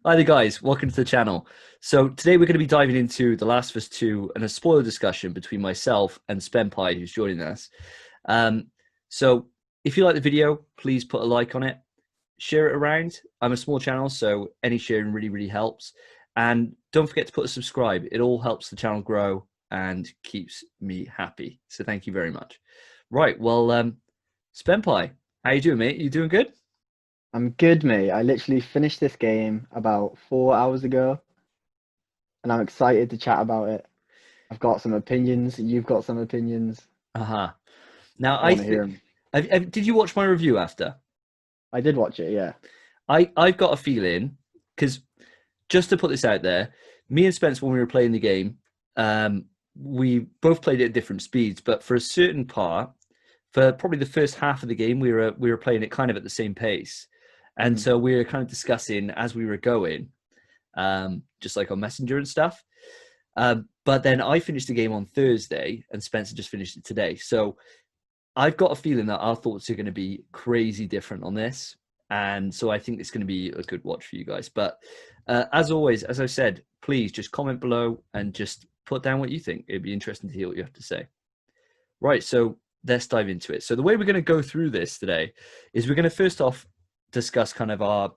Hi there, guys. Welcome to the channel. So today we're going to be diving into The Last of Us 2 and a spoiler discussion between myself and Spenpai, who's joining us. Um, so if you like the video, please put a like on it, share it around. I'm a small channel, so any sharing really, really helps. And don't forget to put a subscribe. It all helps the channel grow and keeps me happy. So thank you very much. Right, well, Spenpai, how you doing, mate? You doing good? I'm good, mate. I literally finished this game about 4 hours ago, and I'm excited to chat about it. I've got some opinions. You've got some opinions. Uh-huh. Now, I want to hear them. did you watch my review after? I did watch it, yeah. I've got a feeling because just to put this out there, me and Spence when we were playing the game, we both played it at different speeds, but for a certain part, for probably the first half of the game, we were playing it kind of at the same pace, and Hmm. so we were kind of discussing as we were going, just like on Messenger and stuff. But then I finished the game on Thursday, and Spencer just finished it today. So I've got a feeling that our thoughts are going to be crazy different on this. And so I think it's going to be a good watch for you guys. But as always, as I said, please just comment below and just put down what you think. It'd be interesting to hear what you have to say. Right. So let's dive into it. So the way we're going to go through this today is we're going to first off discuss kind of our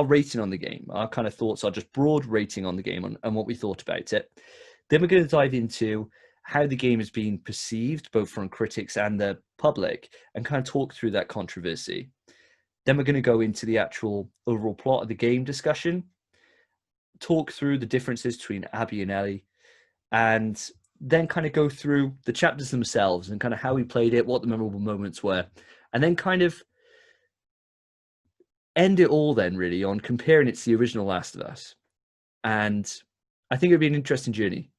rating on the game, our kind of thoughts, our just broad rating on the game and what we thought about it. Then we're going to dive into how the game is being perceived, both from critics and the public, and kind of talk through that controversy. Then we're going to go into the actual overall plot of the game discussion, talk through the differences between Abby and Ellie, and then kind of go through the chapters themselves and kind of how we played it, what the memorable moments were, and then kind of end it all then really on comparing it to the original Last of Us. And I think it'd be an interesting journey.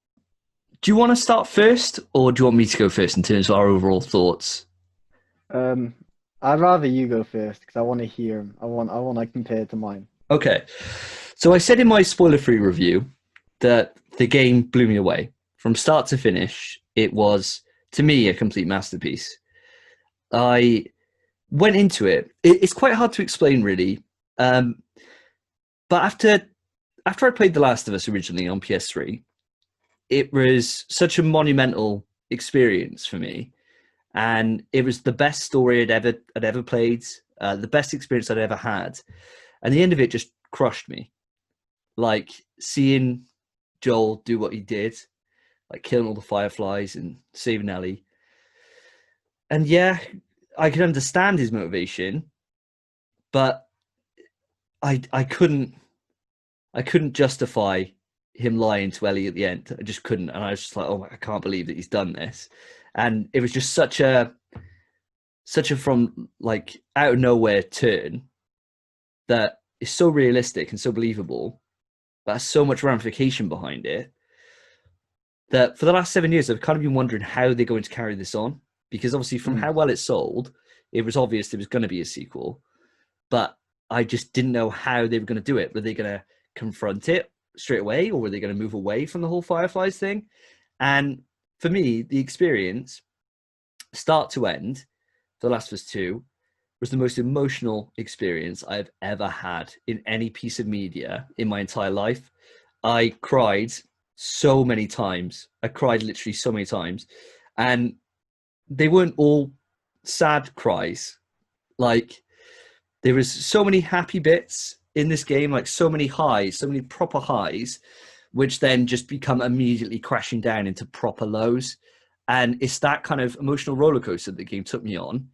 Do you want to start first, or do you want me to go first in terms of our overall thoughts? Um, I'd rather you go first because I want to hear them. I want to compare to mine. Okay. So I said in my spoiler-free review that the game blew me away from start to finish. It was, to me, a complete masterpiece. I went into it. It's quite hard to explain, really. Um, but after I played The Last of Us originally on PS3, it was such a monumental experience for me, and it was the best story I'd ever played, the best experience I'd ever had, and the end of it just crushed me. Like seeing Joel do what he did, like killing all the fireflies and saving Ellie. And yeah, I could understand his motivation, but I couldn't justify him lying to Ellie at the end. I just couldn't, and I was just like, oh, I can't believe that he's done this. And it was just such a from like out of nowhere turn that is so realistic and so believable, but has so much ramification behind it that for the last 7 years I've kind of been wondering how they're going to carry this on. Because obviously, from Mm. how well it sold, it was obvious there was going to be a sequel, but I just didn't know how they were going to do it. Were they going to confront it straight away, or were they going to move away from the whole Fireflies thing? And for me, the experience, start to end, for The Last of Us 2, was the most emotional experience I've ever had in any piece of media in my entire life. I cried so many times. I cried literally so many times. And they weren't all sad cries. Like, there was so many happy bits in this game, like so many highs, so many proper highs, which then just become immediately crashing down into proper lows. And it's that kind of emotional roller coaster that the game took me on,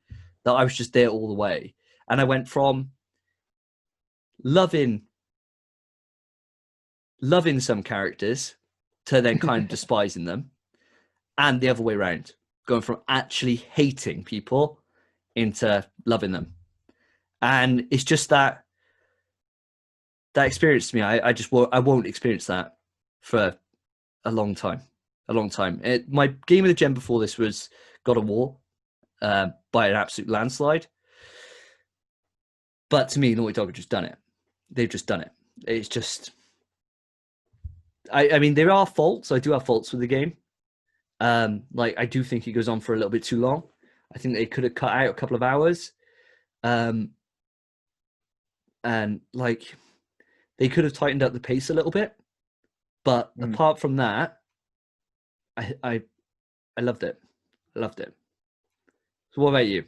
that I was just there all the way. And I went from loving loving some characters to then kind of despising them, and the other way around, going from actually hating people into loving them. And it's just that experience to me. I won't experience that for a long time. A long time. My game of the gen before this was God of War, by an absolute landslide. But to me, Naughty Dog have just done it. They've just done it. It's just. I mean, there are faults. I do have faults with the game. Like I do think it goes on for a little bit too long. I think they could have cut out a couple of hours. Um, and like they could have tightened up the pace a little bit. But apart from that, I loved it. I loved it. So what about you?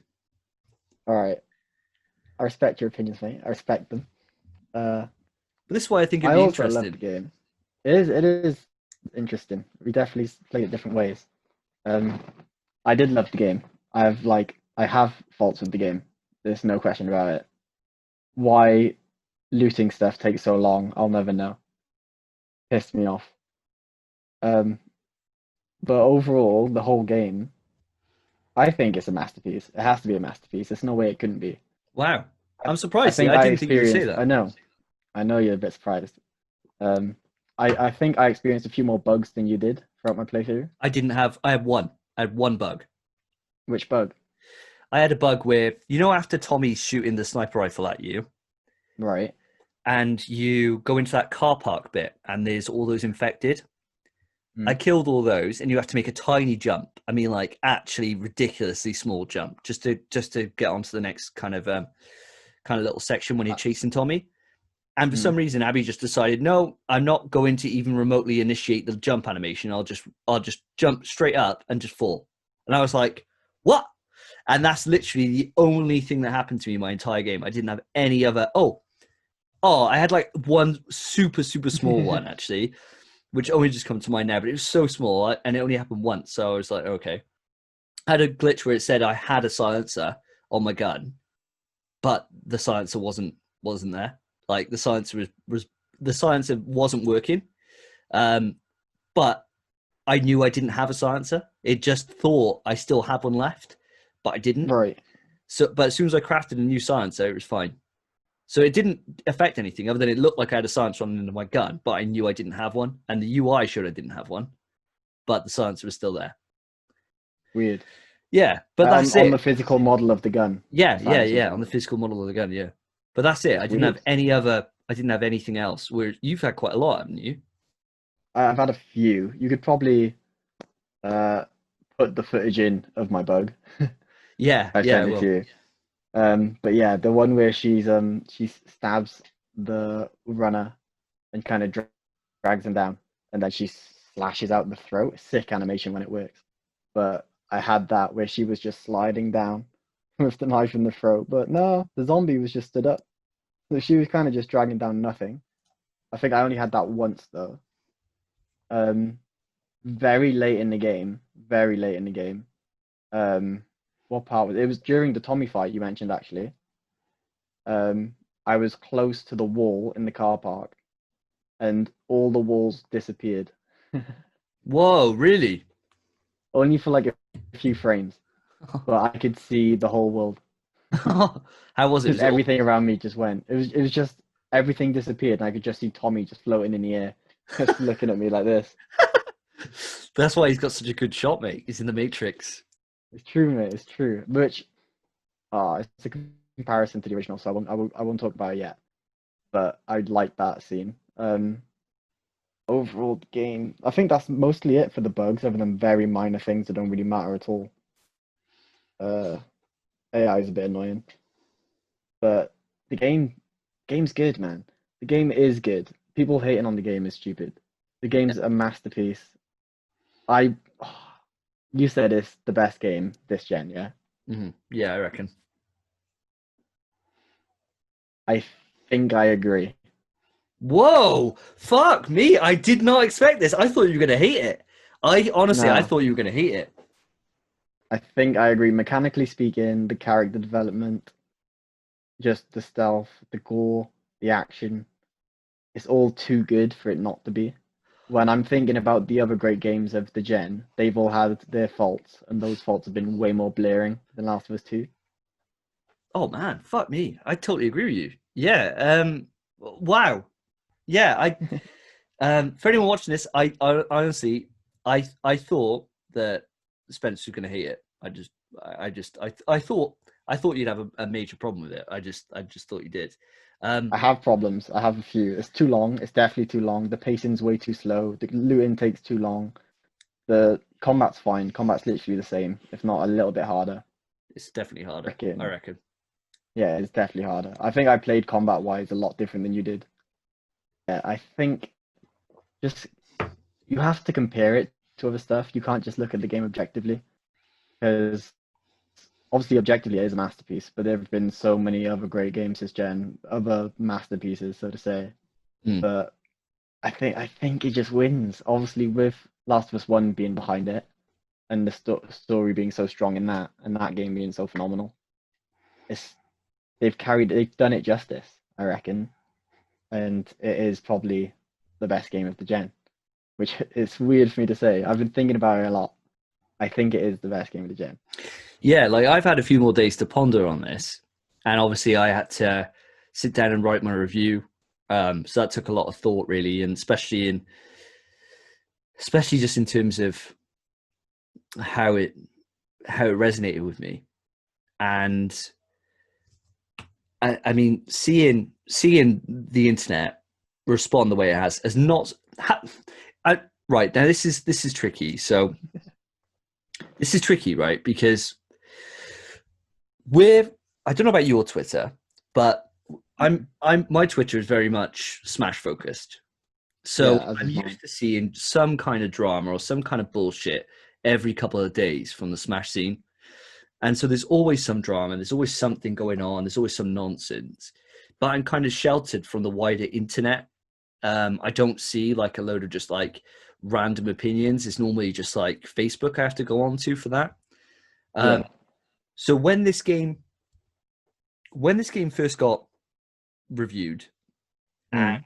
All right. I respect your opinions, mate. I respect them. But this is why I think it'd I be also love interesting. the game. It is interesting. We definitely played it different ways. I did love the game. I have faults with the game. There's no question about it. Why looting stuff takes so long, I'll never know. Pissed me off. But overall, the whole game, I think it's a masterpiece. It has to be a masterpiece. There's no way it couldn't be. Wow. I'm I surprised. See, think I I didn't think you would say experienced. that. I know you're a bit surprised. I think I experienced a few more bugs than you did throughout my playthrough. I had one. I had one bug. Which bug? I had a bug where, after Tommy's shooting the sniper rifle at you, Right. and you go into that car park bit, and there's all those infected. I killed all those, and you have to make a tiny jump. I mean, like actually ridiculously small jump, just to get onto the next kind of little section when you're chasing Tommy. And for some reason, Abby just decided, no, I'm not going to even remotely initiate the jump animation. I'll just jump straight up and just fall. And I was like, what? And that's literally the only thing that happened to me my entire game. I didn't have any other. Oh, I had like one super, super small one actually, which only just come to mind now, but it was so small and it only happened once. So I was like, okay. I had a glitch where it said I had a silencer on my gun, but the silencer wasn't there. Like the silencer wasn't working. But I knew I didn't have a silencer. It just thought I still had one left, but I didn't. Right. So, but as soon as I crafted a new silencer, it was fine. So it didn't affect anything other than it looked like I had a silencer on the end of my gun, but I knew I didn't have one, and the UI showed I didn't have one, but the silencer was still there. Weird. Yeah, but that's on it. the physical model of the gun. Yeah, on the physical model of the gun, yeah. But that's it. I didn't have any other. I didn't have anything else. Where you've had quite a lot, haven't you? I've had a few. You could probably put the footage in of my bug. Yeah, I yeah, sent it to you. But yeah, the one where she stabs the runner and kind of drags him down, and then she slashes out the throat. Sick animation when it works. But I had that where she was just sliding down with the knife in the throat. But no, the zombie was just stood up. So she was kind of just dragging down nothing. I think I only had that once though. Very late in the game. Very late in the game. What part was it? It was during the Tommy fight you mentioned actually. I was close to the wall in the car park, and all the walls disappeared. Whoa, really? Only for like a few frames, but I could see the whole world. How was it? Just everything around me just went. It was just everything disappeared, and I could just see Tommy just floating in the air, just looking at me like this. That's why he's got such a good shot, mate. He's in the Matrix. It's true, mate. It's true. Which, it's a comparison to the original, so I won't talk about it yet. But I'd like that scene. Overall game, I think that's mostly it for the bugs, other than very minor things that don't really matter at all. AI is a bit annoying, but the game's good, man. The game is good. People hating on the game is stupid. The game's a masterpiece. You said it's the best game this gen, yeah? Mm-hmm. Yeah, I reckon. I think I agree. Whoa, fuck me. I did not expect this. I thought you were going to hate it. I No. thought you were going to hate it. I think I agree. Mechanically speaking, the character development, just the stealth, the gore, the action, it's all too good for it not to be. When I'm thinking about the other great games of the gen, they've all had their faults, and those faults have been way more blaring than Last of Us 2. Oh man, fuck me. I totally agree with you. Yeah. Wow. Yeah. For anyone watching this, I honestly, I thought that Spence was going to hate it. I thought you'd have a major problem with it. I just thought you did. I have problems. I have a few. It's too long. It's definitely too long. The pacing's way too slow. The looting takes too long. The combat's fine. Combat's literally the same, if not a little bit harder. It's definitely harder. I reckon. Yeah, it's definitely harder. I think I played combat-wise a lot different than you did. I think just you have to compare it to other stuff. You can't just look at the game objectively, because obviously objectively it is a masterpiece, but there have been so many other great games this gen, other masterpieces, so to say. Mm. But I think it just wins. Obviously, with Last of Us One being behind it, and the story being so strong in that, and that game being so phenomenal, it's they've done it justice, I reckon, and it is probably the best game of the gen. Which is weird for me to say. I've been thinking about it a lot. I think it is the best game of the gen. Yeah, like I've had a few more days to ponder on this, and obviously I had to sit down and write my review. So that took a lot of thought, really, and especially just in terms of how it resonated with me. And I mean, seeing the internet respond the way it has not. Right now, this is tricky. So this is tricky, right? Because I don't know about your Twitter, but my Twitter is very much Smash focused. So Yeah, as I'm is mine. used to seeing some kind of drama or some kind of bullshit every couple of days from the Smash scene. And so there's always some drama, there's always something going on, there's always some nonsense. But I'm kind of sheltered from the wider internet. I don't see like a load of just like random opinions. It's normally just like Facebook I have to go on to for that. Um, Yeah. so when this game first got reviewed, and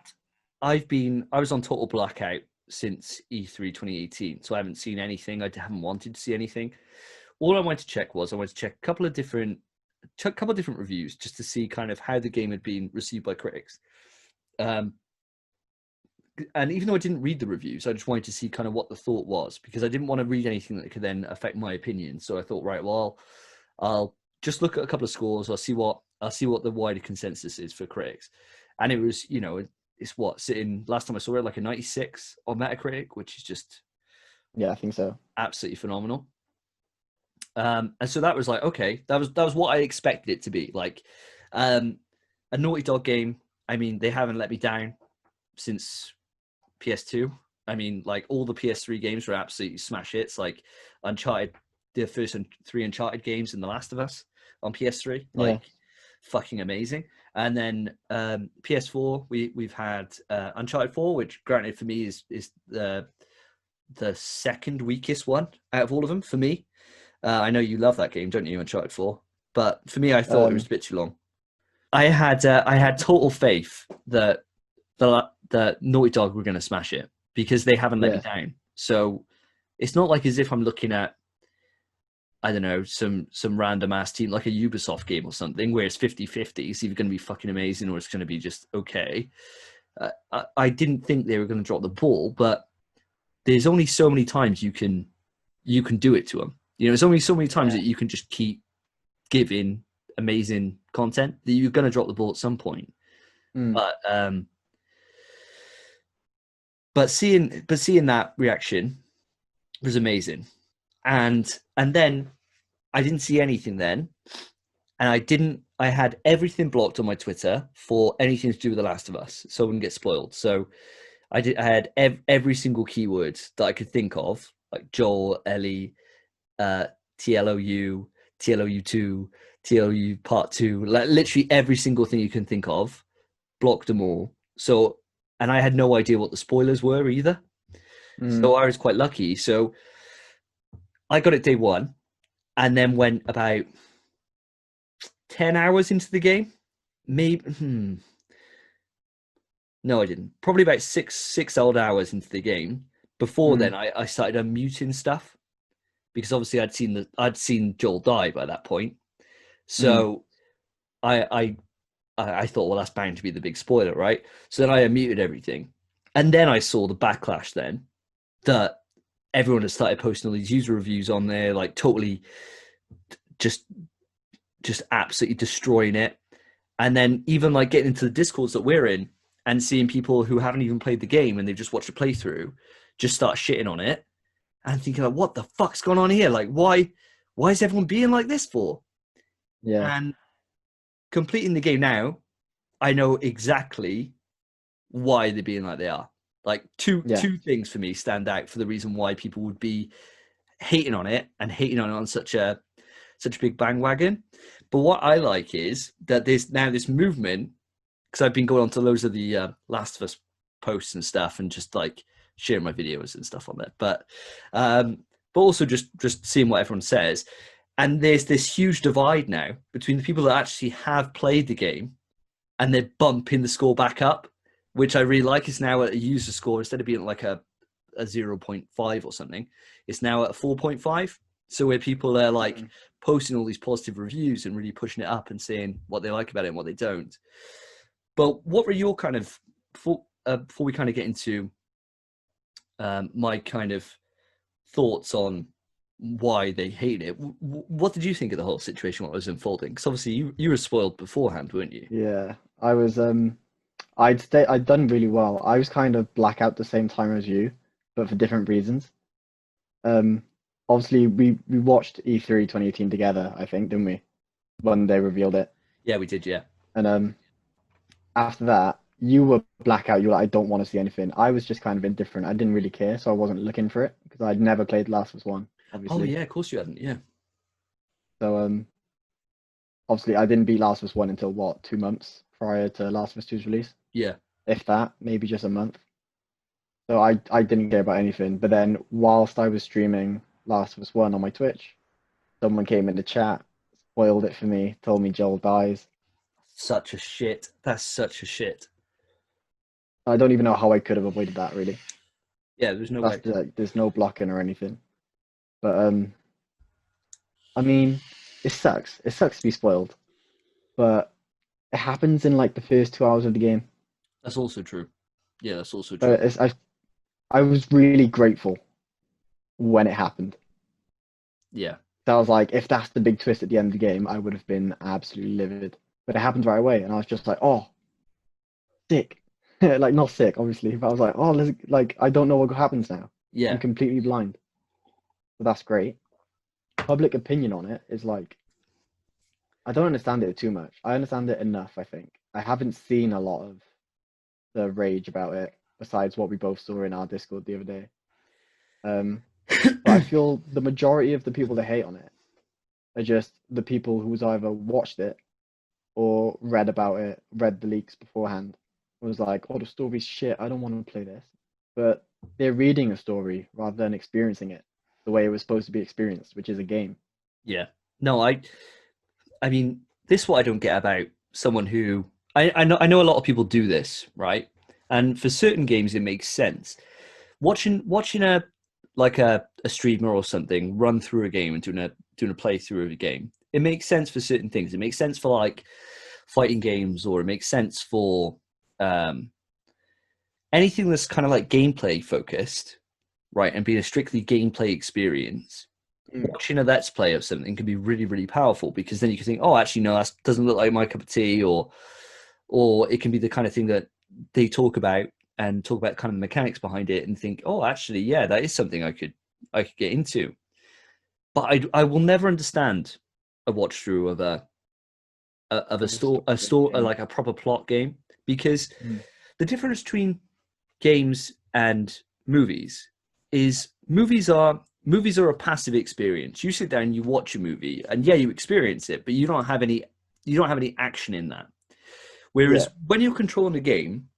Mm. I was on total blackout since E3 2018, so I haven't seen anything. I haven't wanted to see anything. All I wanted to check was I wanted to check a couple of different reviews just to see kind of how the game had been received by critics. Um, and even though I didn't read the reviews, I just wanted to see kind of what the thought was, because I didn't want to read anything that could then affect my opinion. So I thought, right, well, I'll just look at a couple of scores. I'll see what the wider consensus is for critics. And it was, it's what, sitting last time I saw it like a 96 on Metacritic, which is just Yeah, I think so. absolutely phenomenal. And so that was like, okay, that was what I expected it to be. Like a Naughty Dog game. I mean, they haven't let me down since PS2. I mean, like all the PS3 games were absolutely smash hits. Like Uncharted, the first 3 Uncharted games, and The Last of Us on PS3, Yeah. like fucking amazing. And then PS4, we've had Uncharted 4, which granted for me is the second weakest one out of all of them for me. I know you love that game, don't you, Uncharted 4? But for me, I thought it was Um, a bit too long. I had total faith that the Naughty Dog were going to smash it, because they haven't let me yeah. down. So it's not like as if I'm looking at, I don't know, some random ass team like a Ubisoft game or something where it's 50-50. It's either going to be fucking amazing or it's going to be just okay. I didn't think they were going to drop the ball, but there's only so many times you can do it to them. There's only so many times Yeah. that you can just keep giving amazing content, that you're going to drop the ball at some point. Mm. But seeing that reaction was amazing. And then I didn't see anything then, and I had everything blocked on my Twitter for anything to do with The Last of Us, so I wouldn't get spoiled. So I had every single keyword that I could think of, like Joel, Ellie, TLOU, TLOU2, TLOU Part 2, like literally every single thing you can think of, blocked them all. So, and I had no idea what the spoilers were either. So Mm. I was quite lucky. So I got it day one, and then went about 10 hours into the game. Maybe, no, I didn't. Probably about six old hours into the game. Before then, Mm. I started unmuting stuff, because obviously I'd seen Joel die by that point. Mm. So I thought, well, that's bound to be the big spoiler, right? So then I unmuted everything, and then I saw the backlash. Then that everyone has started posting all these user reviews on there, like totally just absolutely destroying it. And then even like getting into the discords that we're in and seeing people who haven't even played the game and they've just watched a playthrough just start shitting on it, and thinking like, what the fuck's going on here? Like, why is everyone being like this for? Yeah. And completing the game now, I know exactly why they're being like they are. Like two Yeah. things for me stand out for the reason why people would be hating on it and hating on it on such a big bandwagon. But what I like is that there's now this movement, because I've been going on to loads of the Last of Us posts and stuff and just like sharing my videos and stuff on there. But also just seeing what everyone says. And there's this huge divide now between the people that actually have played the game and they're bumping the score back up, which I really like. Is now at a user score instead of being like a 0.5 or something. It's now at a 4.5. So where people are like posting all these positive reviews and really pushing it up and saying what they like about it and what they don't. But what were your kind of, before we kind of get into my kind of thoughts on why they hate it, what did you think of the whole situation, what was unfolding? Because obviously you were spoiled beforehand, weren't you? Yeah, I was. I'd done really well. I was kind of blackout the same time as you, but for different reasons. Um, Obviously we watched E3 2018 together, I think, didn't we? When they revealed it, Yeah, we did, yeah. and after that, you were blackout. You were like, I don't want to see anything. I was just kind of indifferent. I didn't really care, so I wasn't looking for it because I'd never played Last of Us One, Oh, obviously. yeah, of course you hadn't, yeah. So obviously I didn't beat Last of Us One until what, 2 months prior to Last of Us 2's release, Yeah. if that, maybe just a month. So I didn't care about anything. But then whilst I was streaming Last of Us One on my Twitch, someone came in the chat, spoiled it for me, told me Joel dies. Such a shit. That's such a shit. I don't even know how I could have avoided that, really. Yeah, there's no That's way. there's no blocking or anything. But I mean, it sucks. It sucks to be spoiled, but it happens in like the first 2 hours of the game. That's also true. Yeah, that's also true. But I was really grateful when it happened. Yeah. So I was like, if that's the big twist at the end of the game, I would have been absolutely livid. But it happened right away, and I was just like, oh, sick. Like not sick, obviously, but I was like, oh, like I don't know what happens now. I'm Yeah. completely blind. But that's great. Public opinion on it is like, I don't understand it too much. I understand it enough, I think. I haven't seen a lot of the rage about it besides what we both saw in our Discord the other day. But I feel the majority of the people that hate on it are just the people who's either watched it or read about it, read the leaks beforehand, and was like, "Oh, the story's shit. I don't want to play this." But they're reading a story rather than experiencing it the way it was supposed to be experienced, which is a game. Yeah. No, I mean, this is what I don't get about someone who I know a lot of people do this, right? And for certain games it makes sense. Watching a a streamer or something run through a game and doing a playthrough of a game, it makes sense for certain things. It makes sense for like fighting games, or it makes sense for um, anything that's kind of like gameplay focused, right? And being a strictly gameplay experience. Watching a let's play of something can be really, really powerful, because then you can think, oh, actually, no, that doesn't look like my cup of tea, or it can be the kind of thing that they talk about and talk about kind of the mechanics behind it and think, oh, actually, yeah, that is something I could get into. But I will never understand a watch through of Game. like a proper plot game, because Mm. the difference between games and movies is movies are a passive experience. You sit down, you watch a movie, and yeah, you experience it, but you don't have any action in that. Yeah, Whereas when you're controlling a game,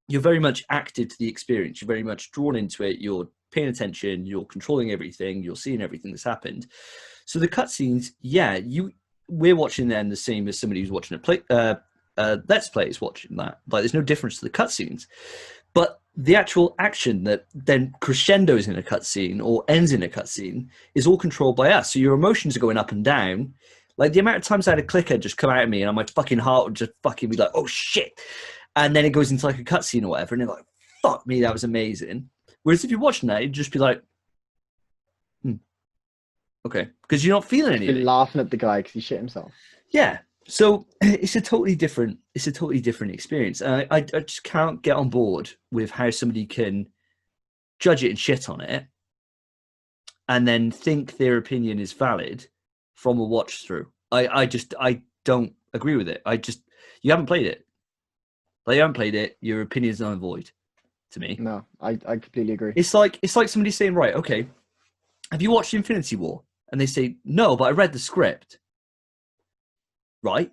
you're very much active to the experience. You're very much drawn into it. You're paying attention. You're controlling everything. You're seeing everything that's happened. So the cutscenes, yeah, we're watching them the same as somebody who's watching let's play is watching that. Like, there's no difference to the cutscenes, but the actual action that then crescendos in a cutscene or ends in a cutscene is all controlled by us. So your emotions are going up and down. Like, the amount of times I had a clicker just come out of me and my fucking heart would just fucking be like, oh shit. And then it goes into like a cutscene or whatever, and you're like, fuck me, that was amazing. Whereas if you're watching that, you'd just be like, okay, because you're not feeling just any of been it. laughing at the guy because he shit himself. Yeah. So it's a totally different experience. I just can't get on board with how somebody can judge it and shit on it and then think their opinion is valid from a watch through. I don't agree with it. You haven't played it. Like, you haven't played it, your opinion's null and void to me. No, I completely agree. It's like somebody saying, right, okay, have you watched Infinity War? And they say, no, but I read the script. Right?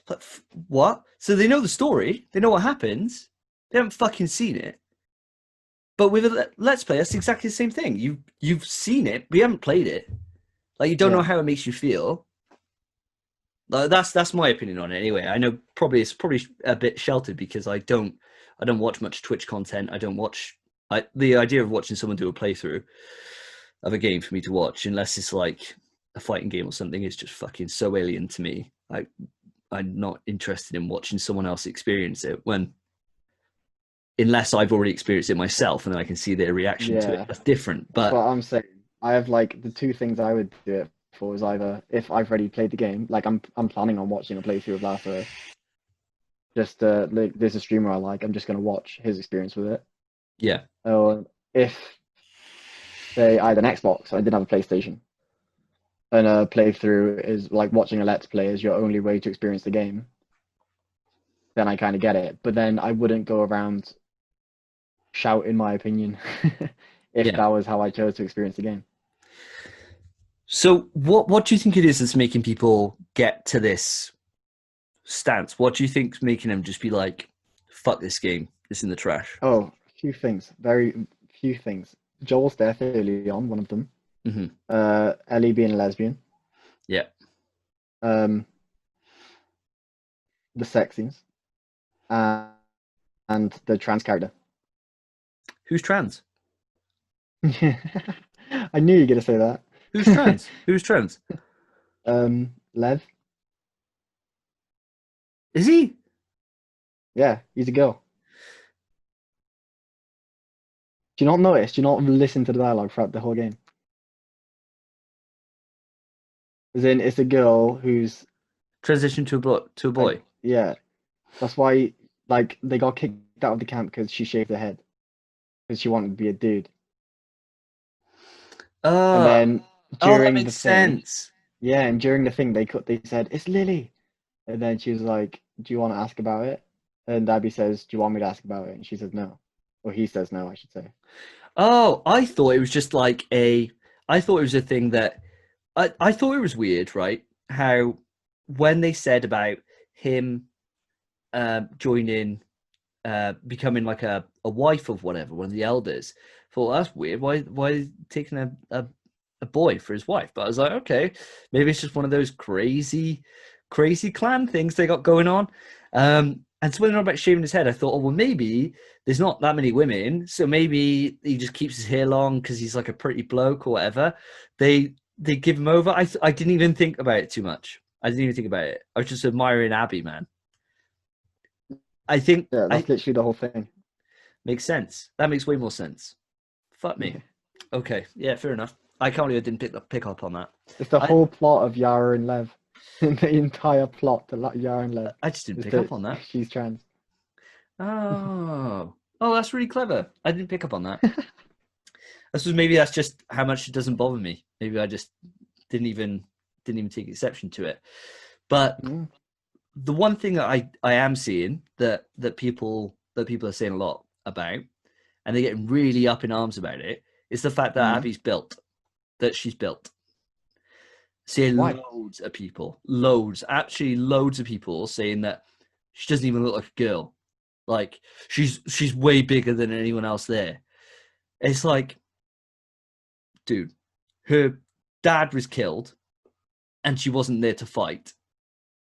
But what? So they know the story, they know what happens, they haven't fucking seen it. But with a Let's Play, that's exactly the same thing. You've seen it, but you haven't played it. Like, you don't know how it makes you feel. That's my opinion on it. Anyway, I know it's probably a bit sheltered because I don't watch much Twitch content. I don't watch. The idea of watching someone do a playthrough of a game for me to watch, unless it's like a fighting game or something, is just fucking so alien to me. I'm not interested in watching someone else experience it unless I've already experienced it myself and then I can see their reaction to it. That's different. But that's what I'm saying. I have like the two things I would do it for is either if I've already played the game, like I'm planning on watching a playthrough of Last of Us. Just like there's a streamer I like, I'm just gonna watch his experience with it. yeah, Or if say I had an Xbox, I didn't have a PlayStation, and a playthrough is like watching a Let's Play is your only way to experience the game, then I kind of get it. But then I wouldn't go around shouting my opinion if that was how I chose to experience the game. So what do you think it is that's making people get to this stance? What do you think's making them just be like, fuck this game, it's in the trash? Oh, few things. Very few things. Joel's death early on, one of them. Mm-hmm. Ellie being a lesbian. Yeah. The sex scenes. And the trans character. Who's trans? I knew you were going to say that. Who's trans? Who's trans? Lev. Is he? Yeah, he's a girl. Do you not notice? Do you not listen to the dialogue throughout the whole game? As in, it's a girl who's transitioned to a boy. Yeah, that's why like they got kicked out of the camp because she shaved her head because she wanted to be a dude. And then during that makes sense. Yeah, and during the thing they said it's Lily, and then she was like, "Do you want to ask about it?" And Abby says, "Do you want me to ask about it?" And she says no, or he says no, I should say. Oh, I thought it was just like I thought it was a thing that I thought it was weird, right? How when they said about him joining, becoming like a wife of whatever, one of the elders, I thought, well, that's weird. Why taking a boy for his wife? But I was like, okay, maybe it's just one of those crazy clan things they got going on. And so when they're about shaving his head, I thought, oh, well, maybe there's not that many women, so maybe he just keeps his hair long because he's like a pretty bloke or whatever. They give him over. I didn't even think about it too much. I didn't even think about it. I was just admiring Abby, man. I think that's literally the whole thing. Makes sense. That makes way more sense. Fuck me. Okay, yeah, fair enough. I can't believe I didn't pick up on that. It's the whole plot of Yara and Lev. The entire plot to Yara and Lev. I just didn't pick up on that. She's trans. Oh, that's really clever. I didn't pick up on that. Maybe that's just how much it doesn't bother me. Maybe I just didn't even take exception to it. But the one thing that I am seeing that people are saying a lot about, and they're getting really up in arms about it, is the fact that Abby's built. That she's built. Seeing loads of people saying that she doesn't even look like a girl. Like she's way bigger than anyone else there. It's like, dude, her dad was killed and she wasn't there to fight.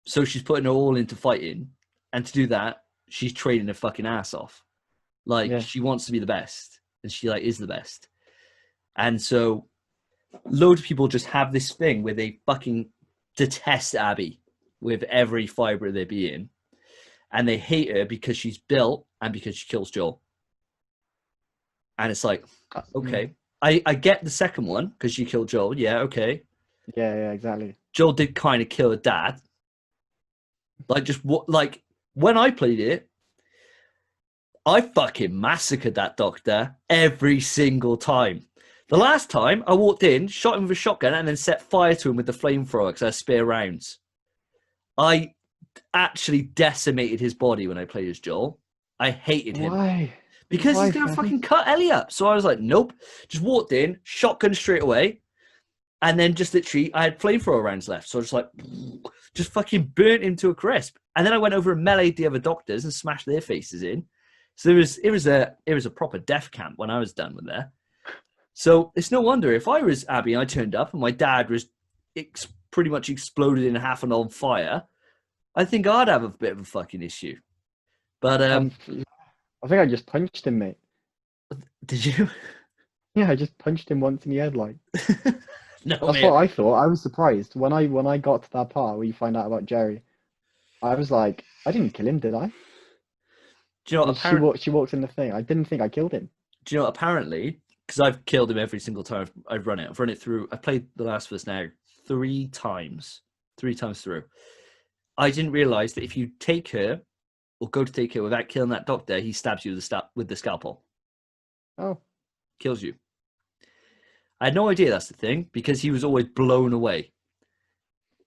So she's putting her all into fighting. And to do that, she's training her fucking ass off. Like, she wants to be the best. And she is the best. And so loads of people just have this thing where they fucking detest Abby with every fiber of their being. And they hate her because she's built and because she kills Joel. And it's like, okay. I get the second one because she killed Joel. Yeah, okay. Yeah, exactly. Joel did kind of kill her dad. When I played it, I fucking massacred that doctor every single time. The last time I walked in, shot him with a shotgun, and then set fire to him with the flamethrower because I had spare rounds. actually decimated his body when I played as Joel. I hated him. Why? Because Why, he's going to Fanny? fucking cut Ellie up. So I was like, nope. Just walked in, shotgun straight away. And then just literally, I had flamethrower rounds left. So I was like, just fucking burnt him to a crisp. And then I went over and meleeed the other doctors and smashed their faces in. So it was a proper death camp when I was done with that. So it's no wonder if I was Abby and I turned up and my dad was pretty much exploded in half and on fire, I think I'd have a bit of a fucking issue. But I think I just punched him, mate. did you? Yeah, I just punched him once in the head, like. No, That's mate. what I thought. I was surprised when I got to that part where you find out about Jerry. I was like, I didn't kill him, did I? Do you know? She walks in the thing. I didn't think I killed him. Do you know? Apparently, because I've killed him every single time I've run it. I've run it through. I played The Last of Us now 3 times through. I didn't realize that if you take her or go to take her without killing that doctor, he stabs you with the scalpel. Oh, Kills you. I had no idea that's the thing because he was always blown away.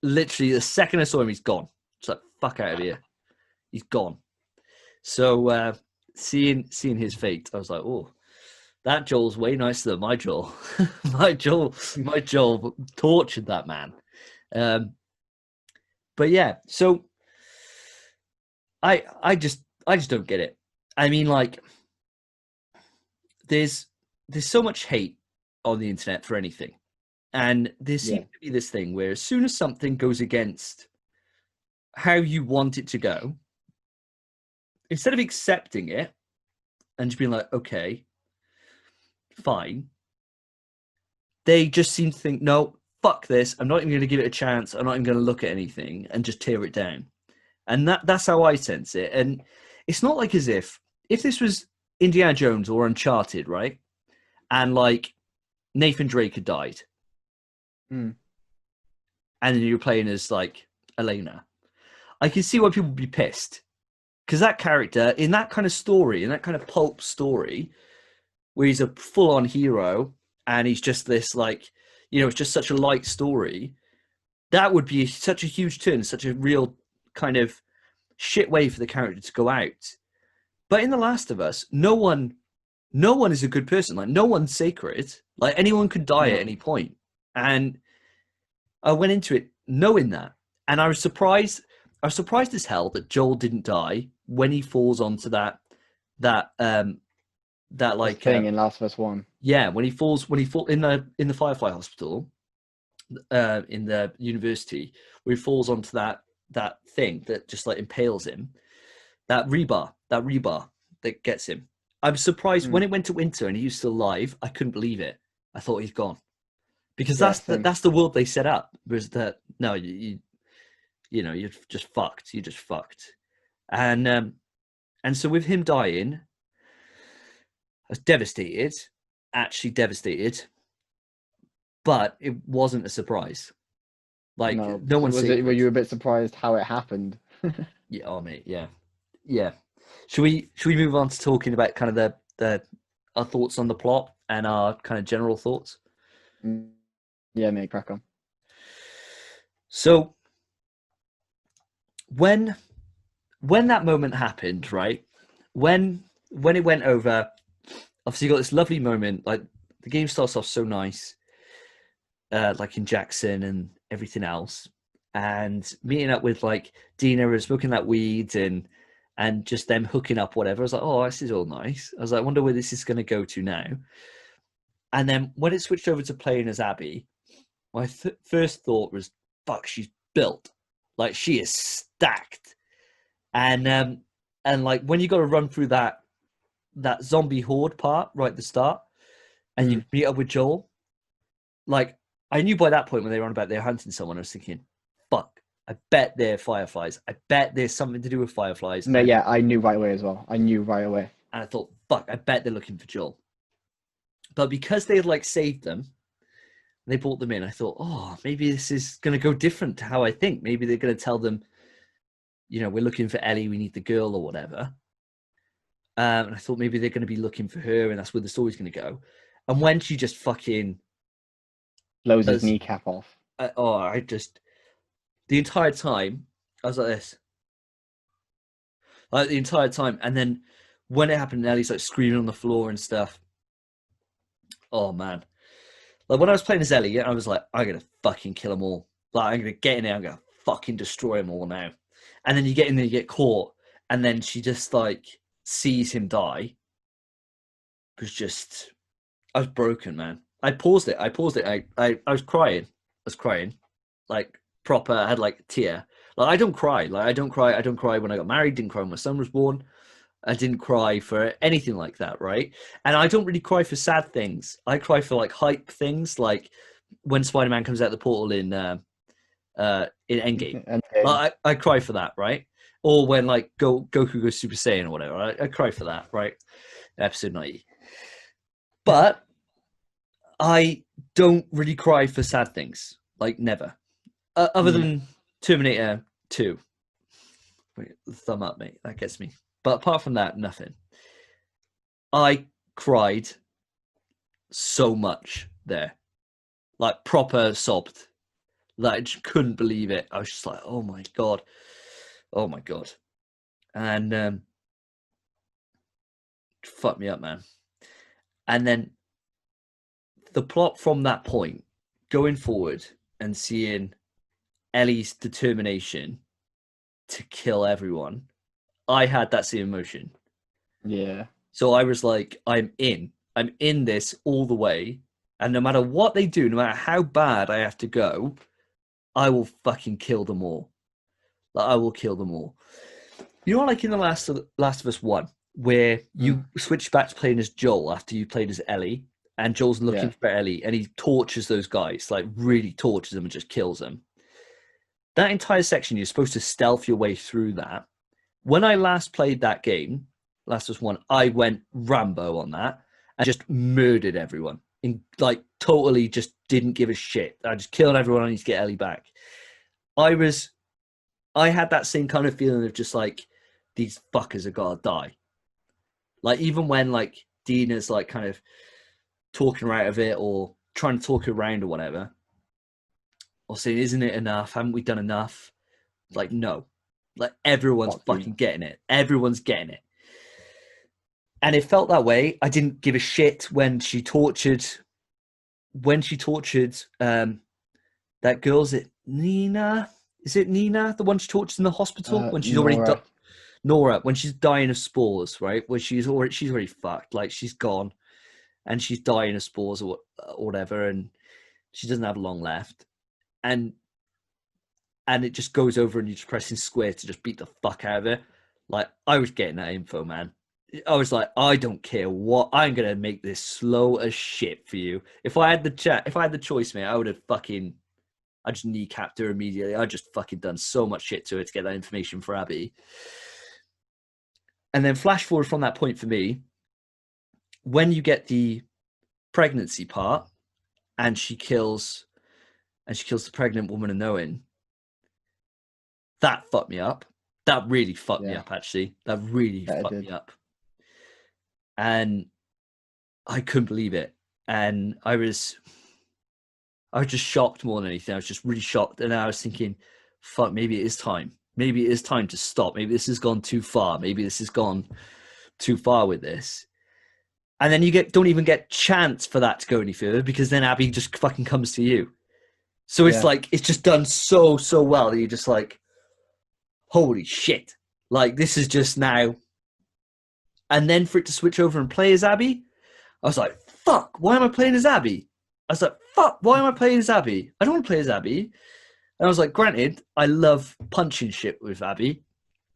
Literally, the second I saw him, he's gone. It's like, fuck out of here. He's gone. So seeing his fate, I was like, oh, that Joel's way nicer than my Joel. my Joel tortured that man. But yeah, so I just don't get it. I mean, like, there's so much hate on the internet for anything, and there seems to be this thing where as soon as something goes against how you want it to go, instead of accepting it and just being like, okay, fine, they just seem to think, no, fuck this, I'm not even going to give it a chance, I'm not even going to look at anything, and just tear it down. And that's how I sense it. And it's not like as if this was Indiana Jones or Uncharted, right? And like Nathan Drake had died. Mm. And then you're playing as like Elena. I can see why people would be pissed. Because that character, in that kind of story, in that kind of pulp story, where he's a full-on hero and he's just this, like, you know, it's just such a light story, that would be such a huge turn, such a real kind of shit way for the character to go out. But in The Last of Us, no one is a good person. Like, no one's sacred. Like, anyone could die at any point. And I went into it knowing that. And I was surprised as hell that Joel didn't die when he falls onto that like thing in Last of Us 1. Yeah, when he falls in the Firefly Hospital, in the university, where he falls onto that thing that just like impales him, that rebar that gets him. I'm surprised when it went to winter and he was still alive. I couldn't believe it. I thought he's gone, because that's the world they set up. Was that no, you know, you're just fucked. You're just fucked. And so with him dying, I was devastated, actually devastated. But it wasn't a surprise. Like, no one were you a bit surprised how it happened? Yeah, oh mate, yeah. Should we move on to talking about kind of our thoughts on the plot and our kind of general thoughts? Yeah, mate, crack on. So when that moment happened, right? When it went over, obviously you got this lovely moment. Like, the game starts off so nice, like in Jackson and everything else, and meeting up with like Dina and smoking that weed and just them hooking up, whatever. I was like, oh, this is all nice. I was like, I wonder where this is going to go to now. And then when it switched over to playing as Abby, my first thought was, fuck, she's built. Like, she is stacked. And like, when you got to run through that zombie horde part right at the start, and you meet up with Joel, like, I knew by that point when they were on about they're hunting someone, I was thinking, fuck, I bet they're fireflies. I bet there's something to do with fireflies. No, yeah, I knew right away as well. I knew right away. And I thought, fuck, I bet they're looking for Joel. But because they had like saved them, they brought them in, I thought, oh, maybe this is going to go different to how I think. Maybe they're going to tell them, you know, we're looking for Ellie, we need the girl or whatever. And I thought maybe they're going to be looking for her and that's where the story's going to go. And when she just fucking blows his kneecap off. The entire time I was like this. like the entire time. And then when it happened, Ellie's like screaming on the floor and stuff. Oh man. Like when I was playing as Ellie, I was like, I'm gonna fucking kill them all. Like I'm gonna get in there, I'm gonna fucking destroy them all now. And then you get in there, you get caught, and then she just like sees him die. It was just, I was broken, man. I paused it. I was crying. Like proper. I had like a tear. Like I don't cry. I don't cry when I got married. Didn't cry when my son was born. I didn't cry for anything like that, right? And I don't really cry for sad things. I cry for like hype things, like when Spider-Man comes out the portal in Endgame. Like, I cry for that, right? Or when like Goku goes Super Saiyan or whatever. I cry for that, right? Episode 90. But I don't really cry for sad things, like never. Other than Terminator 2. Wait, thumb up, mate. That gets me. But apart from that, nothing. I cried so much there. Like, proper sobbed. Like, I just couldn't believe it. I was just like, oh my God. Oh my God. And fucked me up, man. And then the plot from that point, going forward and seeing Ellie's determination to kill everyone, I had that same emotion. Yeah. So I was like, I'm in this all the way. And no matter what they do, no matter how bad I have to go, I will fucking kill them all. Like, I will kill them all. You know, like in the Last of Us 1, where you switch back to playing as Joel after you played as Ellie, and Joel's looking for Ellie, and he tortures those guys, like really tortures them and just kills them. That entire section, you're supposed to stealth your way through that. When I last played that game, Last of Us 1, I went Rambo on that and just murdered everyone. Like, totally just didn't give a shit. I just killed everyone. I need to get Ellie back. I had that same kind of feeling of just like, these fuckers have got to die. Like, even when like Dina's like kind of talking her out of it or trying to talk her around or whatever, or saying, isn't it enough? Haven't we done enough? Like, no. Like, everyone's fucking getting it. Everyone's getting it. And it felt that way. I didn't give a shit when she tortured that girl. Is it Nina? Is it Nina? The one she tortured in the hospital when she's Nora. already Nora, when she's dying of spores, right? Where she's already fucked. Like, she's gone and she's dying of spores or whatever, and she doesn't have long left. And it just goes over and you're just pressing square to just beat the fuck out of it. Like, I was getting that info, man. I was like, I don't care what, I'm gonna make this slow as shit for you. If I had the choice, mate, I would have I just kneecapped her immediately. I just fucking done so much shit to her to get that information for Abby. And then flash forward from that point for me, when you get the pregnancy part, and she kills the pregnant woman unknowing, that fucked me up. That really fucked me up, actually. That really fucked me up. And I couldn't believe it. And I was just shocked more than anything. I was just really shocked. And I was thinking, fuck, maybe it is time. Maybe it is time to stop. Maybe this has gone too far. Maybe this has gone too far with this. And then you don't even get chance for that to go any further, because then Abby just fucking comes to you. So it's like, it's just done so well that you're just like, holy shit. Like, this is just now. And then for it to switch over and play as Abby, I was like, fuck, why am I playing as Abby? I was like, fuck, why am I playing as Abby? I don't want to play as Abby. And I was like, granted, I love punching shit with Abby,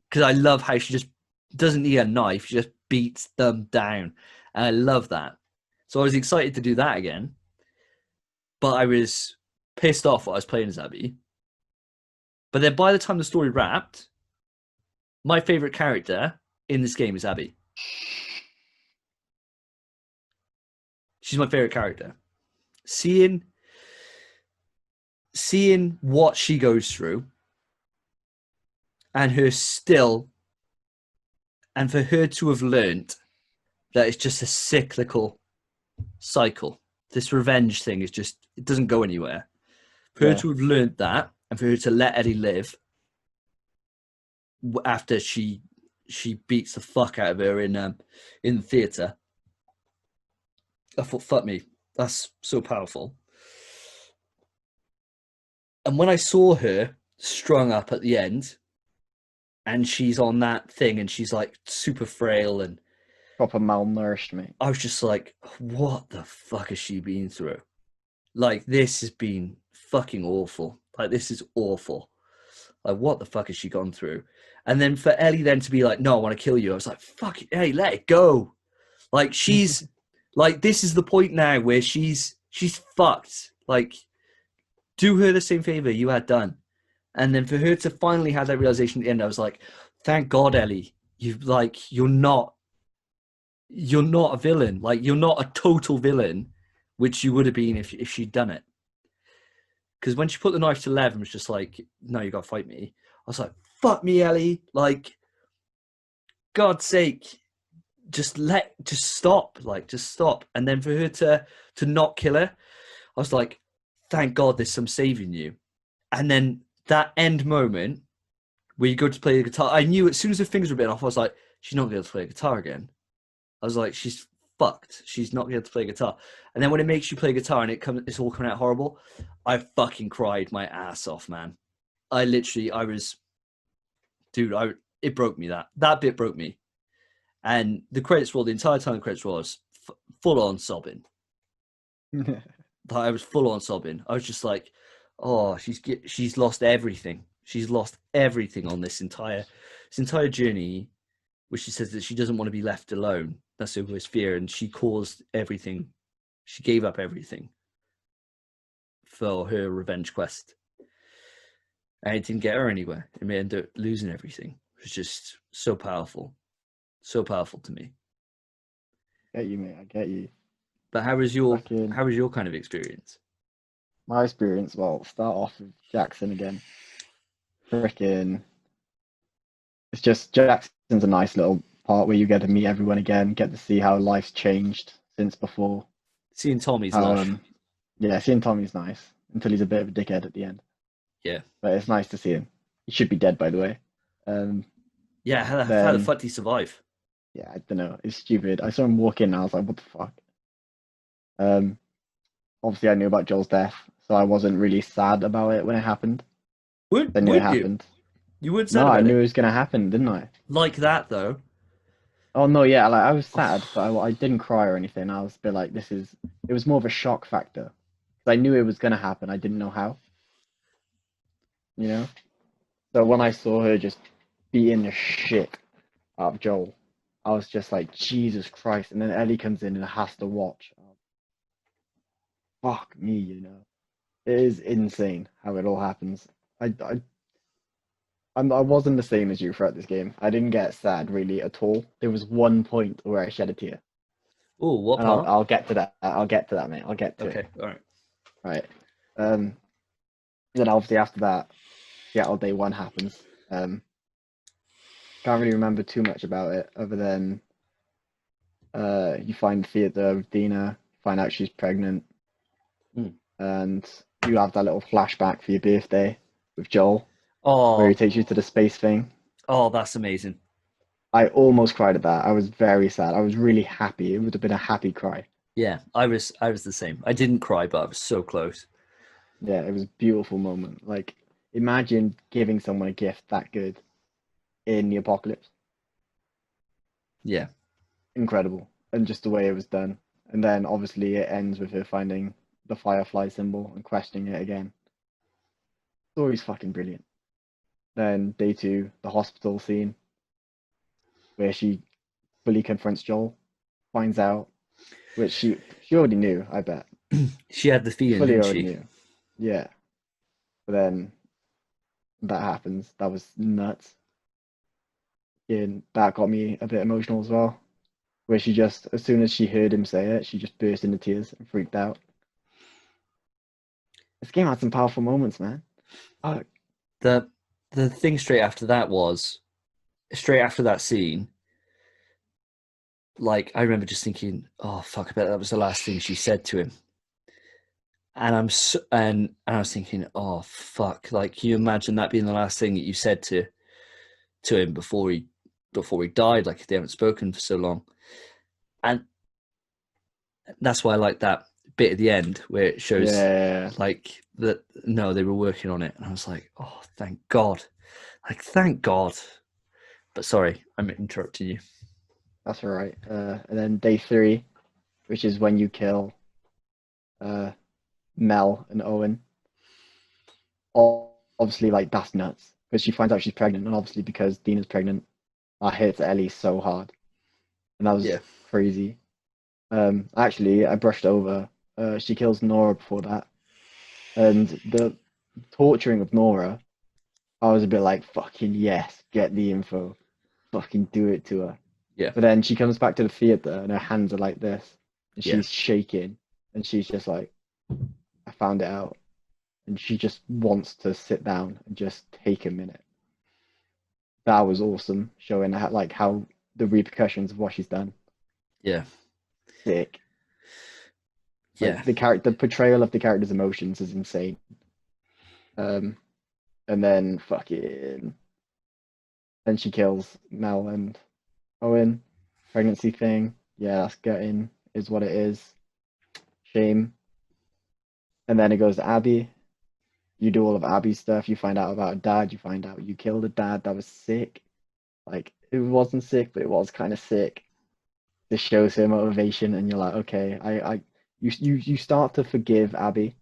because I love how she just doesn't need a knife. She just beats them down. And I love that. So I was excited to do that again. But I was pissed off that I was playing as Abby. But then by the time the story wrapped, my favorite character in this game is Abby. She's my favorite character. Seeing what she goes through, and for her to have learnt that it's just a cyclical cycle. This revenge thing is just, it doesn't go anywhere. For her to have learnt that, and for her to let Ellie live after she she beats the fuck out of her in the theater. I thought, fuck me, that's so powerful. And when I saw her strung up at the end, and she's on that thing, and she's like super frail, and Proper malnourished, mate. I was just like, what the fuck has she been through? Like, this has been fucking awful. Like, this is awful. Like, what the fuck has she gone through? And then for Ellie then to be like, no, I want to kill you. I was like, fuck it, hey, let it go. Like, she's like, this is the point now where she's fucked. Like, do her the same favor you had done. And then for her to finally have that realization at the end, I was like, thank God, Ellie. You're not a villain. Like, you're not a total villain, which you would have been if she'd done it. Because when she put the knife to Lev and was just like, no, you got to fight me. I was like, fuck me, Ellie. Like, God's sake, just stop. Like, just stop. And then for her to not kill her, I was like, thank God there's some saving you. And then that end moment where you go to play the guitar, I knew as soon as her fingers were bitten off, I was like, she's not going to be able to play guitar again. I was like, she's fucked. She's not going to be able to play guitar. And then when it makes you play guitar and it's all coming out horrible, I fucking cried my ass off, man. It broke me. That bit broke me. And the credits roll, the entire time the credits roll, I was full on sobbing. I was full on sobbing. I was just like, oh, she's lost everything. She's lost everything on this entire journey, where she says that she doesn't want to be left alone. That's her worst fear, and she caused everything. She gave up everything for her revenge quest, and it didn't get her anywhere. It may end up losing everything. It was just so powerful to me. I get you, mate. I get you. But how was your kind of experience? My experience, well, start off with Jackson again. Freaking, it's just Jackson's a nice little part where you get to meet everyone again, get to see how life's changed since before. Seeing Tommy's lush. Yeah, seeing Tommy's nice until he's a bit of a dickhead at the end. Yeah, but it's nice to see him. He should be dead, by the way. Yeah, how the fuck did he survive? Yeah, I don't know. It's stupid. I saw him walk in and I was like, what the fuck? Obviously I knew about Joel's death, so I wasn't really sad about it when it happened. I knew it happened. You weren't sad No, about I knew it? it was gonna happen, didn't I? Like that, though? Oh no, yeah, like I was sad, but I didn't cry or anything. I was a bit like, it was more of a shock factor. 'Cause I knew it was gonna happen, I didn't know how. You know? So when I saw her just beating the shit out of Joel, I was just like, Jesus Christ. And then Ellie comes in and has to watch. Fuck me, you know. It is insane how it all happens. I wasn't the same as you throughout this game. I didn't get sad really at all. There was one point where I shed a tear. Oh, what And part? I'll get to that. I'll get to that, mate. I'll get to it. Okay, all right. Right. Then obviously after that, Seattle Day 1 happens. Can't really remember too much about it other than you find the theater with Dina, find out she's pregnant, and you have that little flashback for your birthday with Joel, where he takes you to the space thing. Oh, that's amazing. I almost cried at that. I was very sad. I was really happy. It would have been a happy cry. Yeah, I was the same. I didn't cry, but I was so close. Yeah, it was a beautiful moment. Like, imagine giving someone a gift that good in the apocalypse. Yeah. Incredible. And just the way it was done. And then obviously it ends with her finding the firefly symbol and questioning it again. Story's fucking brilliant. Then day 2, the hospital scene where she fully confronts Joel, finds out, which she already knew, I bet. She had the feeling, Fully didn't already she? knew. Yeah. But then that happens. That was nuts. And that got me a bit emotional as well. Where she just, as soon as she heard him say it, she just burst into tears and freaked out. This game had some powerful moments, man. Oh. The thing straight after that scene, like, I remember just thinking, oh fuck, I bet that was the last thing she said to him. And I was thinking, oh fuck, like, can you imagine that being the last thing that you said to him before he before he died, like they haven't spoken for so long. And that's why I like that bit at the end where it shows Yeah, like that no, they were working on it. And I was like, oh, thank God. Like, thank God. But sorry, I'm interrupting you. that's all right. And then day 3, which is when you kill Mel and Owen. Obviously, like that's nuts because she finds out she's pregnant, and obviously because Dina's pregnant, that hits Ellie so hard, and that was Yeah. crazy. Actually, I brushed over. She kills Nora before that, and the torturing of Nora, I was a bit like, fucking yes, get the info, fucking do it to her. Yeah. But then she comes back to the theater, and her hands are like this, and Yeah. she's shaking, and she's just like, I found it out, and she just wants to sit down and just take a minute. That was awesome, showing how the repercussions of what she's done. Yeah. Sick. Yeah. Like the portrayal of the character's emotions is insane. Um, and then fucking, then she kills Mel and Owen. Pregnancy thing, yeah, that's gutting, is what it is. Shame. And then it goes to Abby. You do all of Abby's stuff. You find out about her dad. You find out you killed her dad. That was sick. Like it wasn't sick, but it was kind of sick. This shows her motivation, and you're like, okay, you start to forgive Abby.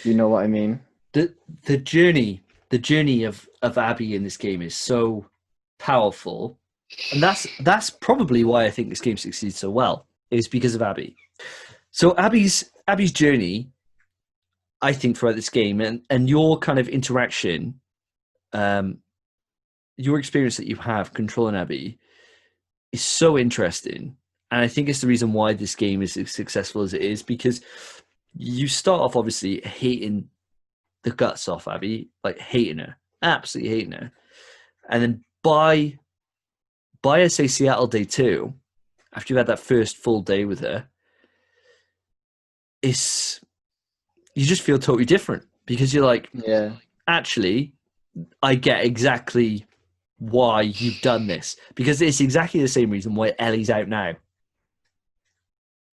You know what I mean? The the journey of Abby in this game is so powerful. And that's probably why I think this game succeeds so well, is because of Abby. So Abby's journey, I think, throughout this game and your kind of interaction, your experience that you have controlling Abby is so interesting. And I think it's the reason why this game is as successful as it is, because you start off obviously hating the guts off Abby, like hating her, absolutely hating her. And then by I say Seattle day 2, after you've had that first full day with her, it's you just feel totally different because you're like, Yeah, actually, I get exactly why you've done this, because it's exactly the same reason why Ellie's out now.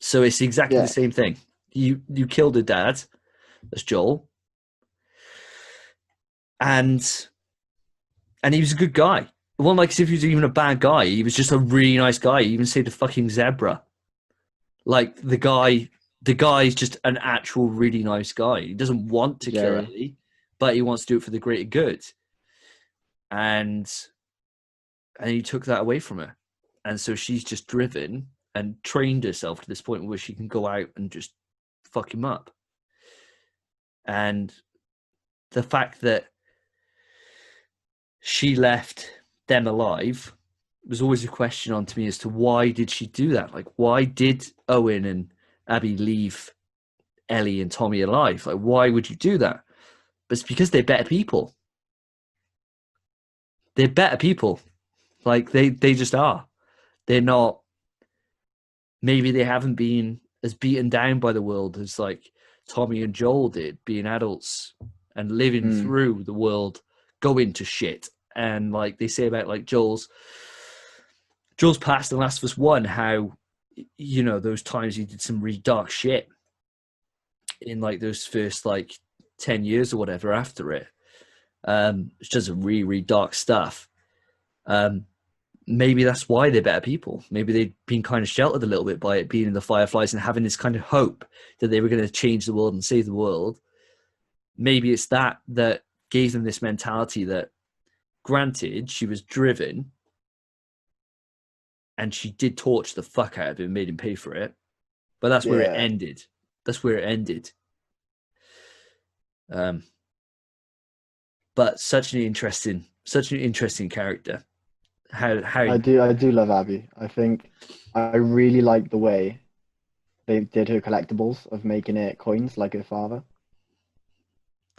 So it's exactly the yeah, same thing. You killed her dad, that's Joel, and he was a good guy. It wasn't like as if he was even a bad guy. He was just a really nice guy. He even saved a fucking zebra. Like the guy's just an actual really nice guy. He doesn't want to kill Jerry. Ellie, but he wants to do it for the greater good. And he took that away from her. And so she's just driven and trained herself to this point where she can go out and just fuck him up. And the fact that she left them alive was always a question on to me as to why did she do that? Like, why did Owen and Abby leave Ellie and Tommy alive? Like, why would you do that? But it's because they're better people. They're better people. Like, they just are. They're not, maybe they haven't been as beaten down by the world as like Tommy and Joel did, being adults and living Mm, through the world going to shit. And like they say about like Joel's past in Last of Us 1, how, you know, those times he did some really dark shit in like those first like 10 years or whatever after it. It's just really, really dark stuff. Um, Maybe that's why they're better people. Maybe they'd been kind of sheltered a little bit by it being in the Fireflies and having this kind of hope that they were going to change the world and save the world. Maybe it's that gave them this mentality that, granted, she was driven and she did torture the fuck out of him, made him pay for it, but that's where it yeah. ended. That's where it ended. Um, but such an interesting character. How I do love Abby. I think I really like the way they did her collectibles of making it coins like her father.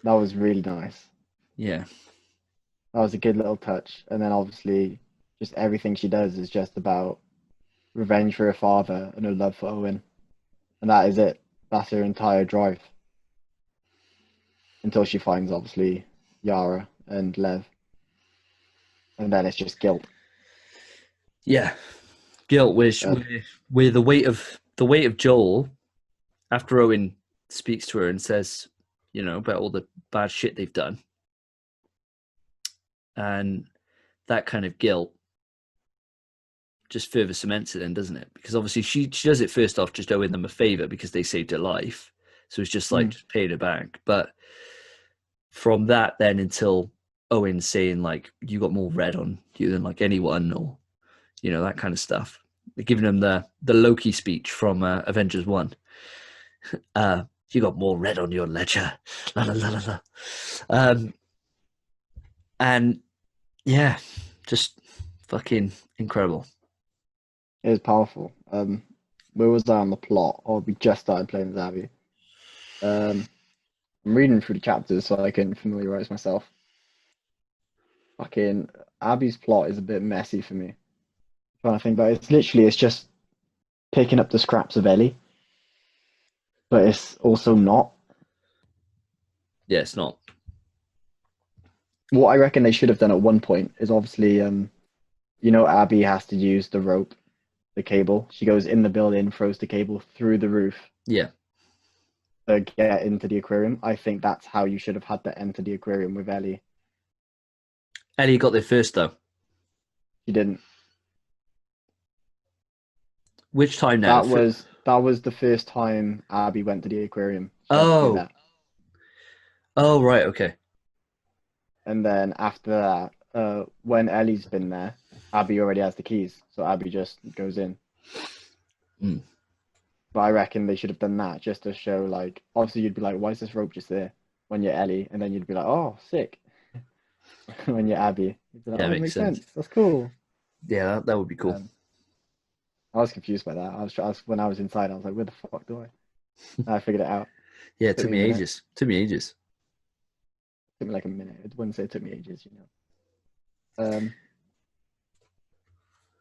That was really nice. yeah, That was a good little touch. And then obviously, just everything she does is just about revenge for her father and her love for Owen. And that is it. That's her entire drive. Until she finds, obviously, Yara and Lev. And then it's just guilt. Yeah, guilt with the weight of Joel after Owen speaks to her and says, you know, about all the bad shit they've done, and that kind of guilt just further cements it, then, doesn't it? Because obviously she does it first off, just owing them a favor because they saved her life, so it's just like just paying her back. But from that, then until Owen saying like, "You got more red on you than like anyone," or you know, that kind of stuff. They're giving him the Loki speech from Avengers 1. You got more red on your ledger. La, la, la, la, la. And yeah, just fucking incredible. It was powerful. Where was I on the plot? Oh, we just started playing as Abby. I'm reading through the chapters so I can familiarize myself. Fucking Abby's plot is a bit messy for me. I'm trying to think about it. It's just picking up the scraps of Ellie, but it's also not. Yeah, it's not. What I reckon they should have done at one point is obviously, Abby has to use the rope, the cable. She goes in the building, throws the cable through the roof Yeah. to get into the aquarium. I think that's how you should have had to enter the aquarium with Ellie. Ellie got there first though. She didn't. Which time now? That was the first time Abby went to the aquarium. She had to do Oh. that. Oh, right. Okay. And then after that, when Ellie's been there, Abby already has the keys, so Abby just goes in. Mm. But I reckon they should have done that just to show, like, obviously you'd be like, why is this rope just there when you're Ellie? And then you'd be like, oh, sick. When you're Abby, you'd be like, Yeah, oh, makes sense. That's cool. Yeah, that would be cool. I was confused by that. When I was inside, I was like, where the fuck do I? And I figured it out. Yeah, it took me ages. Took me ages. Took me like a minute. I wouldn't say it took me ages,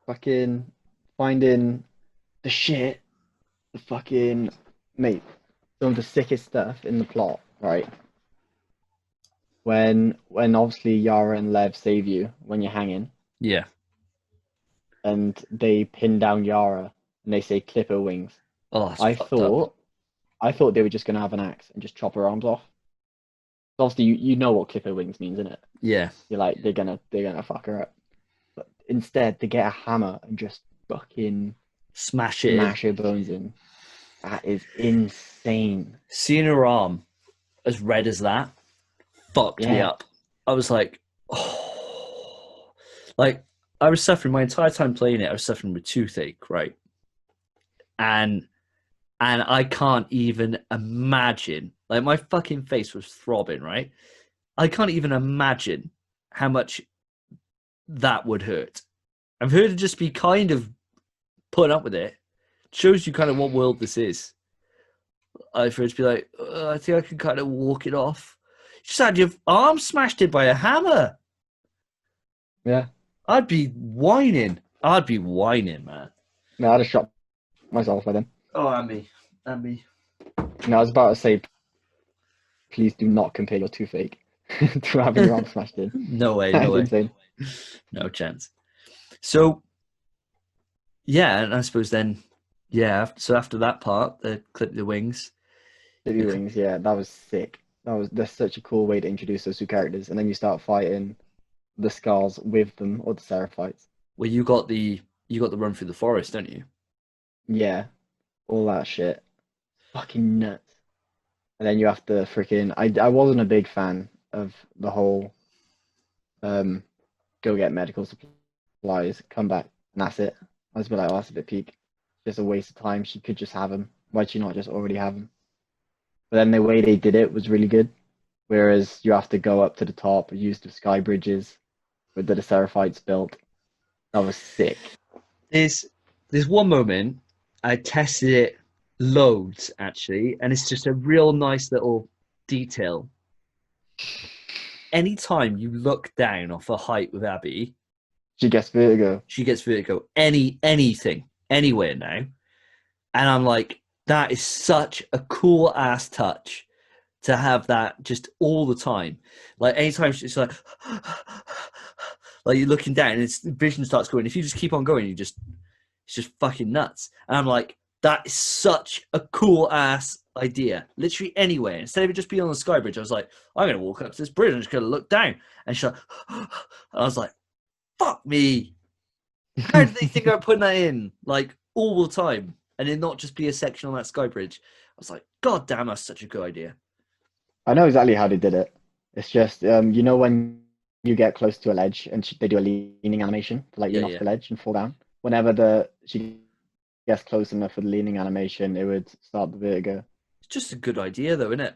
Fucking finding the shit, the fucking mate, some of the sickest stuff in the plot, right? When obviously Yara and Lev save you when you're hanging, Yeah. and they pin down Yara and they say clip her wings. Oh, that's I fucked up. thought they were just gonna have an axe and just chop her arms off. Obviously, you know what clip her wings means, innit? Yeah. You're like they're gonna fuck her up, but instead they get a hammer and just fucking Smash it smash her bones in. That is insane. Seeing her arm as red as that fucked me Yeah. up. I was like, oh. Like, I was suffering my entire time playing it. I was suffering with toothache, right? And I can't even imagine. Like, my fucking face was throbbing, right? I can't even imagine how much that would hurt. I've heard it just be kind of putting up with it. Shows you kind of what world this is. I've heard it be like, I think I can kind of walk it off. You just had your arm smashed in by a hammer. Yeah. I'd be whining. Man. No, I'd have shot myself by then. Oh, and me. No, I was about to say, please do not compare your toothache to having your arm smashed in. No way. Insane. No chance. So, yeah, and I suppose then, yeah. So after that part, they clip the wings. The wings, yeah, that was sick. That's such a cool way to introduce those two characters, and then you start fighting the Scars with them or the Seraphites. Well, you got the run through the forest, don't you? Yeah, all that shit, fucking nuts. And then you have to freaking. I wasn't a big fan of the whole, go get medical supplies, come back, and that's it. I was a bit like, oh, that's a bit peak. Just a waste of time. She could just have them. Why'd she not just already have them? But then the way they did it was really good. Whereas you have to go up to the top, use the sky bridges that the Seraphites built. That was sick. There's one moment I tested it loads actually, and it's just a real nice little detail. Anytime you look down off a height with Abby, She gets vertigo. she gets vertigo. Anything, anywhere now, and I'm like, that is such a cool ass touch to have that just all the time. Like anytime she's like Like you're looking down, and the vision starts going. If you just keep on going, it's just fucking nuts. And I'm like, that is such a cool ass idea. Literally anywhere. Instead of it just being on the sky bridge, I was like, I'm gonna walk up to this bridge and just gonna look down. And she's like, and I was like, fuck me. How did they think about putting that in like all the time and it not just be a section on that sky bridge? I was like, God damn, that's such a good idea. I know exactly how they did it. It's just you know when you get close to a ledge and they do a leaning animation to like Yeah, lean off yeah. the ledge and fall down. Whenever she gets close enough for the leaning animation, it would start the vertigo. It's just a good idea, though, isn't it?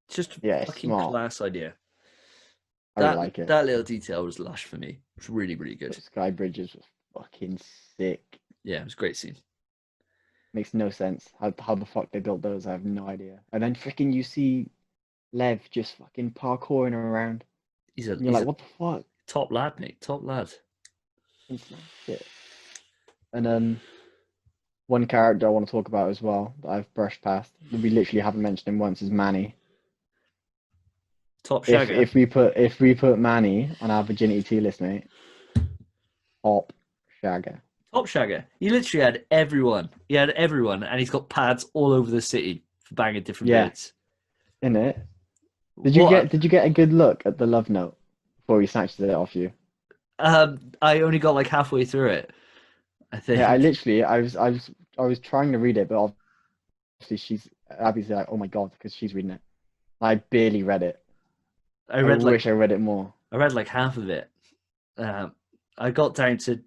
It's just Yeah, a it's fucking smart. class idea. I really That like it. that little detail was lush for me. It was really, really good. Those sky bridges was fucking sick. Yeah, it was a great scene. Makes no sense how the fuck they built those. I have no idea. And then freaking you see Lev just fucking parkouring around. He's And you're he's like, a what the fuck? top lad, mate. Top lad. And smashed it. And one character I want to talk about as well that I've brushed past, that we literally haven't mentioned him once, is Manny. Top If shagger. if we put Manny on our virginity tier list, mate, top shagger. Top shagger. He literally had everyone. He had everyone, and he's got pads all over the city for banging different Yeah, birds. in it. What? Did you get a good look at the love note before he snatched it off you? I only got like halfway through it. I Yeah, I think literally I was trying to read it, but obviously Abby's like, oh my god, because she's reading it. I barely read it. I I read like wish I read it more. I read like half of it. Um, I got down to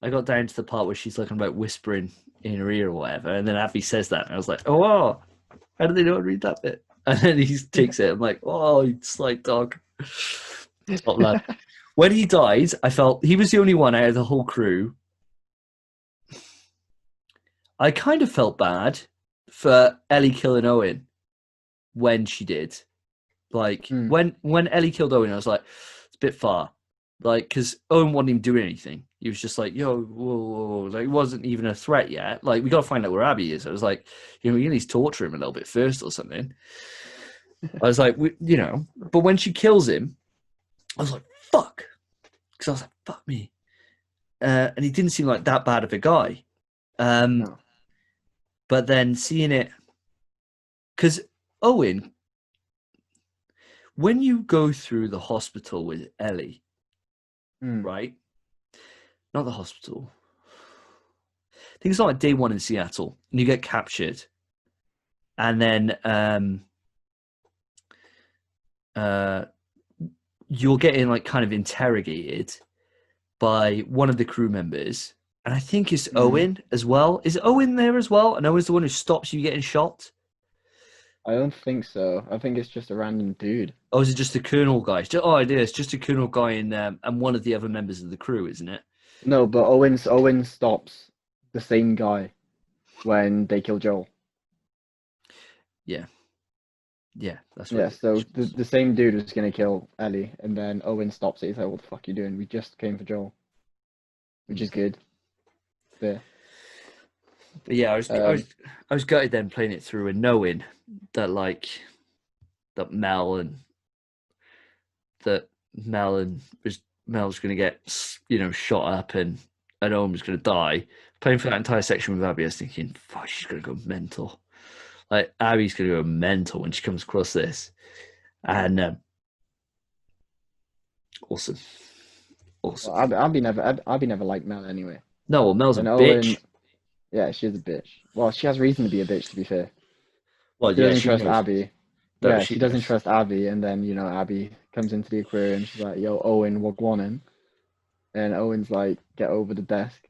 the part where she's talking about whispering in her ear or whatever, and then Abby says that, and I was like, oh, wow, how did they not read that bit? And then he takes it. I'm like, oh, you slight dog. Top lad. When he died, I felt he was the only one out of the whole crew. I kind of felt bad for Ellie killing Owen when she did. Like Mm. when Ellie killed Owen, I was like, it's a bit far. Like, because Owen wasn't even doing anything. He was just like, yo, whoa, whoa, whoa. Like, it wasn't even a threat yet. Like, we got to find out where Abby is. I was like, you know, we can at least torture him a little bit first or something. I was like, but when she kills him, I was like, fuck. Because I was like, fuck me. And he didn't seem like that bad of a guy. No. But then seeing it, because Owen, when you go through the hospital with Ellie, right? Not the hospital. I think it's like day one in Seattle, and you get captured, and then you're getting like kind of interrogated by one of the crew members, and I think it's Owen as well. Is Owen there as well? And Owen's the one who stops you getting shot. I don't think so. I think it's just a random dude. Or is it just the colonel guy? It is just a colonel guy and one of the other members of the crew, isn't it? No, but Owen stops the same guy when they kill Joel. Yeah, that's Yeah, right. so the same dude was gonna kill Ellie, and then Owen stops it. He's like, "What the fuck are you doing? We just came for Joel," which is good. There. But yeah, I was gutted then playing it through and knowing that that Mel's going to get shot up and Owen was going to die. Playing for that entire section with Abby, I was thinking, fuck, she's going to go mental. Like Abby's going to go mental when she comes across this, and awesome. Well, Abby never liked Mel anyway. No, well, Mel's And a Owen, bitch. yeah, she's a bitch. Well, she has reason to be a bitch, to be fair. Well, She yeah, doesn't she trust knows. Abby. No, Yeah, she she doesn't knows. trust Abby, and then Abby comes into the aquarium. She's like, "Yo, Owen, what going?" And Owen's like, "Get over the desk,"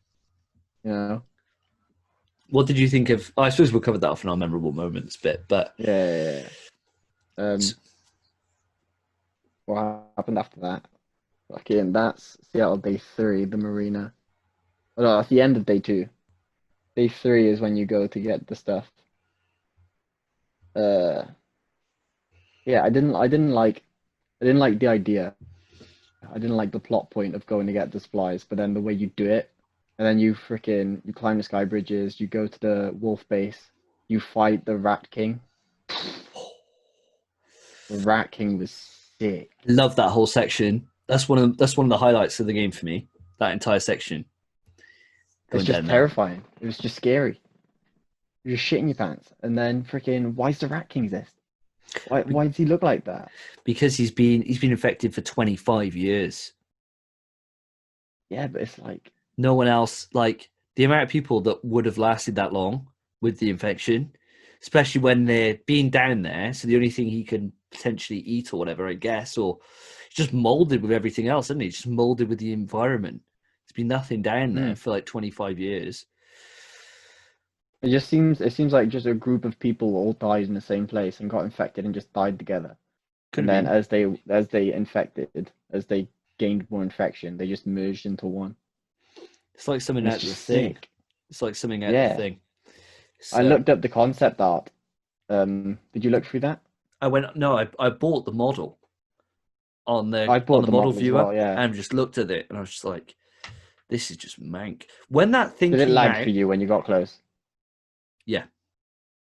you know. What did you think of? I suppose we'll cover that off in our memorable moments bit, but Yeah. What happened after that? Fucking, that's Seattle day 3, the marina. Oh, no, at the end of day 2. Day 3 is when you go to get the stuff. Uh, yeah, I didn't like the idea. I didn't like the plot point of going to get the supplies, but then the way you do it, and then you climb the sky bridges, you go to the wolf base, you fight the Rat King. The Rat King was sick. love that whole section. That's one of the highlights of the game for me. That entire section. It's Going just down there. terrifying. It was just scary. You're just shitting your pants, and then freaking, why does the Rat King exist? Why does he look like that? Because he's been infected for 25 years. Yeah, but it's like No one else, like the amount of people that would have lasted that long with the infection, especially when they're being down there. So the only thing he can potentially eat or whatever, I guess, or he's just molded with everything else, isn't he? Just molded with the environment. There's been nothing down there for like 25 years. it seems like just a group of people all died in the same place and got infected and just died together. Could And have then been. as they gained more infection, they just merged into one. It's like something And out it's of the just thing. sick. It's like something out of the Yeah. thing. I So looked up the concept art. Did you look through that? I bought the model on I bought the the model model as viewer well, yeah. and just looked at it and I was just like, this is just mank. When that thing Did it came lag out, for you when you got close? yeah.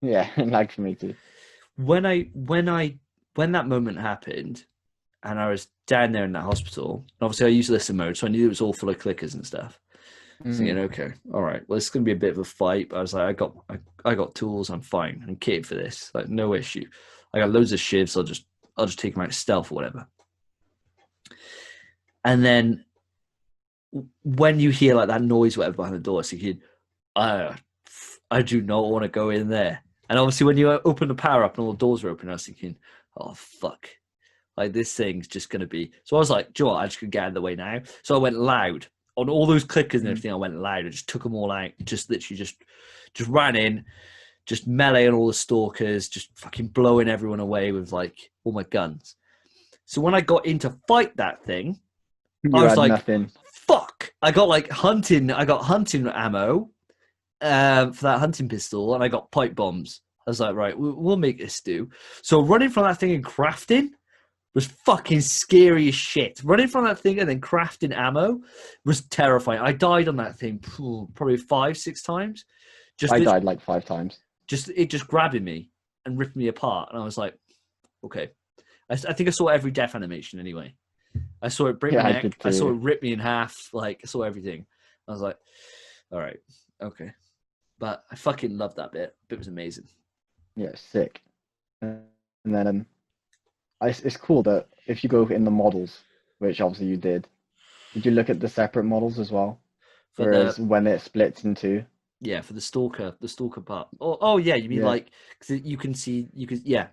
Yeah, it lagged for me too. When that moment happened and I was down there in that hospital, obviously I used listen mode, so I knew it was all full of clickers and stuff. I was thinking, okay, all right, well, it's going to be a bit of a fight. But I was like, I got tools. I'm fine. I'm kitted for this. Like, no issue. I got loads of shivs. I'll just take them out stealth or whatever. And then when you hear like that noise, whatever behind the door, it's thinking, I do not want to go in there. And obviously, when you open the power up and all the doors are open, I was thinking, oh fuck, like this thing's just going to be. So I was like, do you know what? I just could get out of the way now. So I went loud. On all those clickers and everything, I went loud. I just took them all out. Just literally, just ran in, just melee on all the stalkers, just fucking blowing everyone away with like all my guns. So when I got in to fight that thing, I You was had like, nothing. "Fuck!" I got hunting ammo for that hunting pistol, and I got pipe bombs. I was like, right, we'll make this do. So running from that thing and crafting was fucking scary as shit. Running from that thing and then crafting ammo was terrifying. I died on that thing probably 5-6 times. I died like 5 times. Just grabbing me and ripping me apart, and I was like, okay. I think I saw every death animation anyway. I saw it break my Yeah, I neck. did I saw too. it rip me in half. Like I saw everything. I was like, all right, okay. But I fucking loved that bit. It was amazing. Yeah, sick. And then it's cool that if you go in the models, which obviously you did you look at the separate models as well? For the Whereas when it splits in two, Yeah, for the stalker part. Oh yeah, you mean yeah, like because yeah,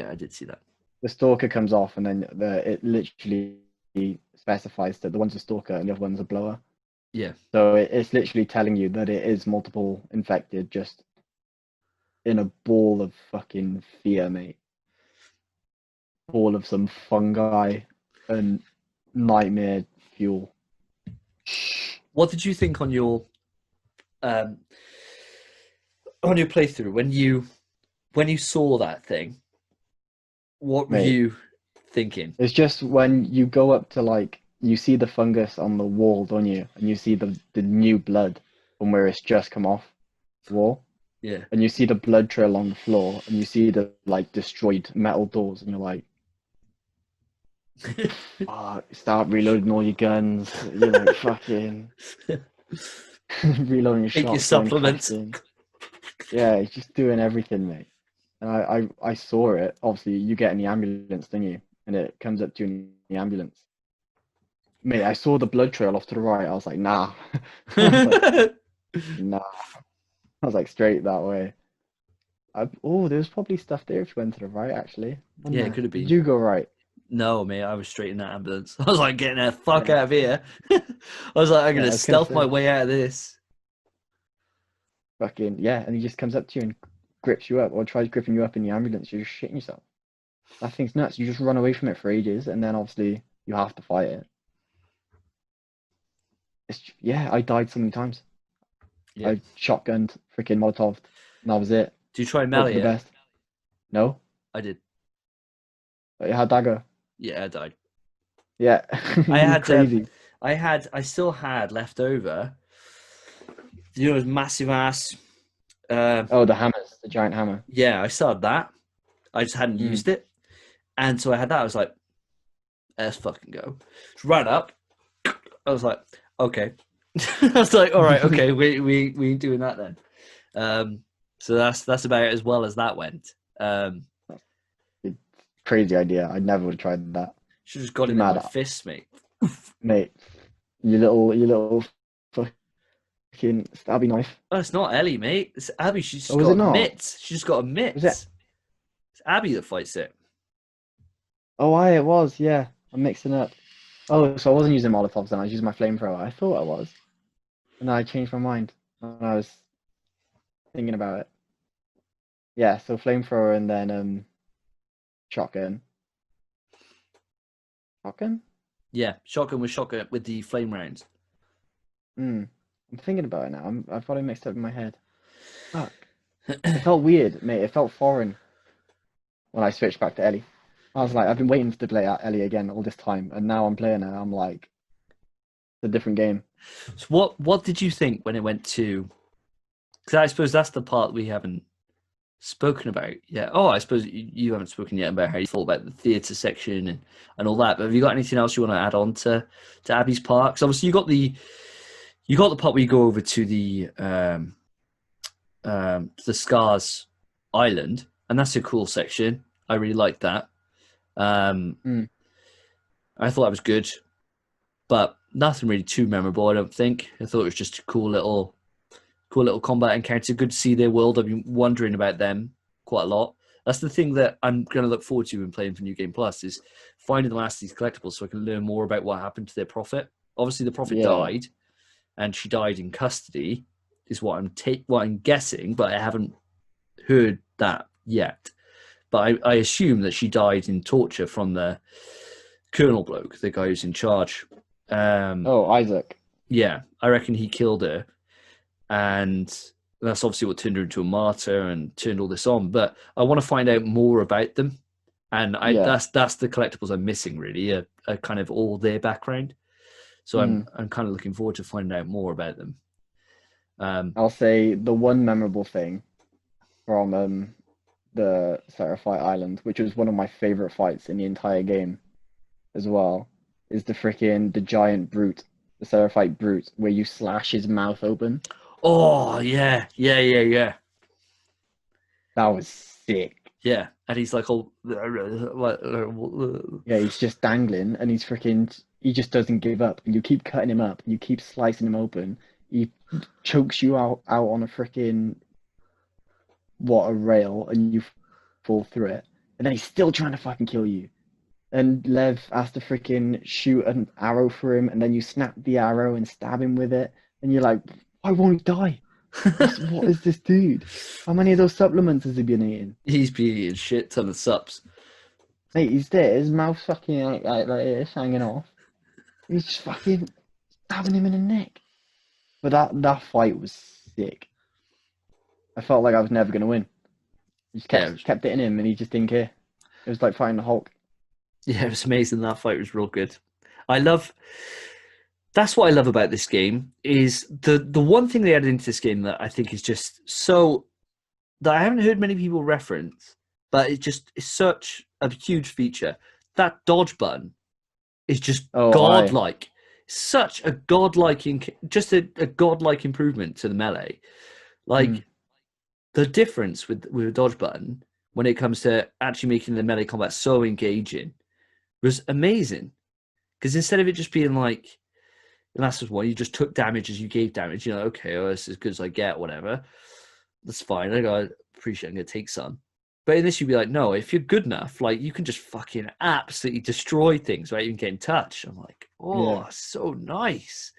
I did see that. the stalker comes off, and then it literally specifies that the one's a stalker and the other one's a blower. Yeah, So it's literally telling you that it is multiple infected, just in a ball of fucking fear, mate. Ball of some fungi and nightmare fuel. what did you think um on your playthrough when you saw that thing? What were Mate, you thinking? it's just when you go up to like you see the fungus on the wall, don't you? And you see the new blood from where it's just come off the wall. Yeah. And you see the blood trail on the floor, and you see the like destroyed metal doors, and you're like, start reloading all your guns. You're like, fucking reloading your Take your shotgun, supplements. crafting. Yeah, he's just doing everything, mate. And I saw it. Obviously, you get in the ambulance, don't you? And it comes up to you in the ambulance. Mate, I saw the blood trail off to the right. I was like, nah. I was like, nah. I was like, straight that way. There's probably stuff there if you went to the right, actually. Yeah, Wasn't it there? could have Did been. you go right? No, mate, I was straight in that ambulance. I was like, getting the fuck Yeah. out of here. I was like, I'm Yeah, gonna I was gonna stealth my say. way out of this. Fucking yeah, and he just comes up to you and grips you up, or tries gripping you up in the ambulance. You're just shitting yourself. That thing's nuts. You just run away from it for ages, and then obviously you have to fight it. Yeah, I died so many times. Yeah. I shotgunned, freaking Molotov, and that was it. Do you try and Hope for melee the it? best. No, I did. but how'd that go? Yeah, I died. Yeah, I you had crazy. I still had left over, you know, those massive ass. Uh, Oh, the hammers, the giant hammer. yeah, I still had that. I just hadn't Mm. used it, and so I had that. I was like, let's fucking go. Just ran up. I was like, okay. I was like, all right, okay, we ain't doing that then. So that's about as well as that went. Crazy idea. I never would have tried that. Should have just got You in there mad with fists, mate. mate? You little fucking stabby knife. Oh, it's not Ellie, mate. It's Abby. She's just Oh, was it got not? mitts. She's just got a mitts. Was it? It's Abby that fights it. Oh, it was. Yeah, I'm mixing up. Oh, so I wasn't using Molotovs then. I was using my flamethrower. I thought I was, and then I changed my mind when I was thinking about it. Yeah, so flamethrower and then shotgun. Shotgun? Yeah, shotgun with the flame rounds. I'm thinking about it now. I've got it mixed up in my head. Fuck. It felt weird, mate. It felt foreign when I switched back to Ellie. I was like, I've been waiting to play Ellie again all this time, and now I'm playing her. I'm like, it's a different game. So what did you think when it went to? Because I suppose that's the part we haven't spoken about yet. Oh, I suppose you haven't spoken yet about how you thought about the theatre section and all that. But have you got anything else you want to add on to Abby's part? Because obviously you got the part where you go over to the Scars Island, and that's a cool section. I really liked that. I thought that was good, but nothing really too memorable. I don't think. I thought it was just a cool little combat encounter. Good to see their world. I've been wondering about them quite a lot. That's the thing that I'm going to look forward to when playing for New Game Plus is finding the last of these collectibles so I can learn more about what happened to their prophet. Obviously, the prophet died, and she died in custody, is what I'm guessing, but I haven't heard that yet. But I assume that she died in torture from the Colonel bloke, the guy who's in charge. Isaac. Yeah, I reckon he killed her. And that's obviously what turned her into a martyr and turned all this on. But I want to find out more about them. And that's the collectibles I'm missing, really, a kind of all their background. So I'm kind of looking forward to finding out more about them. I'll say the one memorable thing from the Seraphite Island, which was one of my favorite fights in the entire game as well, is the giant brute, the Seraphite brute, where you slash his mouth open. Oh, yeah. That was sick. Yeah, and he's like, oh, yeah, he's just dangling, and he just doesn't give up. And you keep cutting him up, and you keep slicing him open. He chokes you out on a freaking rail, and you fall through it. And then he's still trying to fucking kill you. And Lev has to freaking shoot an arrow for him, and then you snap the arrow and stab him with it. And you're like, why won't he die? What is this dude? How many of those supplements has he been eating? He's been eating shit ton of sups. Mate, he's there. His mouth's fucking like this, hanging off. He's just fucking stabbing him in the neck. But that fight was sick. I felt like I was never going to win. He just kept hitting him, and he just didn't care. It was like fighting the Hulk. Yeah, it was amazing. That fight was real good. That's what I love about this game is the one thing they added into this game that I think is just so that I haven't heard many people reference, but it's such a huge feature. That dodge button is just godlike. Such a godlike, a godlike improvement to the melee. Like the difference with a dodge button when it comes to actually making the melee combat so engaging was amazing. Because instead of it just being like, and that's just one, you just took damage as you gave damage. You know, okay, this is as good as I get, whatever. That's fine. I appreciate I'm going to take some. But in this, you'd be like, no, if you're good enough, like, you can just fucking absolutely destroy things without even getting touched. I'm like, so nice.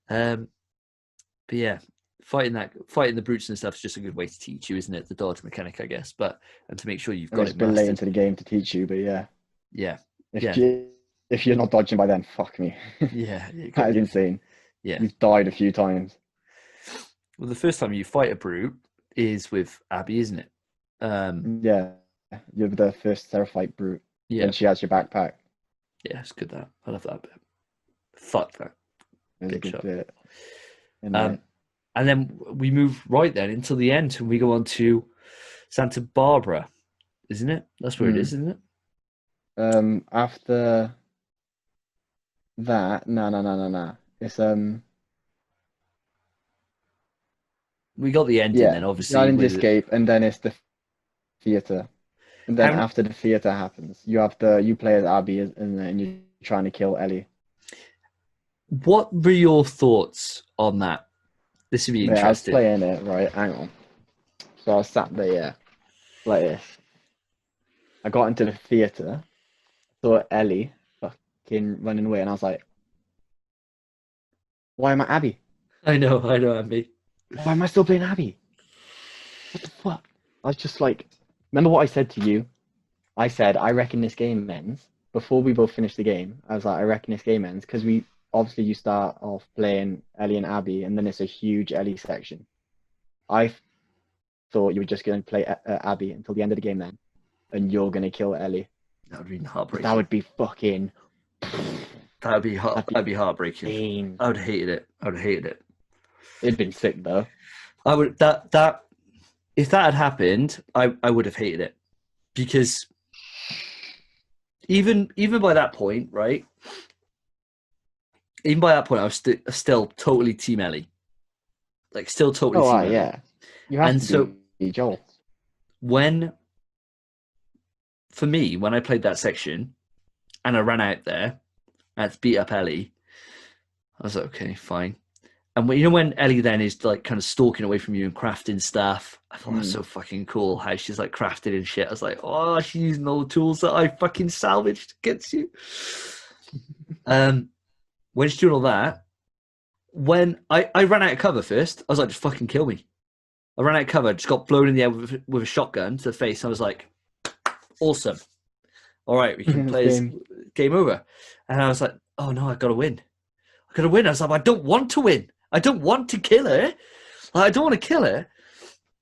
But yeah, fighting the brutes and stuff is just a good way to teach you, isn't it? The dodge mechanic, I guess. And to make sure you've got it been late into the game to teach you, but yeah. Yeah. If you're not dodging by then, fuck me. Yeah. That is insane. Yeah. You've died a few times. Well, the first time you fight a brute is with Abby, isn't it? Yeah. You're the first Seraphite brute. Yeah. And she has your backpack. Yeah, it's good that. I love that bit. Fuck that. It's a good bit. And then we move right then into the end and we go on to Santa Barbara, isn't it? That's where it is, isn't it? After that. No. It's We got the ending yeah, then, the obviously, island with escape, and then it's the theater. And then how. after the theater happens, you play as Abby, and you're trying to kill Ellie. What were your thoughts on that? This would be Yeah, I was interesting. playing it, right? Hang on. So I was sat there, yeah, like this. I got into the theater, saw Ellie fucking running away, and I was like, why am I Abby? I know, Andy. Why am I still playing Abby? What the fuck? I was just like, remember what I said to you? I said, I reckon this game ends. Before we both finished the game, I was like, I reckon this game ends because we obviously you start off playing Ellie and Abby, and then it's a huge Ellie section. I thought you were just going to play Abby until the end of the game then, and you're going to kill Ellie. That would be That heartbreaking. would be fucking. That'd be That'd be heartbreaking. insane. I would have hated it. I would have hated it. It'd been sick though. I would that if that had happened, I would have hated it because even by that point, right? Even by that point, I was still totally Team Ellie, like still totally Oh, Team Ellie. yeah. You have And to so be Joel. when for me, when I played that section and I ran out there and had to beat up Ellie, I was like, okay, fine. And when, when Ellie then is like kind of stalking away from you and crafting stuff, I thought that's so fucking cool how she's like crafted and shit. I was like, oh, she's using all the tools that I fucking salvaged against you. Um, when she's doing all that, when I ran out of cover first, I was like, just fucking kill me. I ran out of cover, just got blown in the air with a shotgun to the face. I was like, awesome. All right, we can play this Same. game over. And I was like, oh no, I gotta win. I gotta win. I was like, I don't want to win. I don't want to kill her. I don't want to kill her.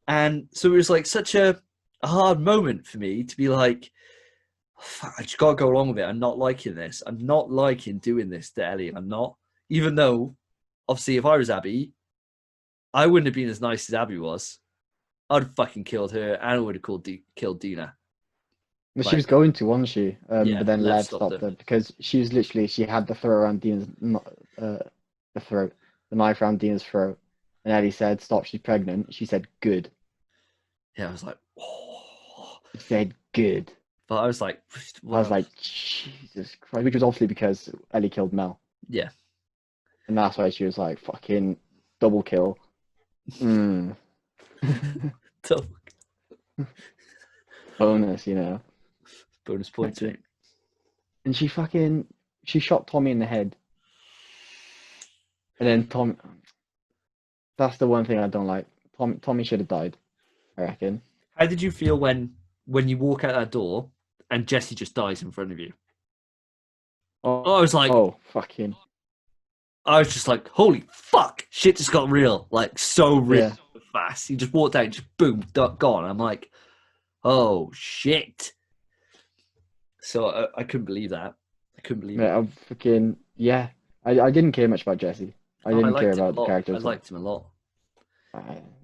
And so it was like such a hard moment for me to be like, fuck, I just gotta go along with it. I'm not liking this. I'm not liking doing this to Ellie. I'm not. Even though, obviously, if I was Abby, I wouldn't have been as nice as Abby was. I'd have fucking killed her and I would have killed Dina. Well, she was Like, going to, wasn't she? yeah, But then Lev Lev stopped stopped her. her because she had the throw around the throat, the knife around Dina's throat. And Ellie said, "Stop, she's pregnant." She said, "Good." Yeah, I was like, oh. She said, "Good." But I was like, I was well, like, Jesus Christ, which was obviously because Ellie killed Mel. yeah. And that's why she was like, fucking double kill. Mm. So, Bonus, you know. bonus points, mate. And she shot Tommy in the head. And then that's the one thing I don't like. Tommy should have died, I reckon. How did you feel when you walk out that door and Jesse just dies in front of you? Oh, I was like, fucking. I was just like, holy fuck, shit just got real, like so real Yeah. fast. He just walked out, just boom, gone. I'm like, oh shit. So I couldn't believe that. I couldn't believe it. Yeah, yeah. I didn't care much about Jesse. I Oh, I didn't care liked him a about the lot. character I at all. liked him a lot.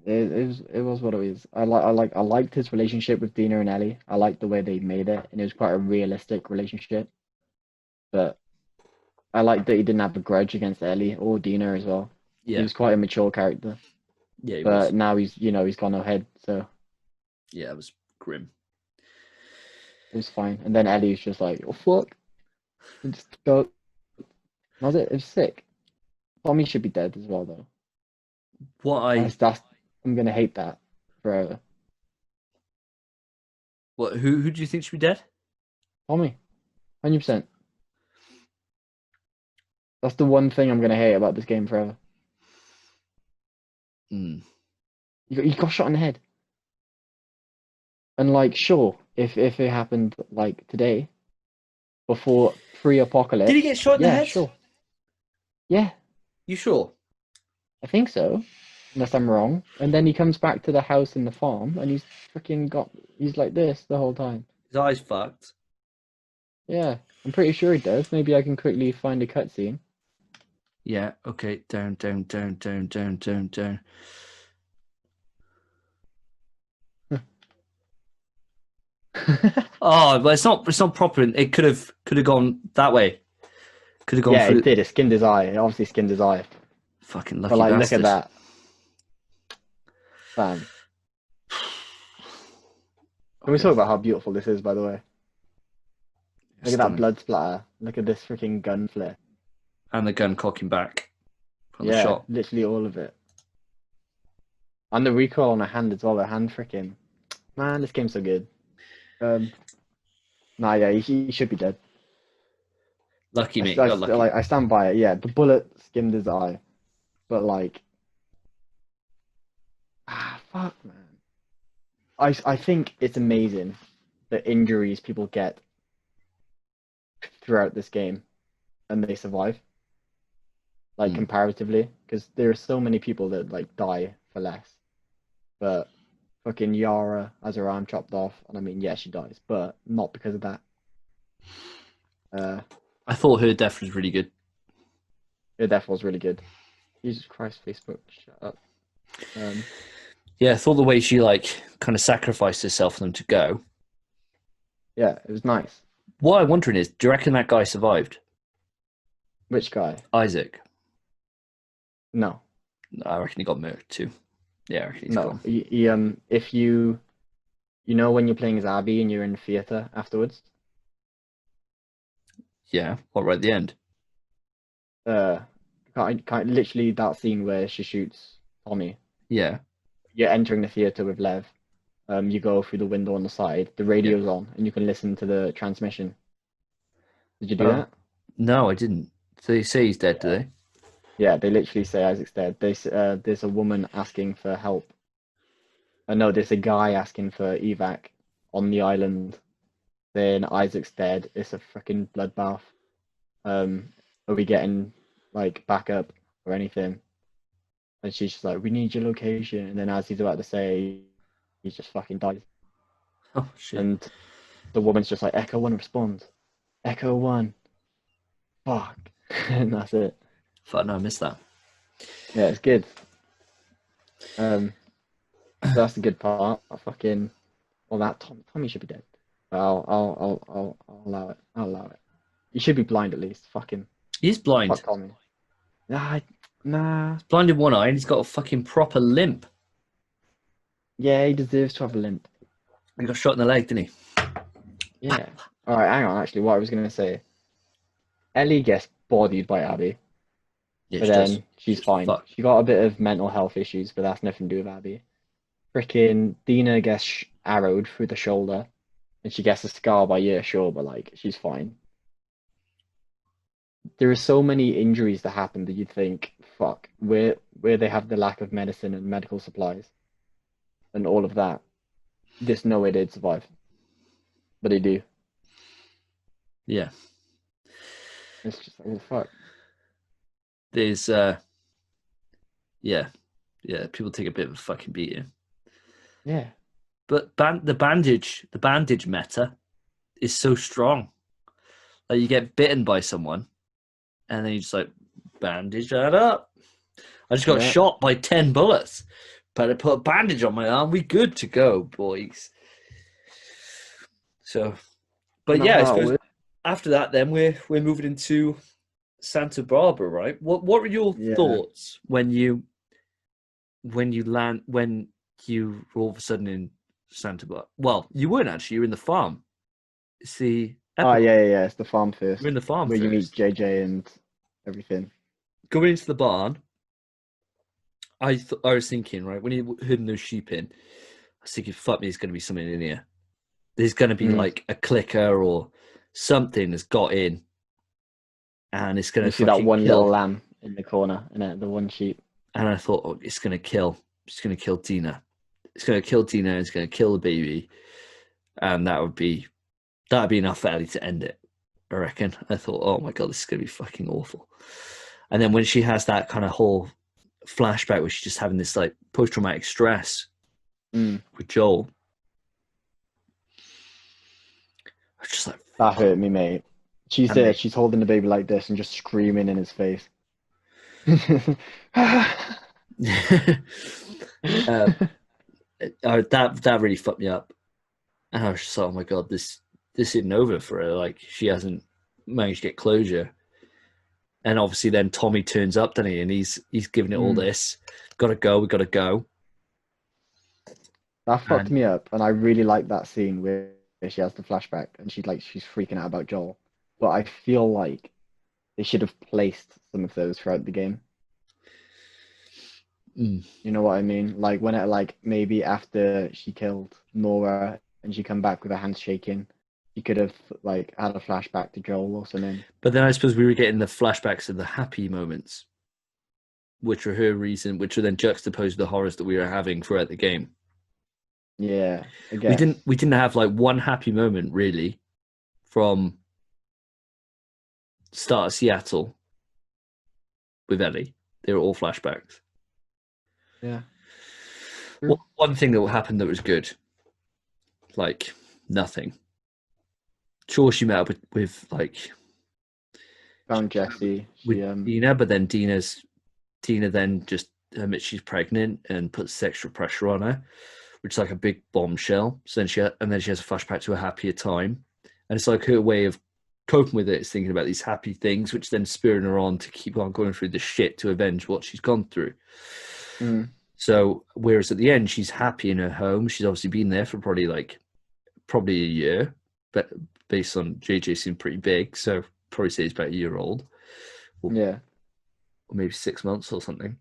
It was what it was. I liked his relationship with Dina and Ellie. I liked the way they made it, and it was quite a realistic relationship. But I liked that he didn't have a grudge against Ellie or Dina as well. He Yeah, was quite a mature character. yeah, he was. But now he's gone ahead, so Yeah, it was grim. it was fine. And then Ellie was just like, "Oh fuck," and just go. That was it. It was sick. Tommy should be dead as well, though. What I I'm gonna hate that forever. what who do you think should be dead? Tommy, 100%. That's the one thing I'm gonna hate about this game forever. Hmm. You got shot in the head, and like, sure, if it happened like today, before Did he pre-apocalypse, get shot in the yeah, head? sure, yeah, You sure? I think so, unless I'm wrong. And then he comes back to the house in the farm, and he's like this the whole time. His eyes fucked. Yeah, I'm pretty sure he does. Maybe I can quickly find a cutscene. Yeah. Okay. Down. Oh, but it's not. It's not proper. It could have gone that way. Could have gone Yeah, through. it did. It skinned his eye. It obviously skinned his eye. Fucking But lucky like, bastard. look at that, fam. Can we talk about how beautiful this is, by the way? Look at that Stunning. blood splatter. Look at this freaking gun flare. And the gun cocking back from the Yeah, shot. literally all of it. And the recoil on her hand as well. Her hand freaking. Man, this game's so good. Nah, yeah, he should be dead. Lucky me. Got lucky. Like, I stand by it. Yeah, the bullet skimmed his eye, but like, fuck, man. I think it's amazing the injuries people get throughout this game, and they survive. Like comparatively, because there are so many people that like die for less. But fucking Yara has her arm chopped off, and I mean, yeah, she dies, but not because of that. I thought her death was really good. Her death was really good. Jesus Christ, Facebook, shut up. Yeah, I thought the way she like kind of sacrificed herself for them to go. Yeah, it was nice. What I'm wondering is, do you reckon that guy survived? Which guy? Isaac. No. I reckon he got murdered too. Yeah, I reckon he's No. gone. He, if you know when you're playing as Abby and you're in the theater afterwards. Yeah, what, right at the end? Literally that scene where she shoots Tommy. Yeah. You're entering the theater with Lev. You go through the window on the side. The radio's on, and you can listen to the transmission. Did you do that? No, I didn't. So they say he's dead, do they? Yeah, they literally say Isaac's dead. There's a woman asking for help. No, there's a guy asking for evac on the island. Then Isaac's dead. It's a freaking bloodbath. Are we getting like backup or anything? And she's just like, we need your location. And then as he's about to say, he just fucking dies. Oh, shit. And the woman's just like, Echo 1 responds. Echo 1. Fuck. And that's it. Fuck, no, I missed that. Yeah, it's good. That's the good part. Tommy should be dead. I'll allow it. I'll allow it. He should be blind at least. Fucking. He's blind. Fuck Tommy. Nah. He's blind in one eye and he's got a fucking proper limp. Yeah, he deserves to have a limp. He got shot in the leg, didn't he? Yeah. All right, hang on. Actually, what I was gonna say. Ellie gets bodied by Abby, Yeah, but then she's fine. Fuck. She got a bit of mental health issues, but that's nothing to do with Abby. Freaking Dina gets arrowed through the shoulder, and she gets a scar by ear, sure, but like she's fine. There are so many injuries that happen that you'd think, fuck, where they have the lack of medicine and medical supplies, and all of that. There's no way they'd survive, but they do. Yeah. It's just oh fuck. There's yeah, people take a bit of a fucking beating. Yeah. But the bandage meta is so strong. Like you get bitten by someone, and then you just like bandage that up. I just got shot by 10 bullets, but I put a bandage on my arm. We good to go, boys. So, but I suppose after that, then we're moving into Santa Barbara, right? What were your thoughts when you were all of a sudden in Santa Barbara? Well, you weren't actually. You were in the farm. It's the yeah. It's the farm first. You're in the farm where first. You meet JJ and everything. Going into the barn, I was thinking, right, when you heard those sheep in, I was thinking, fuck me, there's going to be something in here. There's going to be like a clicker or something that's got in, and it's going to see that one little lamb in the corner, and the one sheep. And I thought, oh, it's going to kill Dina. It's going to kill Dina. It's going to kill the baby, and that'd be enough for Ellie to end it. I reckon. I thought, oh my god, this is going to be fucking awful. And then when she has that kind of whole flashback where she's just having this like post-traumatic stress with Joel, I was just like, that hurt me, mate. She's there, she's holding the baby like this and just screaming in his face. That really fucked me up. And I was just like, oh my god, this isn't over for her. Like she hasn't managed to get closure. And obviously then Tommy turns up, doesn't he? And he's giving it all this. Gotta go, we gotta go. That fucked And me up, and I really like that scene where she has the flashback and she's freaking out about Joel. But I feel like they should have placed some of those throughout the game. You know what I mean? Like when it maybe after she killed Nora and she come back with her hands shaking, she could have had a flashback to Joel or something. but then I suppose we were getting the flashbacks of the happy moments, which were her reason, which were then juxtaposed with the horrors that we were having throughout the game. Yeah, I guess. We didn't have like one happy moment really from start of Seattle with Ellie. They were all flashbacks. Yeah. One thing that happened that was good, like nothing. Sure, she met up with like Found Jesse. with Dina, but then Dina then just admits she's pregnant and puts extra pressure on her, which is like a big bombshell. So then she has a flashback to a happier time, and it's like her way of coping with it is thinking about these happy things, which then spurring her on to keep on going through the shit to avenge what she's gone through. So whereas at the end she's happy in her home, she's obviously been there for probably a year, but based on JJ seemed pretty big, so probably say he's about a year old. Or maybe 6 months or something.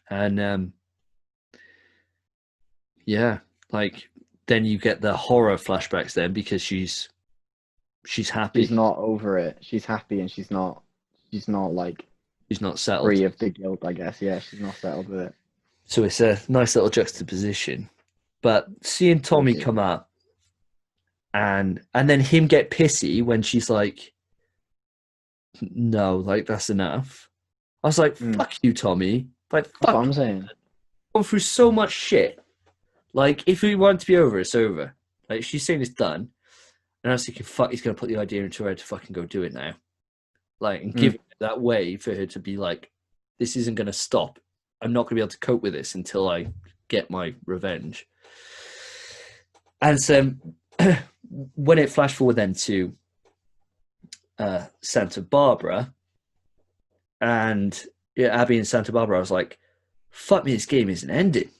And then you get the horror flashbacks then because she's happy. She's not over it. She's happy and she's not like she's not settled. Free of the guilt, I guess. Yeah, she's not settled with it. So it's a nice little juxtaposition. But seeing Tommy come up and then him get pissy when she's like, no, like that's enough. I was like, fuck you, Tommy. Like, fuck. That's what I'm saying. Gone through so much shit. Like, if we want it to be over, it's over. Like, she's saying it's done. And I was thinking, fuck, he's going to put the idea into her head to fucking go do it now. Like, and give it that way for her to be like, this isn't going to stop. I'm not going to be able to cope with this until I get my revenge. And so when it flashed forward then to Santa Barbara and Abby and Santa Barbara, I was like, fuck me, this game isn't ending.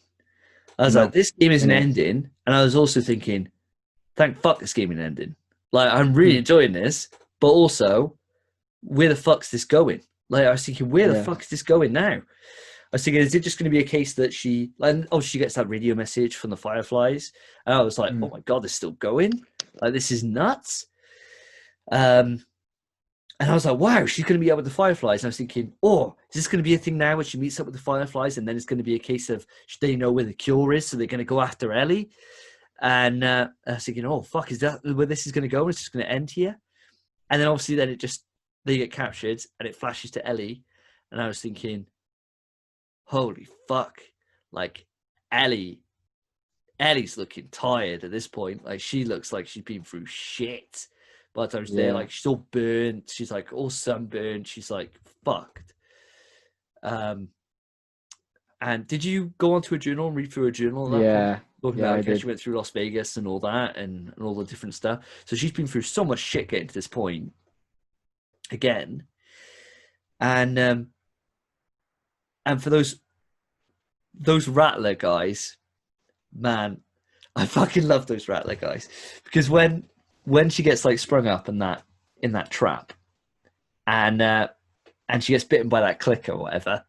I was like, this game isn't ending. And I was also thinking, thank fuck this game isn't ending. Like, I'm really enjoying this, but also, where the fuck's this going? Like, I was thinking, where the fuck is this going now? I was thinking, is it just going to be a case that she gets that radio message from the Fireflies? And I was like, oh my God, they're still going? Like, this is nuts. And I was like, wow, she's going to be out with the Fireflies. And I was thinking, is this going to be a thing now where she meets up with the Fireflies and then it's going to be a case of they know where the cure is, so they're going to go after Ellie? And I was thinking, oh, fuck, is that where this is going to go? It's just going to end here? And then obviously then they get captured and it flashes to Ellie. And I was thinking, holy fuck, like Ellie's looking tired at this point. Like, she looks like she's been through shit. By the time she's there, like, she's all burnt. She's like all sunburned. She's like fucked. And did you go onto a journal and read through a journal? Talking about she went through Las Vegas and all that and all the different stuff. So she's been through so much shit getting to this point again. And for those Rattler guys, man, I fucking love those Rattler guys, because when she gets like sprung up in that trap, and she gets bitten by that clicker or whatever,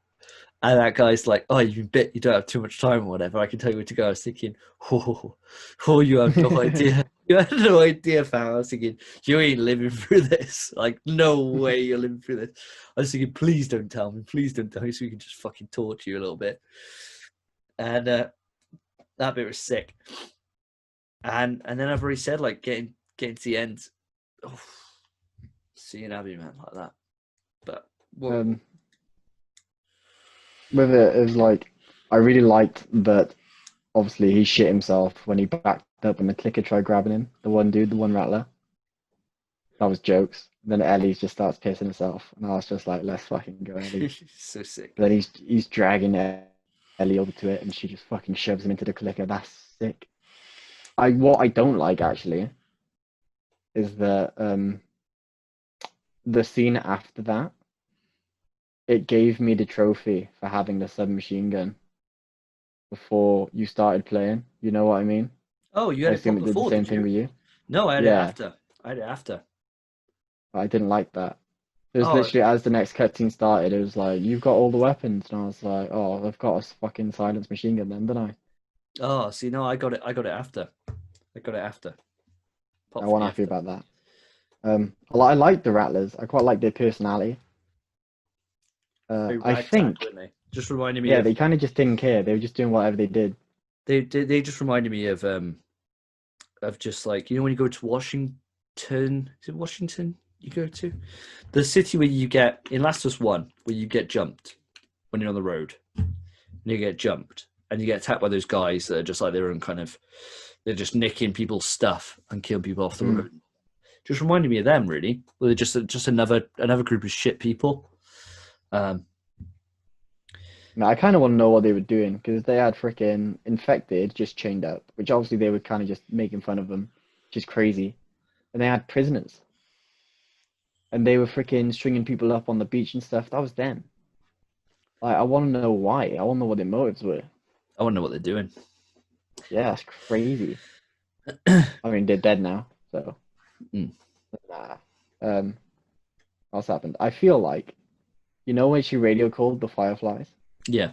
and that guy's like, oh, you've been bit, you don't have too much time or whatever, I can tell you where to go. I was thinking, you have no idea. You had no idea, fam. I was thinking, you ain't living through this. Like, no way you're living through this. I was thinking, please don't tell me so we can just fucking torture you a little bit. And that bit was sick. And then I've already said, like, getting to the end, seeing Abby, man, like that. But with it is like, I really liked that. Obviously, he shit himself when he backed up and the clicker tried grabbing him. The one Rattler. That was jokes. Then Ellie just starts pissing himself, and I was just like, "Let's fucking go, Ellie." So sick. But then he's dragging Ellie over to it, and she just fucking shoves him into the clicker. That's sick. What I don't like actually is that the scene after that, it gave me the trophy for having the submachine gun before you started playing. You know what I mean? Oh, you I had it assume from it did the before, same did thing you? with you. No, I had it Yeah, after. I had it after. but I didn't like that. It was Oh, literally as the next cutscene started, it was like, you've got all the weapons. And I was like, oh, I've got a fucking silenced machine gun then, don't I? oh, see, no, I got it. I got it after. I got it after. I Pop for wasn't me happy after. about that. I like the Rattlers. I quite like their personality. Very I ragtag, think, weren't they? Just reminded me yeah, of they kind of just didn't care. They were just doing whatever they did. they just reminded me of just like when you go to Washington. Is it Washington? You go to the city where you get in Last of Us One, where you get jumped when you're on the road, and you get jumped, and you get attacked by those guys that are just like their own kind of. They're just nicking people's stuff and killing people off the Mm. road. Just reminded me of them, really. Well, they're just another group of shit people. Um, Now, I kind of want to know what they were doing because they had freaking infected just chained up, which obviously they were kind of just making fun of them, which is crazy. And they had prisoners, and they were freaking stringing people up on the beach and stuff. That was them. Like, I want to know why. I want to know what their motives were. I want to know what they're doing. Yeah, that's crazy. I mean, they're dead now, so Mm, nah. Um, what's happened? I feel like, when she radio called the Fireflies, yeah.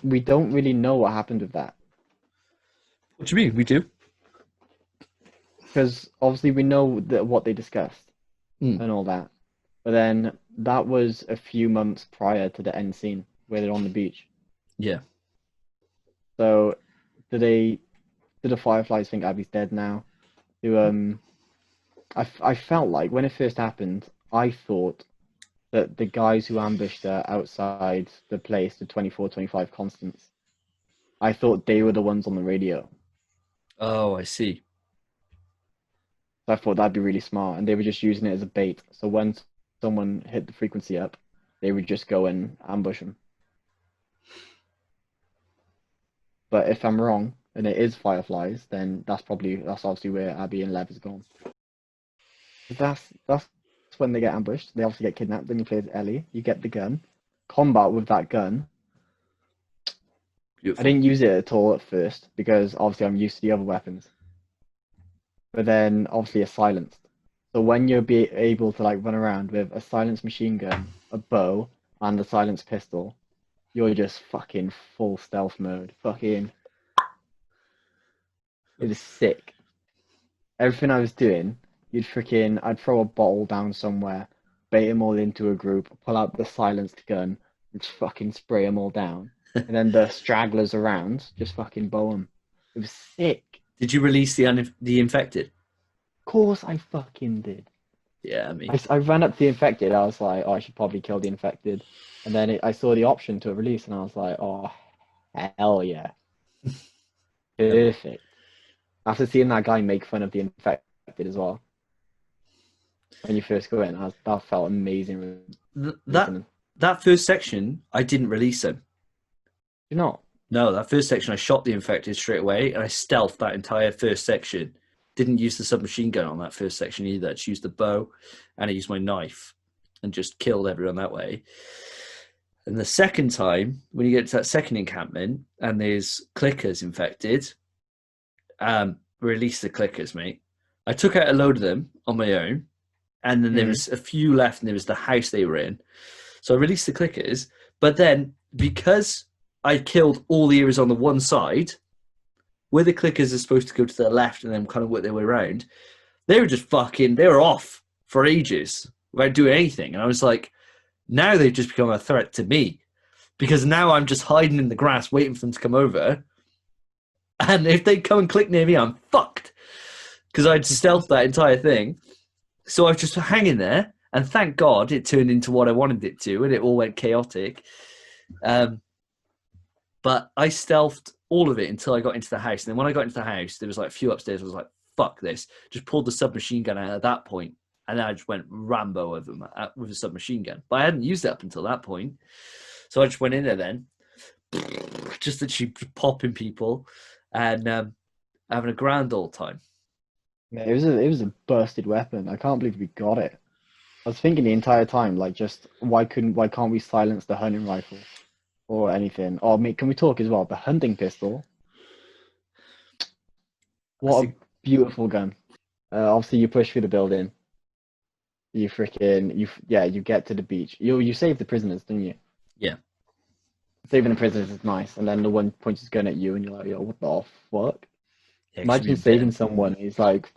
we don't really know what happened with that What do you mean? We do. because obviously we know that what they discussed Mm, and all that, but then that was a few months prior to the end scene where they're on the beach. yeah. So, do they? Do the Fireflies think Abby's dead now? Do I felt like when it first happened, I thought that the guys who ambushed her outside the place, the 24-25 Constants, I thought they were the ones on the radio. Oh, I see. So I thought that'd be really smart, and they were just using it as a bait. So when someone hit the frequency up, they would just go and ambush them. But if I'm wrong, and it is Fireflies, then that's obviously where Abby and Lev is gone. That's when they get ambushed. They obviously get kidnapped. Then you play as Ellie. You get the gun. Combat with that gun. I Beautiful. didn't use it at all at first because obviously I'm used to the other weapons. But then obviously it's silenced. So when you're be able to like run around with a silenced machine gun, a bow, and a silenced pistol, you're just fucking full stealth mode. Fucking, it is sick. Everything I was doing, I'd throw a bottle down somewhere, bait them all into a group, pull out the silenced gun, and just fucking spray them all down. And then the stragglers around, just fucking bow them. It was sick. Did you release the infected? Of course I fucking did. Yeah, me. I ran up to the infected. I was like, oh, I should probably kill the infected. And then I saw the option to release, and I was like, oh, hell yeah. Hell Perfect. After seeing that guy make fun of the infected as well, when you first go in, that felt amazing yeah. releasing them. That first section, I didn't release them. You know, No, that first section, I shot the infected straight away, and I stealthed that entire first section. Didn't use the submachine gun on that first section either. I just used the bow, and I used my knife, and just killed everyone that way. And the second time, when you get to that second encampment, and there's clickers infected, release the clickers, mate. I took out a load of them on my own, and then there mm, was a few left, and there was the house they were in. So I released the clickers, but then because I killed all the areas on the one side, where the clickers are supposed to go to the left and then kind of work their way around, they were off for ages without doing anything. And I was like, now they've just become a threat to me because now I'm just hiding in the grass waiting for them to come over. And if they come and click near me, I'm fucked because I'd stealthed that entire thing. So I was just hanging there, and thank God it turned into what I wanted it to, and it all went chaotic. But I stealthed all of it until I got into the house. And then when I got into the house, there was like a few upstairs. I was like, fuck this. Just pulled the submachine gun out at that point, and then I just went Rambo over them with a submachine gun. But I hadn't used it up until that point. So I just went in there then, just literally popping people and having a grand old time. Man, it was a busted weapon. I can't believe we got it. I was thinking the entire time, like, just why can't we silence the hunting rifle or anything? Or mate, can we talk as well? The hunting pistol. I What a think, beautiful gun. Obviously, you push through the building. You get to the beach. You save the prisoners, didn't you? yeah, Saving the prisoners is nice, and then the one points his gun at you, and you're like, yo, what the fuck? yeah, because you're Imagine being saving bitten. someone. He's like,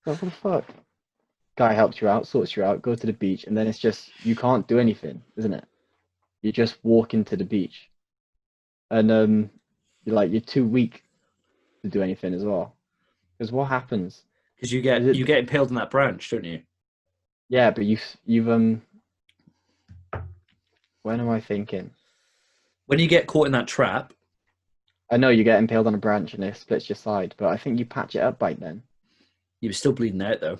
what the fuck? Guy helps you out, sorts you out, go to the beach, and then it's just you can't do anything, isn't it? You just walk into the beach, and you're too weak to do anything as well. Because what happens? Because you Is get it? you get impaled on that branch, don't you? Yeah, but you've when am I thinking? When you get caught in that trap, I know you get impaled on a branch and it splits your side, but I think you patch it up by then. you were still bleeding out though.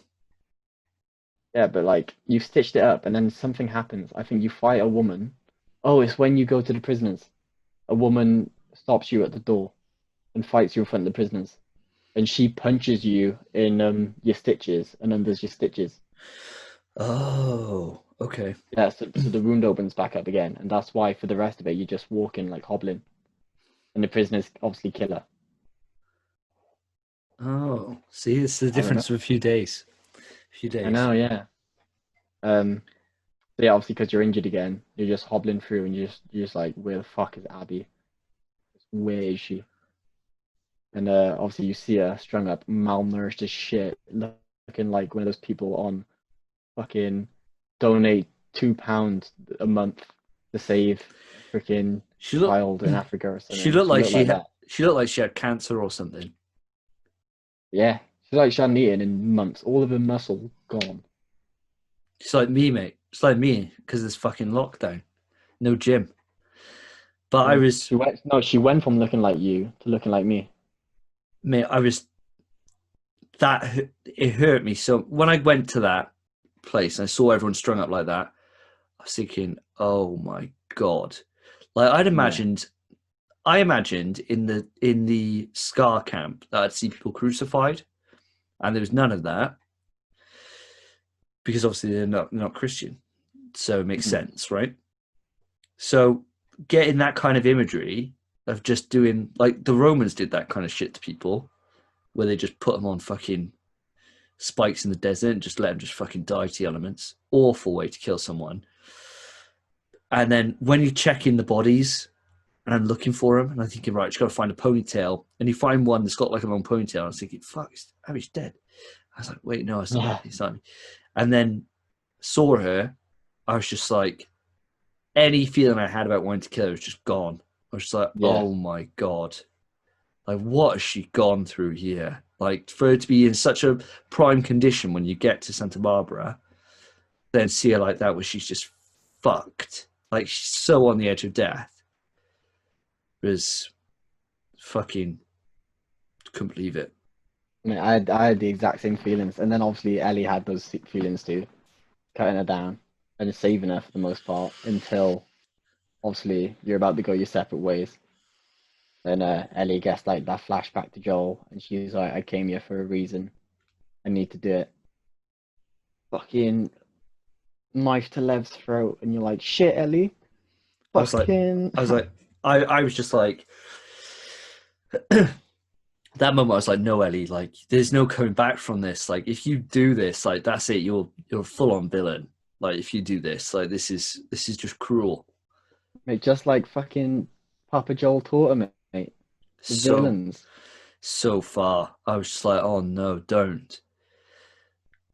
Yeah, but like you've stitched it up and then something happens. I think you fight a woman. Oh, it's when you go to the prisoners. A woman stops you at the door and fights you in front of the prisoners. And she punches you in your stitches and undoes your stitches. Oh, okay. Yeah, so the wound opens back up again, and that's why for the rest of it you're just walking like hobbling. And the prisoners obviously kill her. Oh, see, it's the I don't difference know. of a few days. A few I days. know, yeah. Um, so yeah, obviously because you're injured again, you're just hobbling through, and you're just like, where the fuck is Abby? Where is she? And obviously you see her strung up, malnourished as shit, looking like one of those people on fucking donate £2 a month to save a freaking She looked. child in Africa or She something. looked She like looked she like had. that. She looked like she had cancer or something. Yeah, she's like she hadn't eaten in months. All of her muscle gone. She's like me, mate. It's like me because there's fucking lockdown, no gym. But I Yeah, was, she went. No, she went from looking like you to looking like me. mate. I was that. It hurt me. So when I went to that place and I saw everyone strung up like that, I was thinking, oh my god. Like Yeah, I imagined in the Scar camp that I'd see people crucified, and there was none of that because obviously they're not Christian, so it makes mhm, sense, right? So getting that kind of imagery of just doing like the Romans did that kind of shit to people, where they just put them on fucking spikes in the desert and just let them just fucking die to the elements. Awful way to kill someone. And then when you check in the bodies and I'm looking for him, and I'm thinking, right, just got to find a ponytail. And you find one that's got like a long ponytail. I was thinking, fuck, Abby's dead. I was like, wait, no, it's not yeah, Abby. It's not Abby. And then saw her. I was just like, any feeling I had about wanting to kill her was just gone. I was just like, yeah. oh my God. Like, what has she gone through here? Like, for her to be in such a prime condition when you get to Santa Barbara, then see her like that where she's just fucked. Like, she's so on the edge of death. Was fucking couldn't believe it. I mean, I had the exact same feelings, and then obviously Ellie had those feelings too, cutting her down and saving her for the most part until obviously you're about to go your separate ways. Then Ellie gets like that flashback to Joel, and she's like, "I came here for a reason. I need to do it." Fucking knife to Lev's throat, and you're like, "Shit, Ellie." I was like, Fucking I was like, I was just like, that moment. I was like, no, Ellie, like, there's no coming back from this. Like, if you do this, like, that's it. You're a full on villain. Like, if you do this, like, this is just cruel. mate, just like fucking Papa Joel taught him, mate. The So villains. so far, I was just like, oh no, don't.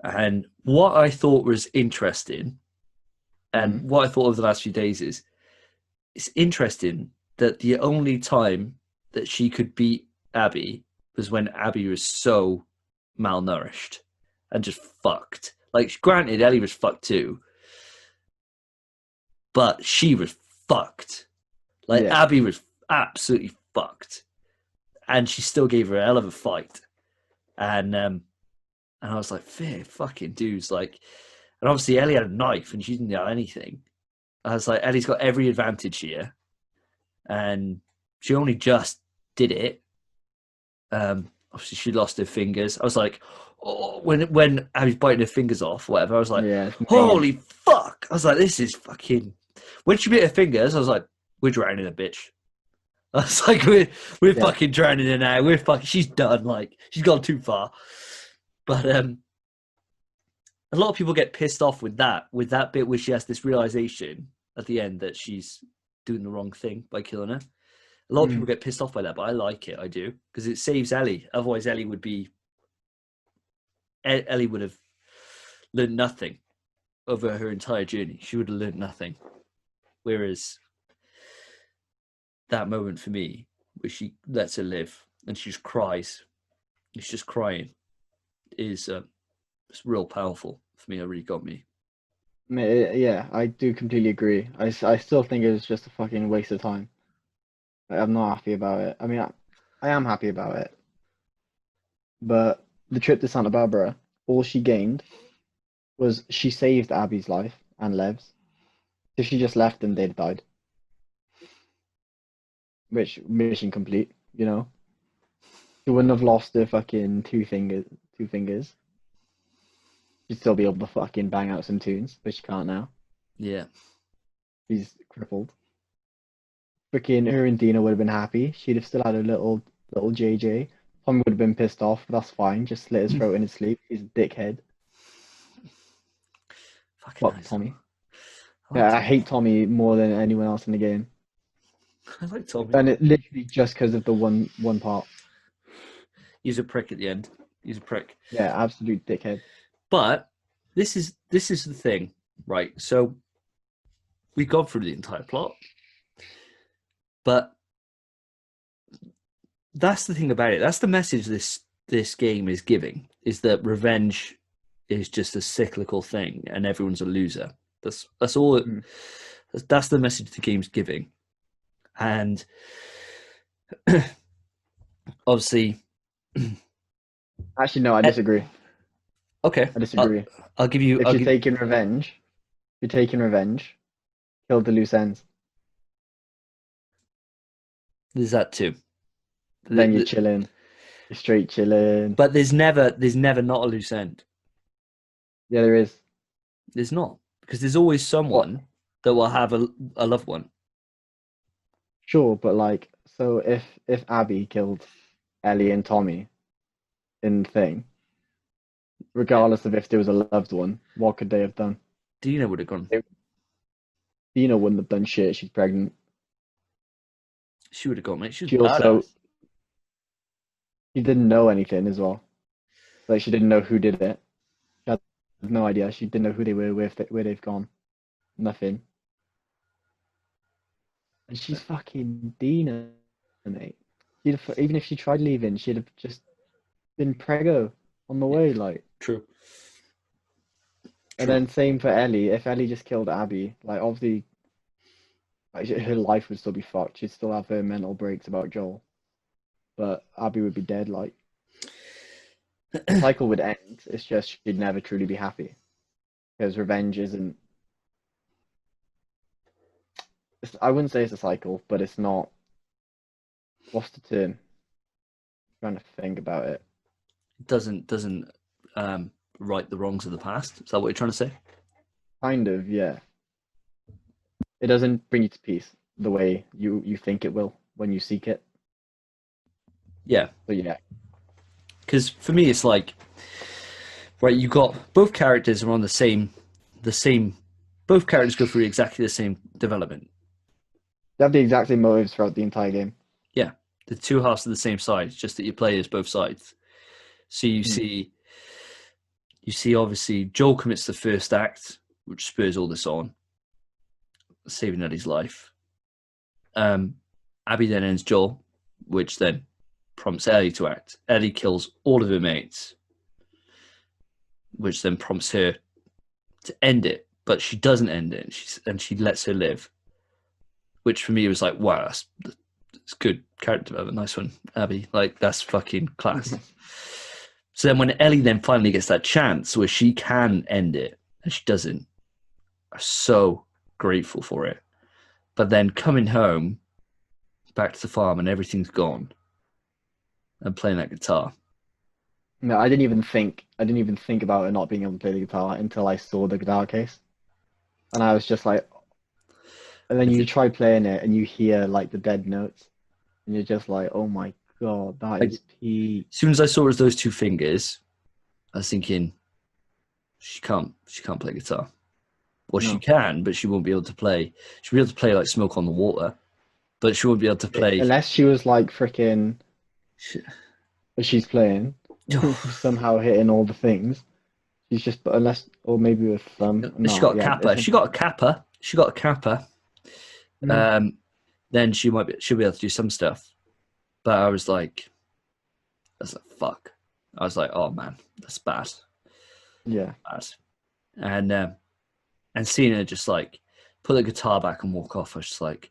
And what I thought was interesting, and Mm. what I thought of the last few days is, it's interesting that the only time that she could beat Abby was when Abby was so malnourished and just fucked. Like, granted, Ellie was fucked too, but she was fucked. Like, Yeah, Abby was absolutely fucked, and she still gave her a hell of a fight. And I was like, fair fucking dudes, like, and obviously Ellie had a knife and she didn't know anything. I was like, Ellie's got every advantage here, and she only just did it. obviously she lost her fingers. I was like, oh, when Abby's biting her fingers off, whatever. I was like, Yeah, it's amazing. holy fuck! I was like, this is fucking. When she bit her fingers, I was like, we're drowning a bitch. I was like, we're Yeah. fucking drowning her now. We're fucking. She's done. Like she's gone too far. But a lot of people get pissed off with that bit where she has this realization at the end that she's doing the wrong thing by killing her. A lot of people get pissed off by that, but I like it. I do, because it saves Ellie. Otherwise, Ellie would have learned nothing over her entire journey. She would have learned nothing. Whereas that moment for me, where she lets her live and she just cries, it's just crying, is it's real powerful for me. It really got me. Yeah, I do completely agree. I still think it was just a fucking waste of time. Like, I'm not happy about it. I mean, I am happy about it, but the trip to Santa Barbara, all she gained was she saved Abby's life and Lev's. If she just left them, they'd died. Which mission complete, you know? She wouldn't have lost her fucking two fingers. Two fingers. She'd still be able to fucking bang out some tunes, but she can't now. Yeah. She's crippled. Freaking her and Dina would have been happy. She'd have still had a little JJ. Tommy would have been pissed off, but that's fine. Just slit his throat in his sleep. He's a dickhead. Fucking Fuck nice. Tommy. I like Yeah, I Tommy. hate Tommy more than anyone else in the game. I like Tommy. And it literally just because of the one part. He's a prick at the end. He's a prick. Yeah, absolute dickhead. But this is the thing, right? So we've gone through the entire plot, but that's the thing about it. That's the message this game is giving: is that revenge is just a cyclical thing, and everyone's a loser. That's all. That's the message the game's giving, and obviously, Actually, no, I disagree. okay, I disagree. I'll give you. If you're taking revenge, kill the loose ends. There's that too. Then you're chilling. You're straight chilling. But there's never not a loose end. Yeah, there is. There's not, because there's always someone that will have a loved one. Sure, but like, so if Abby killed Ellie and Tommy in the thing, regardless of if there was a loved one, what could they have done? Dina would have gone. Dina wouldn't have done shit. She's pregnant. She would have gone, mate. She also she didn't know anything as well. Like she didn't know who did it. She had no idea. She didn't know who they were, where they've gone. Nothing. And she's fucking Dina, mate. Even if she tried leaving, she'd have just been preggo on the way, like. True. And then same for Ellie. If Ellie just killed Abby, like obviously, like, her life would still be fucked. She'd still have her mental breaks about Joel, but Abby would be dead. Like the cycle would end. It's just she'd never truly be happy because revenge isn't. I wouldn't say it's a cycle, but it's not. What's the term? I'm trying to think about it. Doesn't right the wrongs of the past. Is that what you're trying to say? Kind of, yeah. It doesn't bring you to peace the way you think it will when you seek it. Yeah. But yeah. Because for me, it's like, right, you got both characters are on the same. Both characters go through exactly the same development. They have the exact same motives throughout the entire game. Yeah, the two halves of the same side, just that you play as both sides. So you see, obviously, Joel commits the first act, which spurs all this on, saving Eddie's life. Abby then ends Joel, which then prompts Ellie to act. Ellie kills all of her mates, which then prompts her to end it, but she doesn't end it, and she lets her live, which for me was like, wow, that's good character development. Nice one, Abby. Like, that's fucking class. So then when Ellie then finally gets that chance where she can end it, and she doesn't, I'm so grateful for it. But then coming home, back to the farm, and everything's gone, and playing that guitar, No, I didn't even think. I didn't even think about it not being able to play the guitar until I saw the guitar case, and I was just like, and then I you think try playing it and you hear like the dead notes, and you're just like, oh my God, that like, is peak. as soon as I saw it was those two fingers, I was thinking she can't play guitar. Well, she No, can, but she won't be able to play. She'll be able to play like Smoke on the Water, but she won't be able to play. unless she was like freaking, She, she's playing, somehow hitting all the things. She's just, but unless, or maybe with she no, got a yeah, kappa. it's She got a impossible. kappa. She got a kappa. Mm, Um, then she'll be able to do some stuff. But I was like, fuck. I was like, oh man, that's bad, yeah, bad. And and seeing her just like put the guitar back and walk off, I was just like,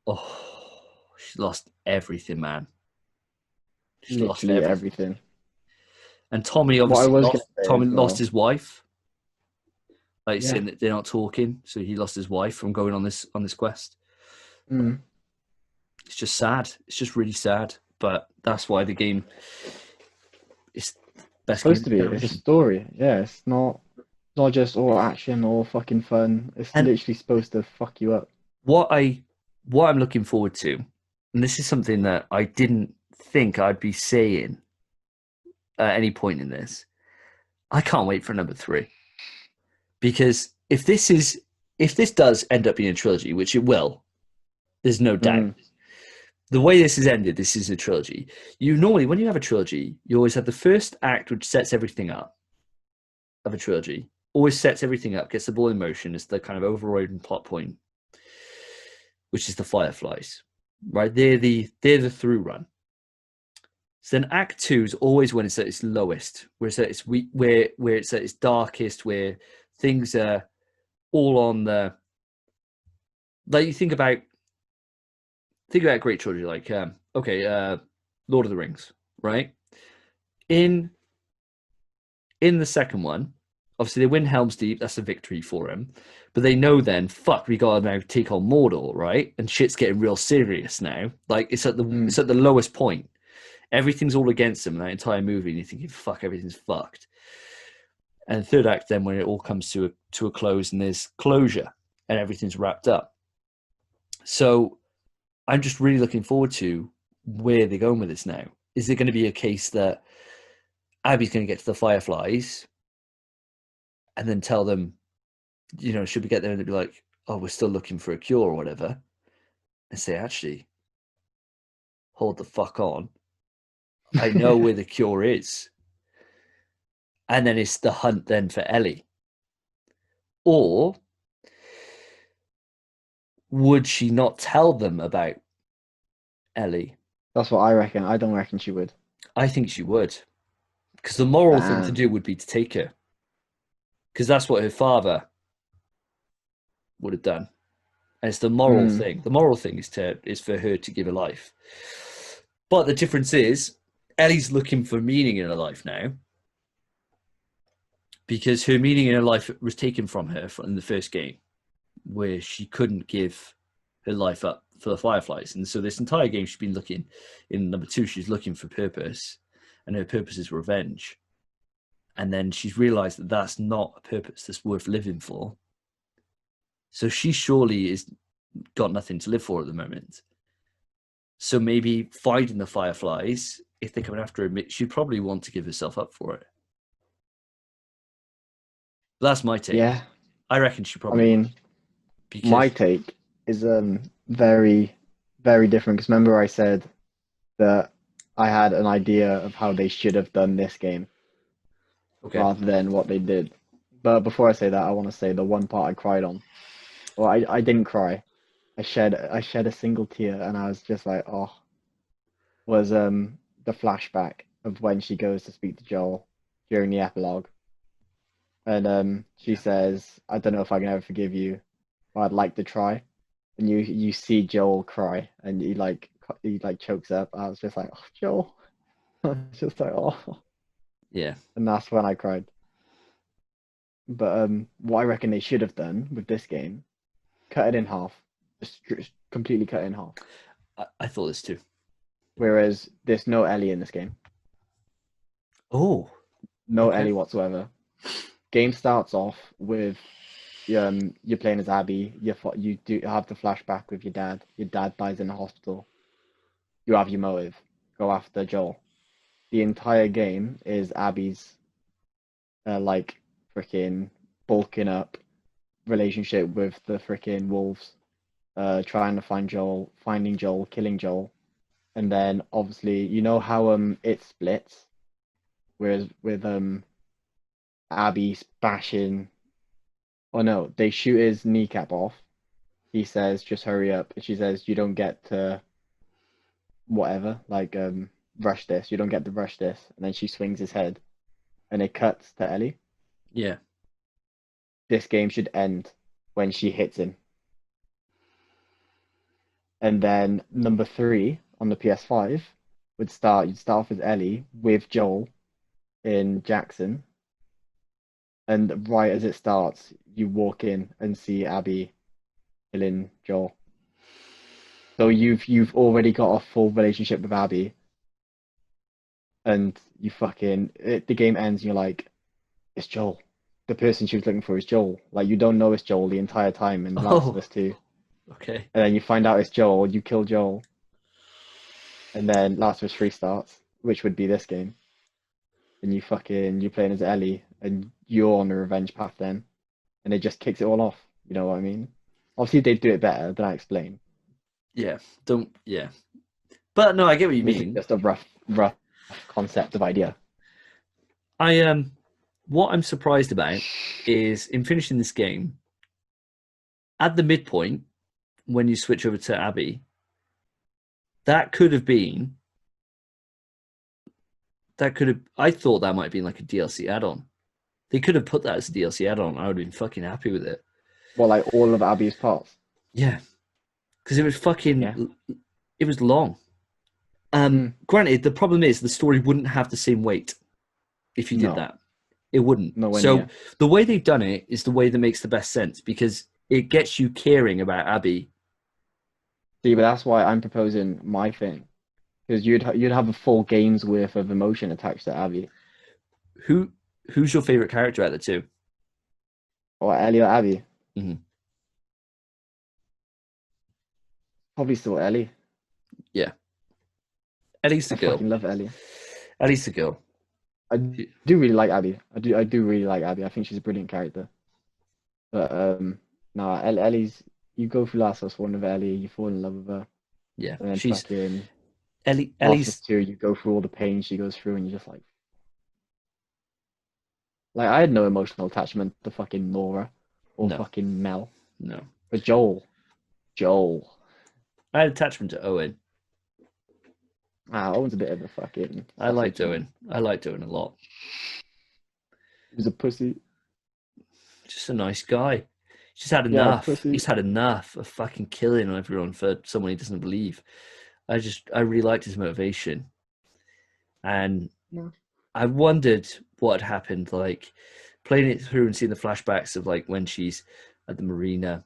oh, she lost everything, man. She lost literally everything. everything. And Tommy What I obviously was gonna lost. say Tommy as lost well, his wife. Like yeah. saying that they're not talking, so he lost his wife from going on this quest. Mm. It's just sad. It's just really sad. But that's why the game is the best game Supposed of to the be. It's a generation. story. Yeah, it's not just all action or fucking fun. It's And literally supposed to fuck you up. what I what I'm looking forward to, and this is something that I didn't think I'd be saying at any point in this. I can't wait for number three because if this does end up being a trilogy, which it will, there's no doubt. Mm. The way this is ended, this is a trilogy. You normally, when you have a trilogy, you always have the first act, which sets everything up of a trilogy, always sets everything up, gets the ball in motion, is the kind of overriding plot point, which is the Fireflies, right? They're the through run. So then Act Two is always when it's at its lowest, where it's at its where it's at its darkest, where things are all on the like you think about a great trilogy like Lord of the Rings, right? In in the second one, obviously they win Helm's Deep, that's a victory for him. But they know then, fuck, we gotta now take on Mordor, right? And shit's getting real serious now. Like Mm. it's at the lowest point. Everything's all against them in that entire movie, and you're thinking, fuck, everything's fucked. And third act, then when it all comes to a close and there's closure and everything's wrapped up. So I'm just really looking forward to where they're going with this now. Is it going to be a case that Abby's going to get to the Fireflies and then tell them, should we get there and they'd be like, oh, we're still looking for a cure or whatever, and say, actually, hold the fuck on. I know where the cure is. And then it's the hunt then for Ellie. Or would she not tell them about Ellie? That's what I reckon. I don't reckon she would. I think she would. Because the moral thing to Damn. do would be to take her. Because that's what her father would have done. And it's the moral Mm. thing. The moral thing is for her to give her life. But the difference is Ellie's looking for meaning in her life now because her meaning in her life was taken from her in the first game, where she couldn't give her life up for the Fireflies. And so this entire game, she's been looking, in number two, she's looking for purpose, and her purpose is revenge. And then she's realized that that's not a purpose that's worth living for. So she surely is got nothing to live for at the moment. So maybe finding the Fireflies, if they're coming after her, she'd probably want to give herself up for it. That's my take. Yeah. I reckon she I probably would mean, my because take is very, very different. Because remember, I said that I had an idea of how they should have done this game okay, rather than what they did. But before I say that, I want to say the one part I cried on. Well, I didn't cry. I shed a single tear, and I was just like, oh, was the flashback of when she goes to speak to Joel during the epilogue, and she yeah, says, "I don't know if I can ever forgive you, but I'd like to try." And you see Joel cry, and he like chokes up. I was just like, "Oh, Joel," I was just like, "Oh," yeah. and that's when I cried. But what I reckon they should have done with this game, cut it in half, just completely cut it in half. I thought this too. Whereas there's no Ellie in this game. Oh, No okay. Ellie whatsoever. Game starts off with you're playing as Abby. You do have the flashback with your dad. Your dad dies in the hospital. You have your motive. Go after Joel. The entire game is Abby's like freaking bulking up relationship with the freaking wolves, trying to find Joel, finding Joel, killing Joel, and then obviously you know how it splits, whereas with Abby bashing. Oh no, they shoot his kneecap off. He says, "Just hurry up." And she says, "You don't get to whatever, like rush this. You don't get to rush this." And then she swings his head, and it cuts to Ellie. Yeah. This game should end when she hits him. And then number three on the PS5 would start. You'd start off as Ellie with Joel in Jackson, and right as it starts, you walk in and see Abby killing Joel. So you've already got a full relationship with Abby, and the game ends, and you're like, it's Joel. The person she was looking for is Joel. Like you don't know it's Joel the entire time in Last of Oh, Us 2. okay. And then you find out it's Joel, you kill Joel, and then Last of Us 3 starts, which would be this game. And you're playing as Ellie and you're on the revenge path then. And it just kicks it all off. You know what I mean? Obviously they do it better than I explained. Yeah. Don't. Yeah. But no, I get what you This is mean. just a rough concept of idea. I what I'm surprised about is in finishing this game at the midpoint when you switch over to Abby. That could have been. That could have. I thought that might have been like a DLC add-on. They could have put that as a DLC add-on. I would have been fucking happy with it. Well, like all of Abby's parts. Yeah, because it was fucking. Yeah. It was long. Mm, Granted, the problem is the story wouldn't have the same weight if you did no, that. It wouldn't. nowhere So near. the way they've done it is the way that makes the best sense because it gets you caring about Abby. See, but that's why I'm proposing my thing. Because you'd have a full game's worth of emotion attached to Abby. Who who's your favorite character out of the two? Or Ellie or Abby. Mm-hmm. Probably still Ellie. Yeah, Ellie's the I girl. fucking love Ellie. Ellie's the girl. I do really like Abby. I do really like Abby. I think she's a brilliant character. But no, Ellie's you go through Last of Us 1 with Ellie, you fall in love with her. Yeah, And then she's fucking Ellie. Last of Us Ellie's 2, you go through all the pain she goes through and you're just like I had no emotional attachment to fucking Laura or no, fucking Mel. no. But Joel. I had attachment to Owen. Owen's a bit of a fucking I liked sausage, man. Owen. I liked Owen a lot. He was a pussy. Just a nice guy. He's had Yeah, enough. pussy. He's had enough of fucking killing everyone for someone he doesn't believe. I really liked his motivation, and No. I wondered what had happened. Like playing it through and seeing the flashbacks of like when she's at the marina,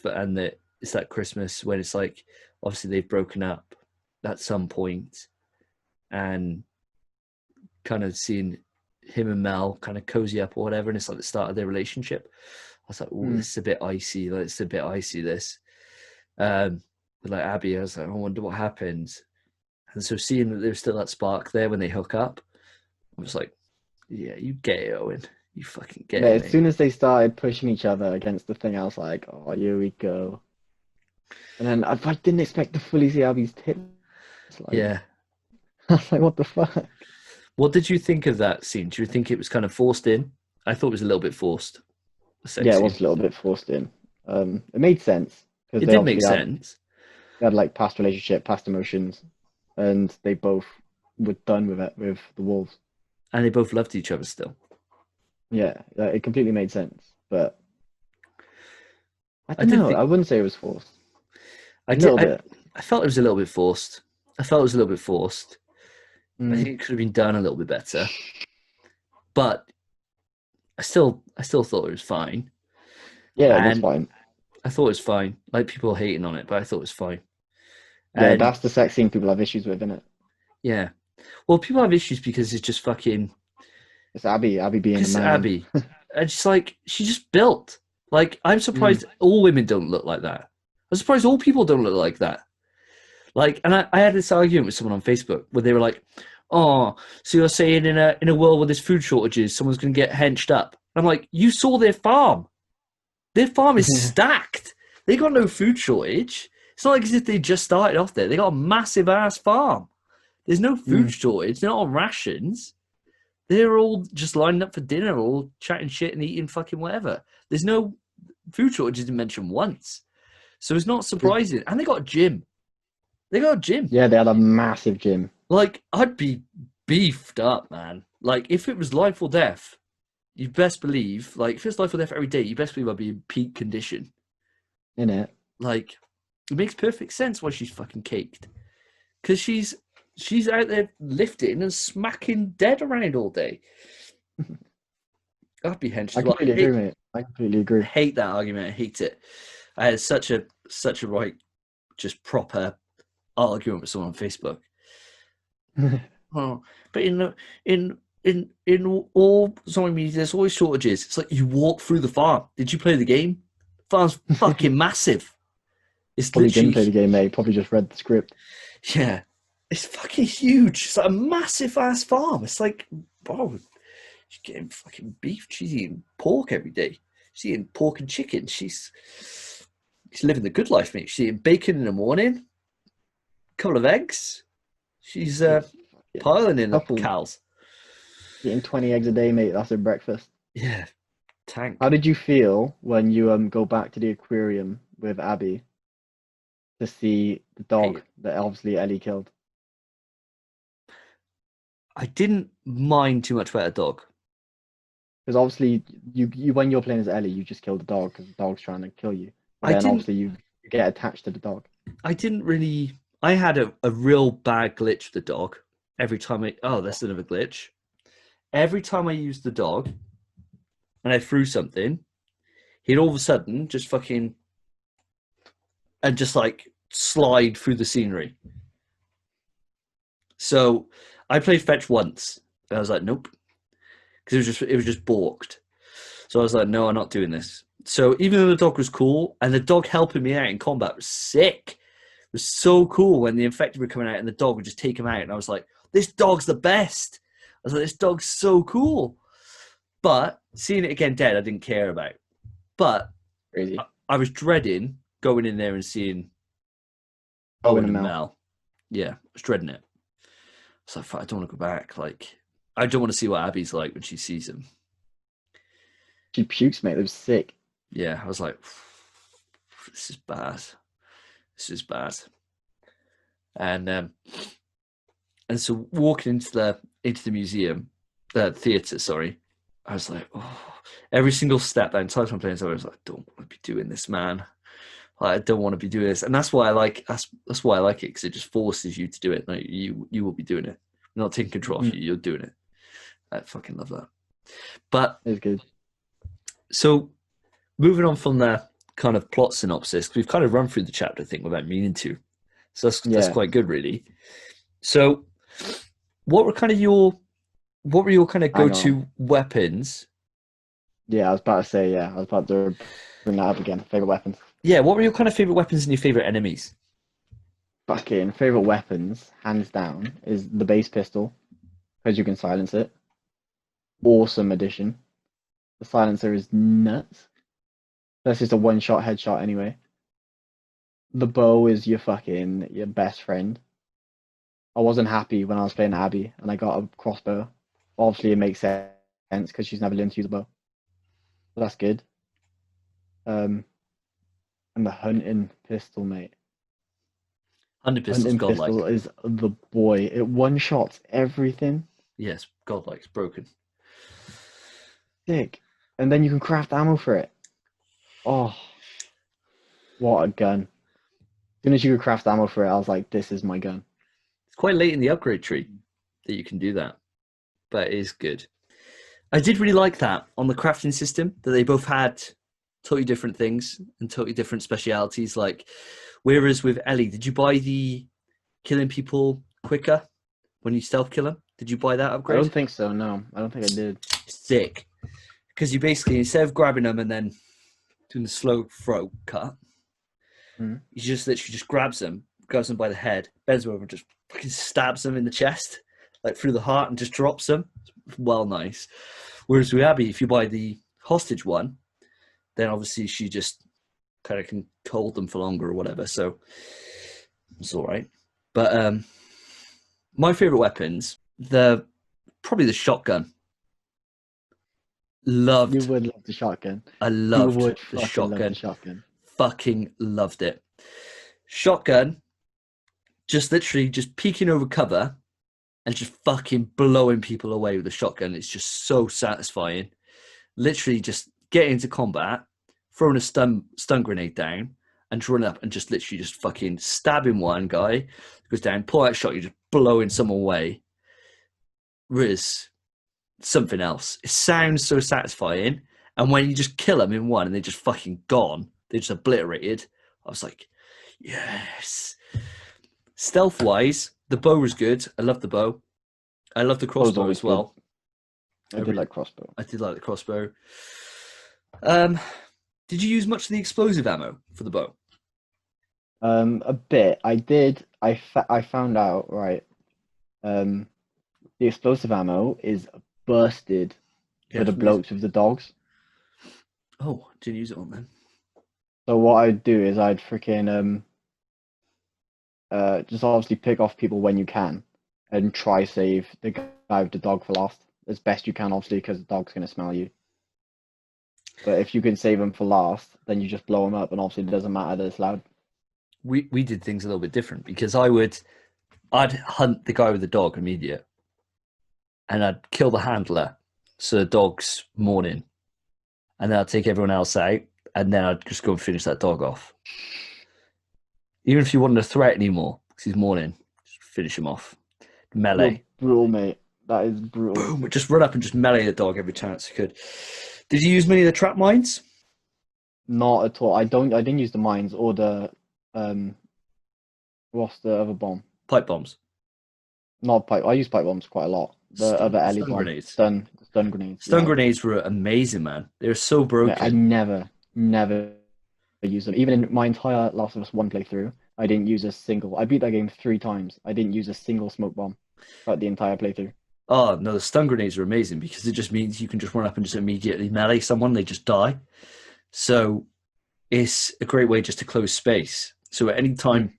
and that it's that Christmas when it's like obviously they've broken up at some point, and kind of seeing him and Mel kind of cozy up or whatever, and it's like the start of their relationship. I was like, oh, Mm. this is a bit icy. Like, it's a bit icy. This, with like Abby, I was like, I wonder what happens. And so seeing that there's still that spark there when they hook up, I was like, yeah, you get it, Owen. You fucking get Yeah, it, as mate. soon as they started pushing each other against the thing, I was like, oh, here we go. And then I didn't expect to fully see Abby's tits. Like, Yeah. I was like, what the fuck? What did you think of that scene? Do you think it was kind of forced in? I thought it was a little bit forced. The sex Yeah, it scene. was a little bit forced in. It made sense because It they did make obviously sense, had like past relationship, past emotions, and they both were done with it with the wolves. and they both loved each other still. Yeah, it completely made sense. But I I don't did know. think I wouldn't say it was forced. I A did. little bit. I felt it was a little bit forced. I felt it was a little bit forced. I think Mm. it could have been done a little bit better, but I still thought it was fine, Yeah, it was and fine. I thought it was fine. Like people hating on it, but I thought it was fine. Yeah, And that's the sex scene people have issues with, isn't it? yeah, Well, people have issues because it's just fucking. It's Abby being a Because man. Abby, and she's like, she just built. Like, I'm surprised all women don't look like that. I'm surprised all people don't look like that. Like, and I had this argument with someone on Facebook where they were like, "Oh, so you're saying in a world where there's food shortages, someone's going to get henched up?" I'm like, "You saw their farm. Their farm is stacked. They got no food shortage. It's not like as if they just started off there. They got a massive ass farm. There's no food shortage. They're not on rations. They're all just lining up for dinner, all chatting shit and eating fucking whatever. There's no food shortages to mention once. So it's not surprising. And they got a gym. They got a gym. Yeah, they had a massive gym. Like, I'd be beefed up, man. Like, if it was life or death, you best believe, like, if it's life or death every day, you best believe I'd be in peak condition. Innit? Like, it makes perfect sense why she's fucking caked. Because she's out there lifting and smacking dead around all day. I'd be hench. I completely agree, mate. I completely agree. I hate that argument. I hate it. I had such a right, just proper argument with someone on Facebook. Oh, but in all zombie media, there's always shortages. It's like you walk through the farm. Did you play the game? The farm's fucking massive. It's Probably literally, didn't play the game, mate. Probably just read the script. yeah. It's fucking huge. It's like a massive ass farm. It's like, bro, she's getting fucking beef. She's eating pork every day. She's eating pork and chicken. She's living the good life, mate. She's eating bacon in the morning, a couple of eggs. She's piling in the cows. Eating 20 eggs a day, mate. That's her breakfast. Yeah, tank. How did you feel when you go back to the aquarium with Abby to see the dog that obviously Ellie killed? I didn't mind too much about a dog. Because obviously, you when you're playing as Ellie, you just kill the dog because the dog's trying to kill you. But then obviously you get attached to the dog. I didn't really. I had a real bad glitch with the dog. Every time that's another glitch. Every time I used the dog and I threw something, he'd all of a sudden just fucking and just like slide through the scenery. So I played fetch once. And I was like, nope. Because it was just balked. So I was like, no, I'm not doing this. So even though the dog was cool, and the dog helping me out in combat was sick. It was so cool when the infected were coming out and the dog would just take him out. And I was like, this dog's the best. I was like, this dog's so cool. But seeing it again dead, I didn't care about. But crazy. I was dreading going in there and seeing Owen and Mel. Yeah, I was dreading it. So I don't want to go back. Like, I don't want to see what Abby's like when she sees him. She pukes, mate. It was sick. Yeah, I was like, this is bad. This is bad. And so walking into the museum, theatre, sorry, I was like, oh, every single step that entire time playing, I was like, I don't want to be doing this, man. Like, I don't want to be doing this, and that's why I like that's why I like it, because it just forces you to do it. Like, you will be doing it. I'm not taking control of you. You're doing it. I fucking love that. But it's good. So, moving on from the kind of plot synopsis, we've kind of run through the chapter thing without meaning to. So that's quite good, really. So, what were your kind of go-to weapons? Yeah, I was about to say, I was about to bring that up again. Favorite weapons. Yeah, what were your kind of favorite weapons and your favorite enemies? Fucking favorite weapons, hands down, is the base pistol, because you can silence it. Awesome addition. The silencer is nuts. That's just a one-shot headshot anyway. The bow is your best friend. I wasn't happy when I was playing Abby and I got a crossbow. Obviously, it makes sense because she's never learned to use a bow. So that's good. And the hunting pistol, mate. Hunting pistol is the boy. It one-shots everything. Yes, godlike. It's broken. Sick. And then you can craft ammo for it. Oh, what a gun. As soon as you could craft ammo for it, I was like, this is my gun. It's quite late in the upgrade tree that you can do that. But it is good. I did really like that on the crafting system, that they both had totally different things and totally different specialities. Like, whereas with Ellie, did you buy the killing people quicker when you stealth kill them? Did you buy that I upgrade? don't think so. No, I don't think I did. Sick. Because you basically, instead of grabbing them and then doing the slow throat cut, he just literally just grabs them by the head, bends over, and just fucking stabs them in the chest, like through the heart, and just drops them. It's well nice. Whereas with Abby, if you buy the hostage one, then obviously she just kind of can hold them for longer or whatever. So it's all right. But my favorite weapons, probably the shotgun. You would love the shotgun. I You loved would the fucking shotgun. love the shotgun. Fucking loved it. Shotgun, just literally just peeking over cover and just fucking blowing people away with the shotgun. It's just so satisfying. Literally just getting into combat, throwing a stun grenade down, and running up and just literally just fucking stabbing one guy, goes down, pull out a shot, you're just blowing someone away. Riz, something else. It sounds so satisfying. And when you just kill them in one and they're just fucking gone, they're just obliterated, I was like, yes. Stealth wise, the bow was good. I love the bow. I love the crossbow as well. I did like crossbow. I did like the crossbow. Did you use much of the explosive ammo for the bow? A bit. I did. I found out, right. The explosive ammo is bursted for the blokes with the dogs. Oh, didn't use it on them. So what I'd do is I'd freaking just obviously pick off people when you can and try save the guy with the dog for last as best you can, obviously, because the dog's going to smell you. But if you can save him for last, then you just blow him up, and obviously it doesn't matter that it's loud. We did things a little bit different because I'd hunt the guy with the dog immediate, and I'd kill the handler, so the dog's mourning, and then I'd take everyone else out, and then I'd just go and finish that dog off. Even if you wanted to threat anymore, because he's mourning, just finish him off. Melee. You're brutal, mate. That is brutal. Boom! Just run up and just melee the dog every chance you could. Did you use many of the trap mines? Not at all. I didn't use the mines or the what's the other bomb? Pipe bombs. Not pipe. I use pipe bombs quite a lot. The other LE bomb. Grenades. Stun grenades. Stun grenades were amazing, man. They were so broken. Yeah, I never use them. Even in my entire Last of Us 1 playthrough, I didn't use a single. I beat that game 3 times. I didn't use a single smoke bomb throughout the entire playthrough. Oh, no, the stun grenades are amazing because it just means you can just run up and just immediately melee someone, they just die. So it's a great way just to close space. So at any time,